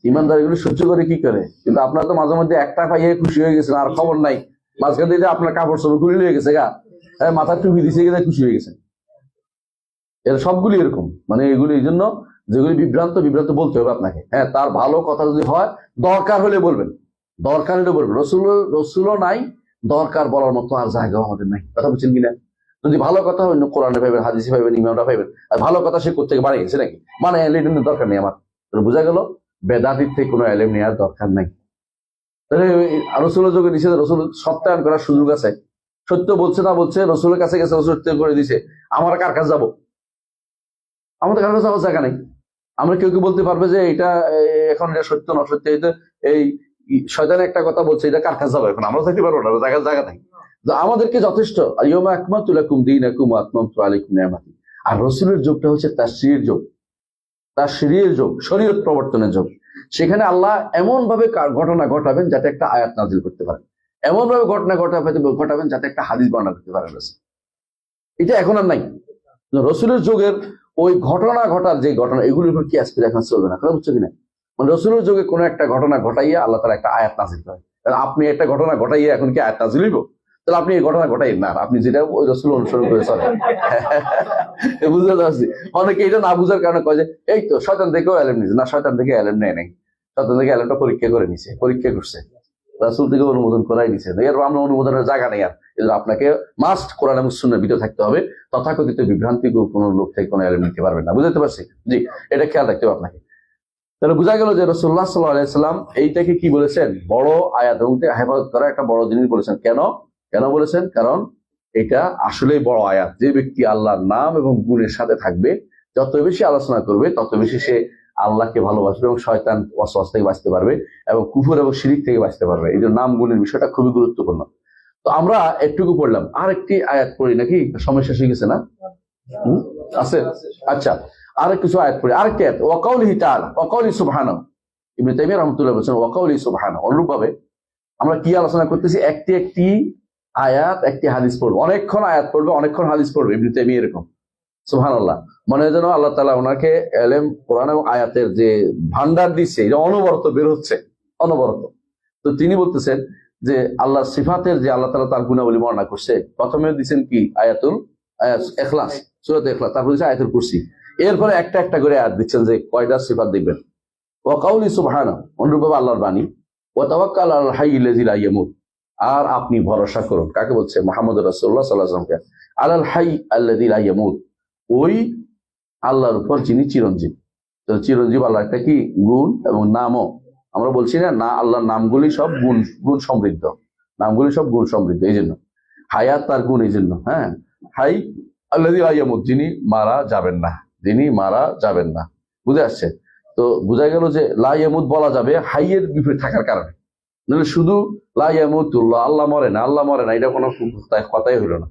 ইমানদার এগুলো সহ্য করে কি করে? কিন্তু আপনার তো মাঝে মধ্যে একটা পাইয়ে খুশি হয়ে গেছেন, আর খবর নাই মাঝখান দিয়ে আপনার কাপড় চোপড় খুলে হয়ে গেছে গা, মাথা টুপি দিছে গেছে, খুশি হয়ে গেছে। এর সবগুলি এরকম, মানে এগুলি এই জন্য যেগুলি বিভ্রান্ত বলতে হবে আপনাকে। হ্যাঁ, তার ভালো কথা যদি হয় দরকার হলে বলবেন, দরকার হলে বলবেন। রসুলও নাই, দরকার বলার মতো আর জায়গাও আমাদের নাই। কথা বলছেন কিনা? যদি ভালো কথা হয় কোরআনে পাইবেন, হাদিসে পাইবেন, ইমামরা পাইবেন। আর ভালো কথা সে কোথেকে বানিয়ে গেছে নাকি? মানে এলিমের দরকার নেই আমার। বোঝা গেল বেদাতির থেকে কোনো এলিম নেওয়ার দরকার নাই। তাহলে রসুলের যোগে নিষেধ, রসুল সত্যায়ন করার সুযোগ আছে। সত্য বলছে না বলছে, রসুলের কাছে গেছে, রসুল সত্য করে দিছে, আমার কার কাছে যাবো? আমাদের কার কাছে যাওয়ার জায়গা নেই। আমরা কেউ বলতে পারবে যে এটা এখন এটা সত্য না সত্য, এটা এই শয়তান একটা কথা বলছে, এটা কার কাছে যাবো? এখন আমরা থাকতে পারবো না, জায়গা নাই। আমাদেরকে যথেষ্ট। আলিয়মা আকমালতু লাকুম দীনাকুম ওয়া আতমামতু আলাইকুম নিয়ামাতি। আর রসুলের যুগটা হচ্ছে তাশরির যুগ, তাশরির যুগ, শরীয়ত প্রবর্তনের যুগ। সেখানে আল্লাহ এমন ভাবে ঘটনা ঘটাবেন যাতে একটা আয়াত নাজিল করতে পারেন, এমন ভাবে ঘটনা ঘটাবেন যাতে একটা হাদিস বর্ণনা করতে পারেন। এটা এখন আর নাই। রসুলের যুগের ওই ঘটনা ঘটার যে ঘটনা, এগুলির উপর কি আজকে এখন চলবে না, কথা বুঝছো কিনা? মানে রসুলের যুগে কোনো একটা ঘটনা ঘটাইয়া আল্লাহ তাআলা একটা আয়াত নাজিল করেন। আপনি একটা ঘটনা ঘটাইয়া এখন কি আয়াত নাজিল হইব? তাহলে আপনি এই ঘটনা ঘটাই না, আপনি যেটা ওই রসুল অনুসরণ করে চলেন। বুঝতে পারছি। অনেকে এটা না বুঝার কারণে কয় যে এই তো শয়তান থেকেও এলেম নিছে। না, শয়তান থেকে এলেম নেয় নাই, শয়তান থেকে এলেমটা পরীক্ষা করে নিছে, পরীক্ষা করছে, রাসূল থেকে অনুমোদন করাই নিছে। এর আমরা অনুমোদনের জায়গা নেই। আর আপনাকে মাস্ট কোরআন এবং সুন্নাহর ভিতরে থাকতে হবে। তথাকথিত বিভ্রান্তি কোনো লোক থেকে কোনো এলেম নিতে পারবে না। বুঝতে পারছি? জি, এটা খেয়াল রাখতে হবে আপনাকে। তাহলে বোঝা গেল যে রাসূলুল্লাহ সাল্লাল্লাহু আলাইহি ওয়াসাল্লাম এইটাকে কি বলেছেন? বড় আয়াত এবং হেফাজত করা একটা বড় জিনিস বলেছেন। কেন বলেছেন? কারণ এটা আসলেই বড় আয়াত। যে ব্যক্তি আল্লাহর নাম এবং গুণের সাথে থাকবে, যত বেশি আলোচনা করবে তত বেশি সে আল্লাহকে ভালোবাসবে এবং শয়তান ওয়াসওয়াস থেকে বাঁচতে পারবে এবং কুফর এবং শিরিক থেকে বাঁচতে পারবে। এই যে নাম গুণের বিষয়টা খুবই গুরুত্বপূর্ণ। তো আমরা একটুকু পড়লাম, আর একটি আয়াত পড়ি নাকি? সমস্যা শেষ গেছে না? আছে? আচ্ছা, আর কিছু আয়াত পড়ি। আরেকটি আয়াত, ওয়া কাউলিহি তাআলা ওয়া কাউলি সুবহানাহু। ইবনে তাইমিয়া রাহমাতুল্লাহ বলেছেন ওয়া কাউলি সুবহানাহু। অনুরূপভাবে আমরা কি আলোচনা করতেছি? একটি আয়াত, একটি হাদিস পড়বো, অনেকক্ষণ আয়াত পড়বে, অনেকক্ষণ হাদিস পড়বে। ইবনে তাইমিয়া এরকম, সুবহানাল্লাহ। মনে হয় যেন আল্লাহ তাআলা ওনাকে এলেম, কোরআন এবং আয়াতের যে ভান্ডার দিচ্ছে, এটা অনবরত বের হচ্ছে, অনবরত। তো তিনি বলতেছেন যে আল্লাহ সিফাতের যে আল্লাহ তাআলা তার গুণাবলী বর্ণনা করছে, প্রথমে দিচ্ছেন কি ইখলাস, সূরাতুল ইখলাস, তারপর দিচ্ছে আয়াতুল কুরসি। এরপরে একটা একটা করে আয়াত দিচ্ছেন যে কয়টা সিফাত দেখবেন। ওয়া কাউলি সুবহানাহু, অনুরূপভাবে আল্লাহর বাণী, ওয়া তাওয়াক্কাল আলাল হাইয়্যিল লাযী লা ইয়ামুত, আর আপনি ভরসা করুন, কাকে বলছে? মুহাম্মদ রাসূলুল্লাহ সাল্লাল্লাহু আলাইহি ওয়াসাল্লামকে। আলাল হাইয়্য আল্লাযী লা ইয়ামুত, ওই আল্লাহর উপর যিনি চিরঞ্জীব। তো চিরঞ্জীব আল্লাহ একটা কি গুণ এবং নামও, আমরা বলছি না আল্লাহর নামগুলি সব গুণ সমৃদ্ধ, নামগুলি সব গুণ সমৃদ্ধ, এই জন্য হায়াত তার গুণ, এই জন্য হ্যাঁ হাই আল্লাযী লা ইয়ামুত, যিনি মারা যাবেন না, যিনি মারা যাবেন না। বুঝে আসছে? তো বোঝা গেল যে লা ইয়ামুত বলা যাবে হাইয়ের বিপরীত থাকার কারণে, নাহলে শুধু লা ইয়ামুতুল্লাহ, আল্লাহ মরে না, এটা কোনো কথাই হলো না।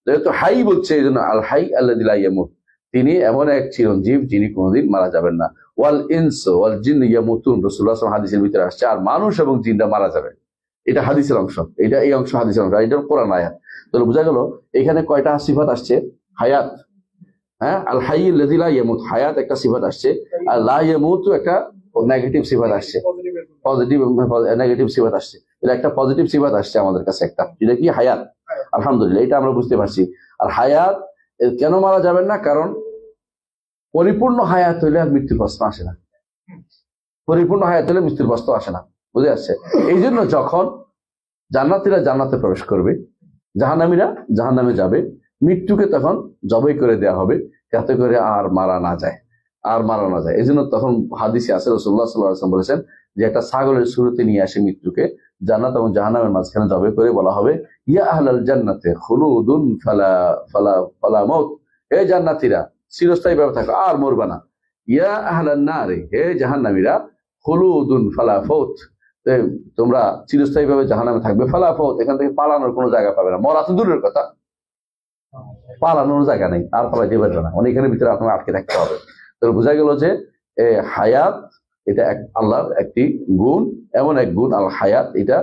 যেহেতু হাই বলছে এই জন্য আল হাই আল্লাযী লা ইয়ামুত, তিনি এমন এক চিরঞ্জীব যিনি কোনোদিন মারা যাবেন না। ওয়াল ইনসু ওয়াল জিন্নু ইয়ামুতুন, রাসূলুল্লাহ সাল্লাল্লাহু আলাইহি ওয়াসাল্লাম হাদিসের ভিতরে আসছে, আর মানুষ এবং জিনরা মারা যাবে। এটা হাদিসের অংশ, এই অংশ হাদিসের অংশ, এটা কোরআন আয়াত। তাহলে বোঝা গেল এখানে কয়টা সিফাত আসছে? হায়াত, হ্যাঁ, আল হাইয়্যুল লাযী লা ইয়ামুত, হায়াত একটা সিফাত আসছে, আর লা ইয়ামুতু একটা নেগেটিভ সিফাত আসছে, পজিটিভ নেগেটিভ সিফাত আসছে। এটা একটা পজিটিভ সিফাত আসছে আমাদের কাছে একটা, যেটা কি হায়াত। আলহামদুলিল্লাহ, এটা আমরা বুঝতে পারছি। আর হায়াত কেন মারা যাবেন না? কারণ পরিপূর্ণ হায়াত হইলে আর মৃত্যুর প্রশ্ন আসে না, পরিপূর্ণ হায়াত হলে মৃত্যুর প্রশ্ন আসে না। বুঝে আসছে? এই জন্য যখন জান্নাতীরা জান্নাতে প্রবেশ করবে, জাহান্নামীরা জাহান্নামে যাবে, মৃত্যুকে তখন জবাই করে দেওয়া হবে, যাতে করে আর মারা না যায়। এই জন্য তখন হাদিসে আছে, রাসূলুল্লাহ সাল্লাল্লাহু আলাইহি ওয়াসাল্লাম বলেছেন যে একটা ছাগলের শুরুতে নিয়ে আসে মৃত্যুকে, জান্নাত এবং জাহান্নামের মাঝখানে জবাই করে বলা হবে, ইয়া আহলাল জান্নাতে খুলুদুন ফালা ফালা ফালা মাউত, হে জান্নাতীরা চিরস্থায়ী ভাবে থাকো, আর মরবা না। ইয়া আহলান নারে, হে জাহান্নামীরা খুলুদুন ফালা ফাউত, তোমরা চিরস্থায়ী ভাবে জাহান্নামে থাকবে, ফালা ফাউত, এখান থেকে পালানোর কোনো জায়গা পাবে না। মরা তো দূরের কথা, পালানোর জায়গা নেই, আর পালাইতে পারবে না, অনেকের ভিতরে আপনার আটকে থাকতে হবে। তো বোঝা গেল যে হায়াত এটা আল্লাহর একটি গুণ, এমন এক গুণ আল হায়াত। এটা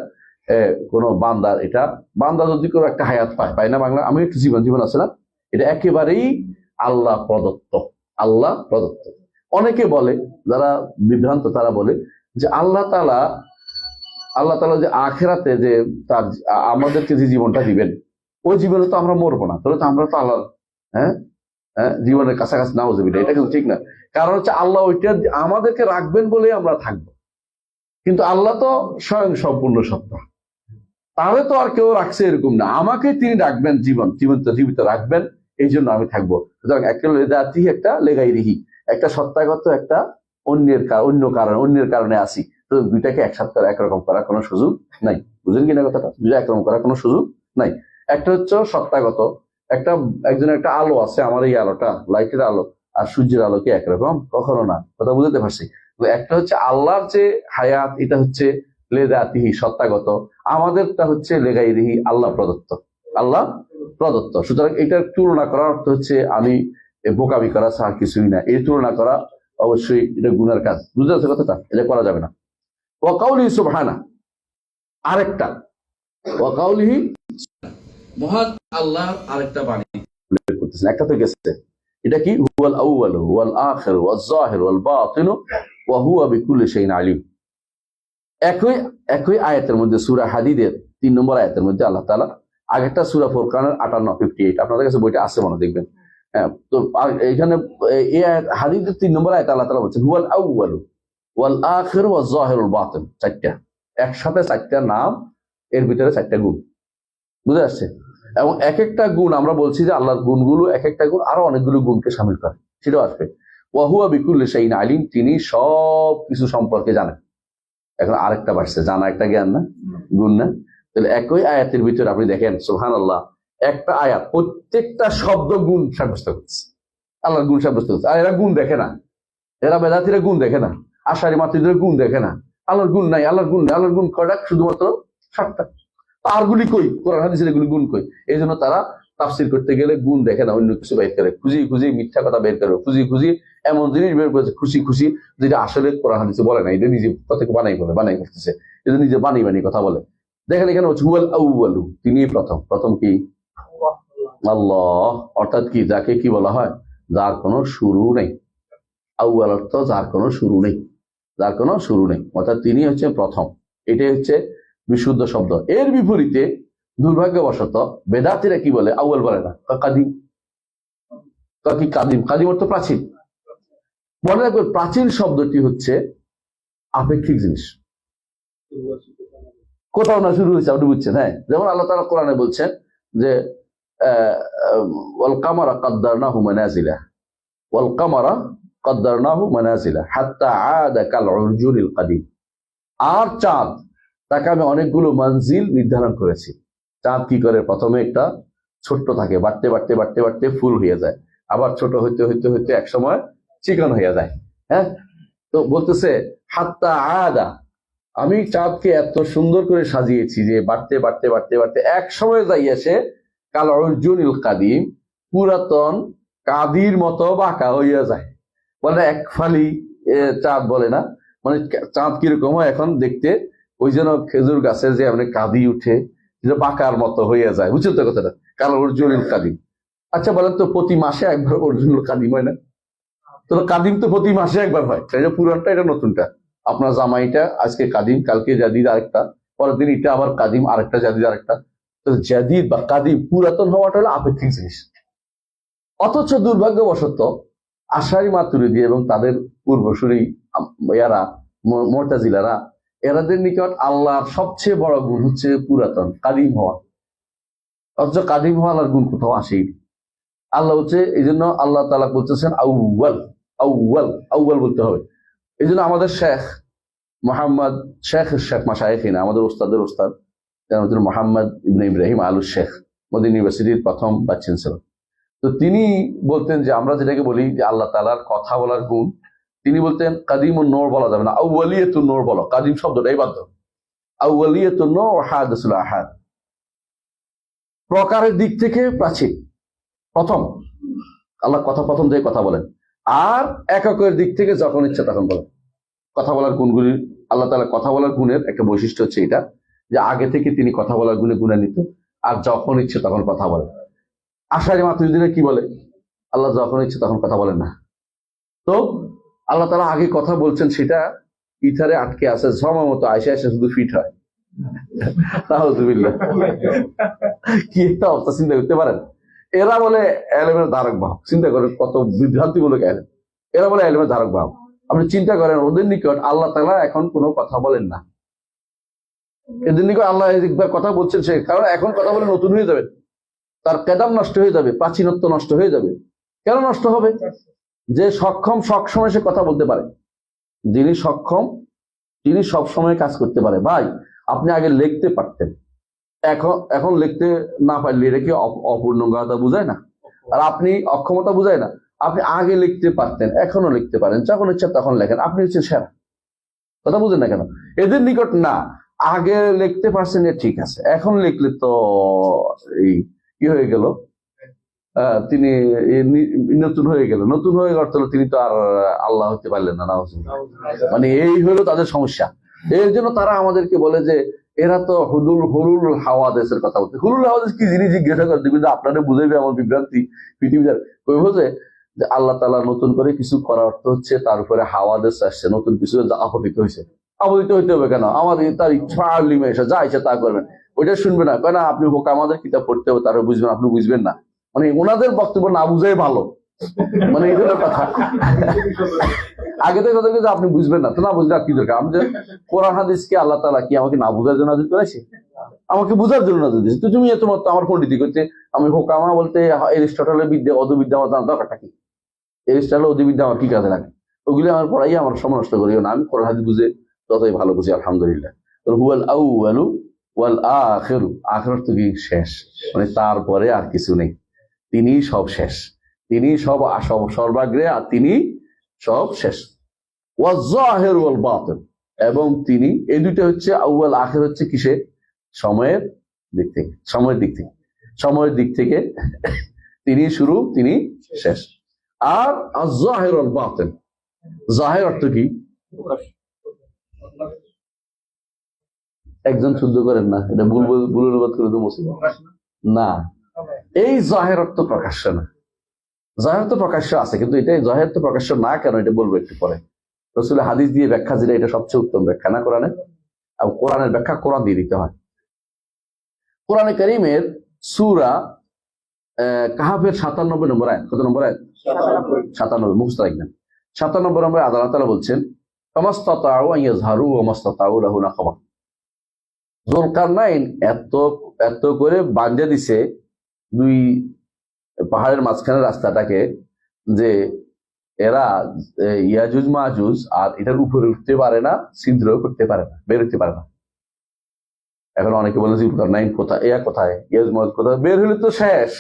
কোন বান্দার, এটা বান্দা যদি কোনো একটা হায়াত পায় না, বাংলা আমি একটু জীবন আছে না, এটা একেবারেই আল্লাহ প্রদত্ত, আল্লাহ প্রদত্ত। অনেকে বলে, যারা বিভ্রান্ত, তারা বলে যে আল্লাহ তাআলা যে আখিরাতে যে তার আমাদেরকে যে জীবনটা দিবেন, ওই জীবনে তো আমরা মরবো না, তাহলে তো আমরা তো আল্লাহ জীবনের কাছাকাছি নাও যাবি না। এটা কিন্তু ঠিক না। কারণ হচ্ছে আল্লাহ ওইটা আমাদেরকে রাখবেন বলে আমরা থাকবো, কিন্তু আল্লাহ তো স্বয়ং সম্পূর্ণ সত্তা, তাহলে তো আর কেউ রাখছে এরকম না, আমাকে তিনি রাখবেন, জীবিত রাখবেন, এই জন্য আমি থাকবো। সুতরাং একটা লেদাতি, একটা লেগাই রিহি, একটা সত্তাগত, একটা অন্যের কারণে আসি। তো দুইটাকে একসাথে একরকম করার কোনো সুযোগ নাই। বুঝলেন কিনা কথাটা? দুইটা একরকম করার কোনো সুযোগ নাই। একটা হচ্ছে সত্তাগত, একজনের একটা আলো আছে, আমার এই আলোটা লাইটের আলো আর সূর্যের আলো কি একরকম? কখনো না। কথা বুঝতে পারছি? একটা হচ্ছে আল্লাহর যে হায়াত, এটা হচ্ছে লেদাতিহি, সত্তাগত। আমাদেরটা হচ্ছে লেগাইরিহি, আল্লাহ প্রদত্ত, আল্লাহ প্রদত্ত। সুতরাং এটার তুলনা করার অর্থ হচ্ছে আমি বোকামি করা ছাড়া কিছুই না। এই তুলনা করা অবশ্যই এটা গুনার কাজ। বুঝতে পারছে কথাটা? এটা করা যাবে না। ওয়া কাউলিহি সুবহানা, আরেকটা ওয়া কাউলিহি, মহান আল্লাহর আরেকটা বাণী উল্লেখ করতেছেন, একটা তো গেছে, এটা কি? হুয়াল আউয়ালু ওয়াল আখিরু ওয়াজ যাহিরু ওয়াল বাতিনু ওয়া হুয়া বিকুল্লি শাইইন আলিম। একই আয়াতের মধ্যে সূরা হাদীদের 3 নম্বর আয়াতের মধ্যে আল্লাহ তাআলা, আগেরটা সূরা ফুরকানের 58 আপনাদের কাছে বইটা আছে মনে দেখবেন। হ্যাঁ, তো এখানে এই আয়াত হাদীদের 3 নম্বর আয়াতে আল্লাহ তাআলা বলছেন হুয়াল আউয়ালু ওয়াল আখিরু ওয়াজ যাহিরু ওয়াল বাতিন, চারটা একসাথে, চারটা নাম, এর ভিতরে চারটা গুণ। বুঝে আসছে? এবং এক একটা গুণ, আমরা বলছি যে আল্লাহর গুণগুলো এক একটা গুণ আরো অনেকগুলো গুণকে শামিল করে, সেটাও আসবে। ওয়া হুয়া বিকুল্লি শাইইন আলিম, তিনি সব কিছু সম্পর্কে জানেন। এখন আরেকটা বাড়ছে, জানা একটা জ্ঞান না, গুণ না? তাহলে একই আয়াতের ভিতরে আপনি দেখেন, সুবহানাল্লাহ, একটা আয়াত প্রত্যেকটা শব্দ গুণ সাব্যস্ত করছে, আল্লাহর গুণ সাব্যস্ত করছে। আর এরা গুণ দেখে না, এরা বেদাতিরা গুণ দেখে না, আশারি মাতৃদের গুণ দেখে না, আল্লাহর গুণ নাই, আল্লাহর গুণ কয়টা? শুধুমাত্র 7টা। তারগুলি কই? কোরআন হাদিসের এগুলি গুণ কই? এই জন্য তারা তাফসির করতে গেলে গুণ দেখে না, অন্য কিছু বের করে, খুঁজি মিথ্যা কথা বের করে, খুঁজি এমন জিনিস বের করেছে, খুশি যেটা আসলে কোরআন হাদিসে বলে না, এটা নিজে কথা বানাই করতেছে, এটা নিজে বানিয়ে কথা বলে। দেখেন এখানে হচ্ছে হুয়াল আউয়ালু, তিনি প্রথম কি? আল্লাহ। অর্থাৎ কি? যাকে কি বলা হয়? যার কোনো শুরু নেই। আউয়াল অর্থ যার কোনো শুরু নেই, অর্থাৎ তিনি হচ্ছে প্রথম। এটাই হচ্ছে বিশুদ্ধ শব্দ। এর বিপরীতে দুর্ভাগ্যবশত বেদাতিরা কি বলে? আউয়াল বলে না, কাদিম। কি কাদিম? কাদিম অর্থ প্রাচীন। মনে রাখবেন, প্রাচীন শব্দটি হচ্ছে আপেক্ষিক জিনিস, কোথাও না শুরু হয়েছে, আপনি বুঝছেন? হ্যাঁ, যেমন আল্লাহ তাআলা কোরআনে বলছেন যে ওয়াল কামারা কাদ্দারনাহু মানাজিলা, ওয়াল কামারা কাদ্দারনাহু মানাজিলা হাত্তা আদা কাল উরজুনিল কাদিম। আর চাঁদ, তাকে আমি অনেকগুলো মঞ্জিল নির্ধারণ করেছি। চাঁদ কি করে? প্রথমে একটা ছোট্ট থাকে, বাড়তে বাড়তে বাড়তে বাড়তে ফুল হয়ে যায়, আবার ছোট হইতে হইতে হইতে এক সময় চিকন হয়ে যায়। হ্যাঁ, তো বলতেছে হাত্তা আদা, আমি চাঁদকে এত সুন্দর করে সাজিয়েছি যে বাড়তে বাড়তে বাড়তে বাড়তে এক সময় যাই এসে কাল অর্জুনিল কাদিম, পুরাতন কাদির মতো বাঁকা হইয়া যায়। বলে এক ফালি চাঁদ বলে না, মানে চাঁদ কিরকম হয় এখন দেখতে, ওই জন্য খেজুর গাছের যে মানে কাঁদি উঠে বাঁকার মতো হইয়া যায়। বুঝছেন তো কথাটা? কাল অর্জুনিল কাদিম। আচ্ছা বলেন তো, প্রতি মাসে একবার অর্জুনুল কাদিম হয় না? তো কাদিম তো প্রতি মাসে একবার হয়, এটা পুরানটা, এটা নতুনটা। আপনার জামাইটা আজকে কাদিম, কালকে জাদিদ আরেকটা, পরের দিন এটা আবার কাদিম, আরেকটা জাদিদ আরেকটা। তো জাদিদ বা কাদিম, পুরাতন হওয়াটা হলো আপেক্ষিক জিনিস। অথচ দুর্ভাগ্যবশত আশারি মাতুরিদি এবং তাদের পূর্বসূরি এরা মুতাজিলারা, এরাদের নিকট আল্লাহর সবচেয়ে বড় গুণ হচ্ছে পুরাতন, কাদিম হওয়া। অথচ কাদিম হওয়ার গুণ কোথাও আসেই। আল্লাহ হচ্ছে, এই জন্য আল্লাহ তাআলা বলতেছেন আউয়াল, আউয়াল, আউয়াল বলতে হবে। এই জন্য আমাদের শেখ মোহাম্মদ, শেখ মাশায়েখিনা, আমাদের ওস্তাদের ওস্তাদ মোহাম্মদ ইবনে ইব্রাহিম আলু শেখ, মদিনা ইউনিভার্সিটির প্রথম ভাইস চ্যান্সেলর। তো তিনি বলতেন যে আমরা যেটাকে বলি যে আল্লাহ তাআলার কথা বলার গুণ, তিনি বলতেন কাদিমুন নূর বলা যাবে না, আউয়ালিয়াতুন নূর বলো। কাদিম শব্দটাই বাধ্য, আউয়ালিয়াতুন নূর ওয়া হাদিসুল আহাদ। প্রকারের দিক থেকে প্রাচীন, প্রথম। আল্লাহ কথা প্রথম থেকে কথা বলেন। আর এককের দিক থেকে যখন ইচ্ছা তখন বলেন। কথা বলার গুণগুলি, আল্লাহ তাআলা কথা বলার গুণের একটা বৈশিষ্ট্য হচ্ছে এটা, যে আগে থেকে তিনি কথা বলার গুণে গুণান্বিত, আর যখন ইচ্ছে তখন কথা বলেন। আশারি মাতুরিদিরা কি বলে? আল্লাহ যখন ইচ্ছে তখন কথা বলেন না। তো আল্লাহ তাআলা আগে কথা বলছেন, সেটা ইথারে আটকে আছে, সময় মতো আইসা এসে শুধু ফিট হয়। নাউযুবিল্লাহ, কি একটা অবস্থা চিন্তা করতে পারেন? এরা বলে এলেমের ধারক বাহক। চিন্তা করেন কত বিভ্রান্তিমূলক এলেম। এরা বলে এলেমের ধারক বাহক। আপনি চিন্তা করেন, ওদের নিকট আল্লাহ তাআলা এখন কোনো কথা বলেন না। এদের নিকট আল্লাহ একবার কথা বলছেন, সে কারণ এখন কথা বলে নতুন হয়ে যাবে, তার কেদাম নষ্ট হয়ে যাবে, প্রাচীনত্ব নষ্ট হয়ে যাবে। কেন নষ্ট হবে? যে সক্ষম সবসময় সে কথা বলতে পারে। যিনি সক্ষম তিনি সবসময় কাজ করতে পারে। ভাই, আপনি আগে লিখতে পারতেন, এখন লিখতে না পারলে এটা কি অপূর্ণতা বুঝায় না? আর আপনি অক্ষমতা বুঝায় না? আপনি আগে লিখতে পারতেন, এখনো লিখতে পারেন, যখন ইচ্ছা তখন লেখেন, আপনি হচ্ছেন সেরা। কথা বুঝেন না কেন? এদের নিকট না, আগে লিখতে পারছেন ঠিক আছে, এখন লিখলে তো এই কি হয়ে গেল, তিনি নতুন হয়ে গেল, নতুন হয়ে গেল, তিনি তো আর আল্লাহ হতে পারলেন না। মানে এই হলো তাদের সমস্যা। এর জন্য তারা আমাদেরকে বলে যে এরা তো হুলুল হাওয়াদেসের কথা বলছে। হুলুল হাওয়াদেস কি জিনিস জিজ্ঞাসা করে কিন্তু আপনারা বুঝাইবে আমার বিভ্রান্তি পৃথিবীর। কইব যে আল্লাহ তাআলা নতুন করে কিছু করার অর্থ হচ্ছে তার উপরে হাওয়াদেস আসছে, নতুন কিছু আপতিত হয়েছে। আপতিত হইতে হবে কেন? আমাদের তার ইচ্ছা আলিমে এসে যা ইচ্ছা তা করবেন, ওইটা শুনবে না। কেন? আপনি হোক আমাদের কিতাব পড়তে হবে, তারা বুঝবেন, আপনি বুঝবেন না। মানে ওনাদের বক্তব্য না বুঝাই ভালো, মানে এই ধরনের কথা। আগে থেকে কথা কিন্তু আপনি বুঝবেন না, তো না বুঝলে কি দরকার? আমাদের কোরআন হাদিসকে আল্লাহ তাআলা কি আমাকে না বুঝার জন্য নাযিল করেছে? আমাকে বুঝার জন্য নাযিল করেছে। তো তুমি তোমার তো আমার পণ্ডিতি করতে, আমি হোকামা বলতে এরিস্টটলের বিদ্যা অদবিদ্যা আমার জানার দরকারটা কি? এরিস্টটল অদবিদ্যা আমার কি কাজে লাগে? ওগুলি আমার পড়াই আমার সময় নষ্ট করিও না। আমি কোরআন হাদিস বুঝে যতই ভালো বুঝি, আলহামদুলিল্লাহ। হুয়াল আউয়ালু ওয়াল আখিরু, আখিরাত কি শেষ, মানে তারপরে আর কিছু নেই। তিনি সব শেষ, তিনি সব সর্বাগ্রে, আর তিনি সব শেষ। ওয়াজ-যাহির ওয়াল বাতিন, এবং তিনি, এই দুইটা হচ্ছে আউয়াল আখির হচ্ছে কিসে? সময়ের দিক থেকে। সময়ের দিক থেকে, সময়ের দিক থেকে তিনি শুরু, তিনি শেষ। আর আয-যাহির ওয়াল বাতিন, যাহির অর্থ কি? একজন শুদ্ধ করেন না, এটা ভুল অনুবাদ করে তো মুসিবত না। এই যাহির অর্থ প্রকাশ্য না। যাহির তো প্রকাশ্য আছে, কিন্তু এটা যাহির তো প্রকাশ্য না কেন, এটা বলবো একটু পরে। রাসূলের হাদিস দিয়ে ব্যাখ্যা যেটা, এটা সবচেয়ে উত্তম ব্যাখ্যা না কোরআনে? আর কোরআনের ব্যাখ্যা কোরআন দিয়ে দিতে হয়। কোরআনে কারীমের সূরা কাহাফের 97 নম্বর আয়াত, কত নম্বর আয়াত? 97, মুখস্থ রাখবেন। 97 নম্বরে আল্লাহ তাআলা বলছেন, ফামাসতাতাউ আন ইয়াজহারু ওয়া মাসতাতাউ লাহু নাকবা। যুলকারনাইন এত করে বাঁধে দিছে দুই পাহাড়ের মাঝখানে রাস্তাটাকে, যে এরা ইয়াজুজ মাজুজ আর এটার উপরে উঠতে পারে না, ছিদ্র করতে পারে না, বের হতে পারে না। এখন অনেকে বলে যুলকারনাইন কোথায়, কোথায়, ইয়াজুজ মাজুজ কোথায়, বের হলে তো শেষ।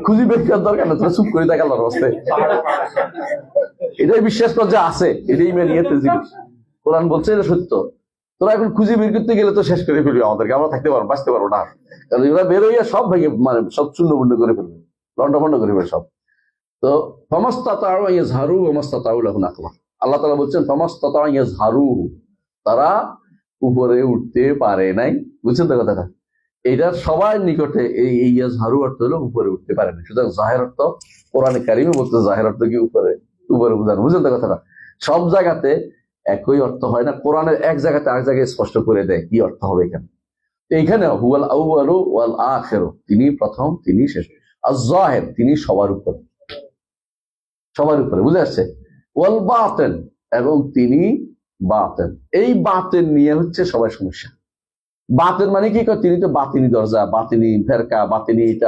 খুঁজি বের করার দরকার না, তোরা চুপ করে থাকা আল্লাহর রাস্তায়। এটাই বিশ্বাস কর যে আছে, এটাই মেনিয়েতে জিনিস। কোরআন বলছে এটা সত্য। তোরা এখন খুঁজি বের করতে গেলে তো শেষ করে ফেলবে আমাদেরকে, আমরা থাকতে পারবো, বাঁচতে পারবো না। কারণ এরা বের হইয়া সব ভেঙে, মানে সব চূর্ণমূর্ণ করে ফেলবে, লন্ডভন্ড করে ফেলবে সব। তো ফামাসতাতাউ আন ইয়াজহারু ওয়া মাসতাতাউ লাহু নাকবা। আল্লাহ তাআলা বলছেন ফামাসতাতাউ আন ইয়াজহারু, তারা উপরে উঠতে পারে নাই। বুঝছেন তো কথাটা? এটা সবার নিকটে এই ইয়াজহারু অর্থ হলো উপরে উঠতে পারে না। সুতরাং জাহের অর্থ কোরআনে কারীমে বলতে, জাহের অর্থ কি উপরে বোঝানো। বুঝছেন তো কথাটা? সব জায়গাতে একই অর্থ হয় না, কোরআনের এক জায়গাতে আরেক জায়গায় স্পষ্ট করে দেয় কি অর্থ হবে এখানে। এইখানে হুয়াল আউয়ালু ওয়াল আখিরু, তিনি প্রথম, তিনি শেষ। আর জাহের, তিনি সবার উপরে, সবার উপরে। বুঝে আসছে? ওয়াল বাতিন, এবং তিনি বাতিন। এই বাতিন নিয়ে হচ্ছে সবার সমস্যা। বাতিন মানে কি? তিনি তো বাতিনি দরজা, বাতিনি ফেরকা, বাতিনি এটা,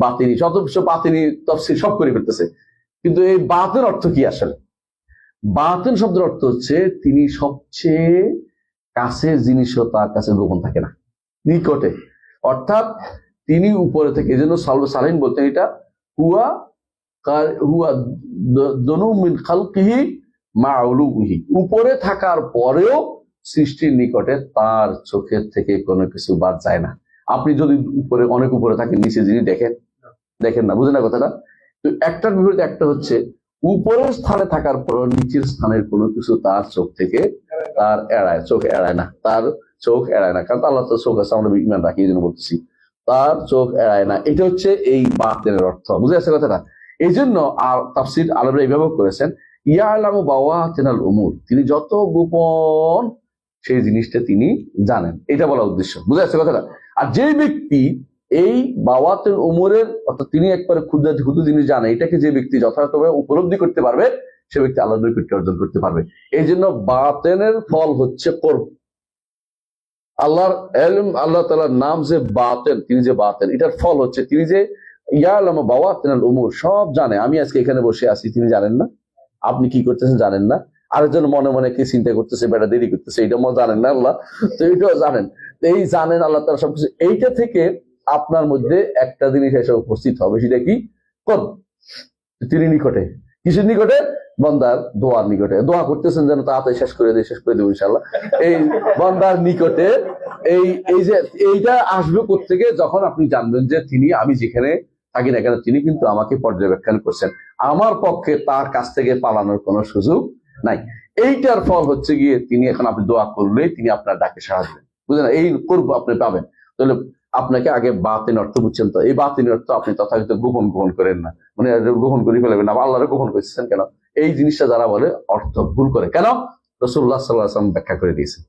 বাতিনি যত কিছু, বাতিনি তাফসীর সব করে ফেলতেছে। কিন্তু এই বাতিন অর্থ কি আসলে? বাতিন শব্দের অর্থ হচ্ছে তিনি সবচেয়ে কাছের জিনিসও তার কাছে গোপন থাকে না, নিকটে। অর্থাৎ তিনি উপরে থেকে, এই জন্য সালেহিন বলতেন এটা হুয়া দনু মিন খালকিহি মা উলুহি, উপরে থাকার পরেও সৃষ্টির নিকটে তার চোখের থেকে কোনো কিছু বাদ যায় না। আপনি যদি উপরে, অনেক উপরে থাকেন, নিচে যিনি দেখেন না। বুঝেন না কথাটা? তো একটার বিপরীতে একটা হচ্ছে উপরের স্থানে থাকার পর নিচের স্থানের কোনো কিছু তার চোখ থেকে তার চোখ এড়ায় না, তার চোখ এড়ায় না। কারণ আল্লাহ তো চোখ আছে, আমরা ইমান রাখি, এই জন্য বলতেছি তার চোখ এড়ায় না। এটা হচ্ছে এই বাতিনের অর্থ। বুঝে আসছে কথাটা? এই জন্য তাফসীর আলেমরা এইভাবে করেছেন, ইয়ালামু বাওয়াতিনাল উমুর, তিনি যত গোপন সেই জিনিসটা তিনি জানেন, এটা বলা উদ্দেশ্য। বুঝে আসছে কথাটা? আর যে ব্যক্তি এই বাওয়াতিন উমুরের, অর্থাৎ তিনি একবারে ক্ষুদ্র জিনিস জানে, এটাকে যে ব্যক্তি যথাযথভাবে উপলব্ধি করতে পারবে, সে ব্যক্তি আল্লাহর নৈকট্য অর্জন করতে পারবে। এই জন্য বাতিনের ফল হচ্ছে কুরব। আল্লাহর ইলম, আল্লাহ তাআলার নাম যে বাতিন, তিনি যে বাতিন, এটার ফল হচ্ছে তিনি যে ইয়ালামু বাওয়াতিনাল উমুর, সব জানে। আমি আজকে এখানে বসে আছি, তিনি জানেন না। আপনি কি করতেছেন জানেন না। আরেকজন মনে মনে কি চিন্তা করতেছে, বেটা দেরি করতেছে, এটা জানেন না আল্লাহ, তো এইটাও জানেন। এই জানেন আল্লাহ তাআলা সবকিছু। এইটা থেকে আপনার মধ্যে একটা জিনিস এসে উপস্থিত হবে, সেটা কি? কুরব। তিনি নিকটে, কিসের নিকটে? বান্দার দোয়ার নিকটে। দোয়া করতেছেন যেন তাড়াতাড়ি শেষ করে দেবো ইনশাআল্লাহ। এই বান্দার নিকটে এই যে এইটা আসবে কোত্থেকে? যখন আপনি জানবেন যে তিনি, আমি যেখানে থাকি না কেন, তিনি কিন্তু আমাকে পর্যবেক্ষণ করছেন, আমার পক্ষে তার কাছ থেকে পালানোর কোনো সুযোগ নাই। এইটার ফল হচ্ছে গিয়ে তিনি, এখন আপনি দোয়া করলেই তিনি আপনার ডাকে সাড়া দেবেন। বুঝলেন? এই কুরব আপনি পাবেন। তাহলে আপনাকে আগে বাতিন অর্থ বুঝছেন তো, এই বাতিন অর্থ আপনি তথাকথিত গোপন করেন না, মানে গোপন করে ফেলবেন না। আল্লাহরে গোপন করছেন কেন? এই জিনিসটা যারা বলে অর্থ ভুল করে। কেন? রাসূলুল্লাহ সাল্লাল্লাহু আলাইহি ওয়াসাল্লাম ব্যাখ্যা করে দিয়েছেন,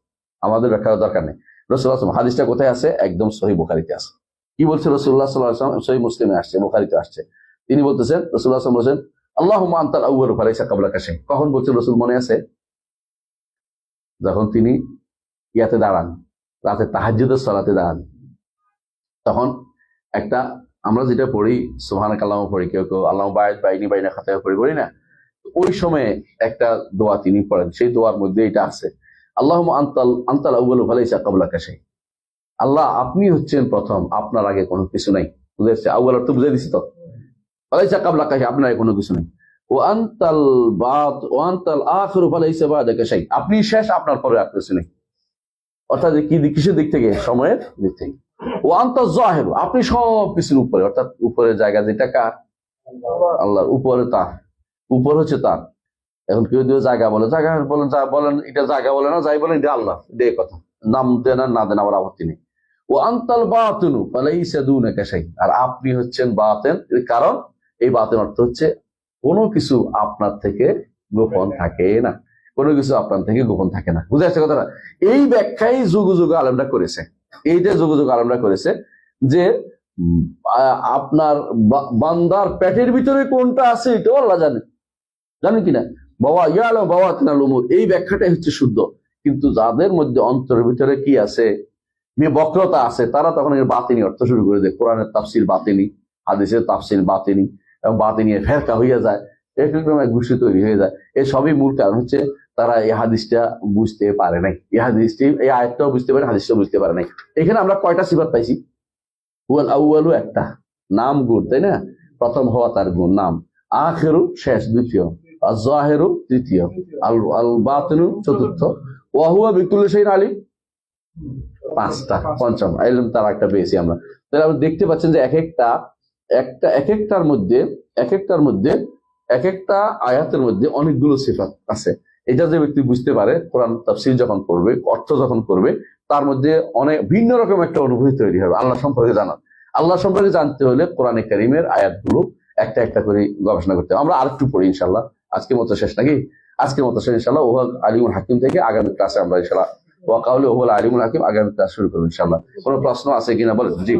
আমাদের ব্যাখ্যার দরকার নেই। রাসূলুল্লাহ সাল্লাল্লাহু আলাইহি ওয়াসাল্লাম, হাদিসটা কোথায় আছে? একদম সহিহ বুখারীতে আছে। কি বলছে রাসূলুল্লাহ সাল্লাল্লাহু আলাইহি ওয়াসাল্লাম? সহিহ মুসলিমে আসছে, বুখারীতে আসছে। তিনি বলতেছেন, রাসূলুল্লাহ সাল্লাল্লাহু আলাইহি ওয়াসাল্লাম বলেছেন, আল্লাহুম্মা আনতাল আউয়ালু ফালাইসা ক্বাবলাকা শাই। কখন বলছেন রাসূল, মনে আছে? যখন তিনি ইয়াতে দাঁড়ান, রাতে তাহাজ্জুদের সালাতে দাঁড়ান, তখন একটা, আমরা যেটা পড়ি সুবহানাকা আল্লাহুম্মা পড়ি, কেউ আল্লাহুম্মা বা'আদ বাইনি বাইনা খাতায়া পড়ি না? ওই সময়ে একটা দোয়া তিনি পড়েন, সেই দোয়ার মধ্যে এটা আছে, আল্লাহুম্মা আনতাল আউয়ালু ফালাইসা ক্বাবলাকা শাই। আল্লাহ, আপনি হচ্ছেন প্রথম, আপনার আগে কোনো কিছু নাই। বুঝেছে? আউয়াল অর্থ বুঝাই দিছি তো। ফালাইসা ক্বাবলাকা শাই, আপনার আগে কোনো কিছু নাই। ওয়া আনতাল আখিরু ফালাইসা বা'দাকা শাই, আপনি শেষ, আপনার পরে আর কিছু নেই। অর্থাৎ কি, কিসের দিক থেকে? সময়ের দিক থেকে। ওয়া আনতাজ জাহির, আপনি সব কিছুর উপরে, অর্থাৎ উপরের জায়গা যেটা কার? আল্লাহর। উপরে তার, উপর হচ্ছে তার। এখন কেউ কেউ জায়গা বলে, জায়গা বলেন এটা জায়গা বলে না, যাই বলেন এটা আল্লাহ, এটাই কথা। নাম দেন আর না দেন আমার আপত্তি নেই। ও আনতাল বাতিনু ফালাইসা দুনাকা শাই, আর আপনি হচ্ছেন বাতিন। কারণ এই বাতিন অর্থ হচ্ছে কোনো কিছু আপনার থেকে গোপন থাকে না, কোনো কিছু আপনার থেকে গোপন থাকে না। বুঝে যাচ্ছে কথাটা? এই ব্যাখ্যাই যুগ যুগ আলেমরা করেছে, এইটা যুগ যুগ আলেমরা করেছে যে আপনার বান্দার পেটের ভিতরে কোনটা আছে এটাও আল্লাহ জানে, জানেন কিনা? বাবা ইয়ালো বাবা তিনালুমু, এই ব্যাখ্যাটাই হচ্ছে শুদ্ধ। কিন্তু যাদের মধ্যে অন্তরের ভিতরে কি আছে, বক্রতা আছে, তারা তখন এর বাতিনি অর্থ শুরু করে দেয়। কোরআনের তাফসির বাতিনি, হাদিসের তাফসির বাতিনি, এবং বাতিনি ফেরকা হইয়া যায়, এরকম এক গোষ্ঠী তৈরি হয়ে যায়। এর সবই মূল কারণ হচ্ছে তারা এই হাদিসটা বুঝতে পারে নাই, এই হাদিসটি এই আয়াতটাও বুঝতে পারে, হাদিসটাও বুঝতে পারে নাই। এখানে আমরা কয়টা সিফাত পাইছি? হুয়াল আউয়ালু একটা, নাম গুণ, তাই না? প্রথম হওয়া তার গুণ নাম, আখিরু শেষ দ্বিতীয়, আর জাহিরু তৃতীয়, আল আল বাতিনু চতুর্থ, ওয়া হুয়া বিকুল্লি শাইইন আলিম পাঁচটা, পঞ্চম ইলম তার একটা পেয়েছি আমরা। তাহলে আপনি দেখতে পাচ্ছেন যে এক একটার মধ্যে এক একটা আয়াতের মধ্যে অনেকগুলো সিফাত আছে। এটা যে ব্যক্তি বুঝতে পারে, কোরআন তাফসীর যখন পড়বে, অর্থ যখন করবে, তার মধ্যে অনেক ভিন্ন রকম একটা অনুভূতি তৈরি হবে আল্লাহ সম্পর্কে জানার। আল্লাহ সম্পর্কে জানতে হলে কোরআনে কারীমের আয়াতগুলো একটা একটা করে গবেষণা করতে হবে। আমরা আরেকটু পড়ি ইনশাআল্লাহ। আজকের মতো শেষ নাকি? আজকের মতো শেষ ইনশাআল্লাহ। ওয়া আলিমুল হাকিম থেকে আগামী ক্লাসে আমরা ইনশাআল্লাহ ওয়া কাউলি ওয়া আলিমুল হাকিম আগামী ক্লাস শুরু করব ইনশাআল্লাহ। কোনো প্রশ্ন আছে কিনা বলেন? জি।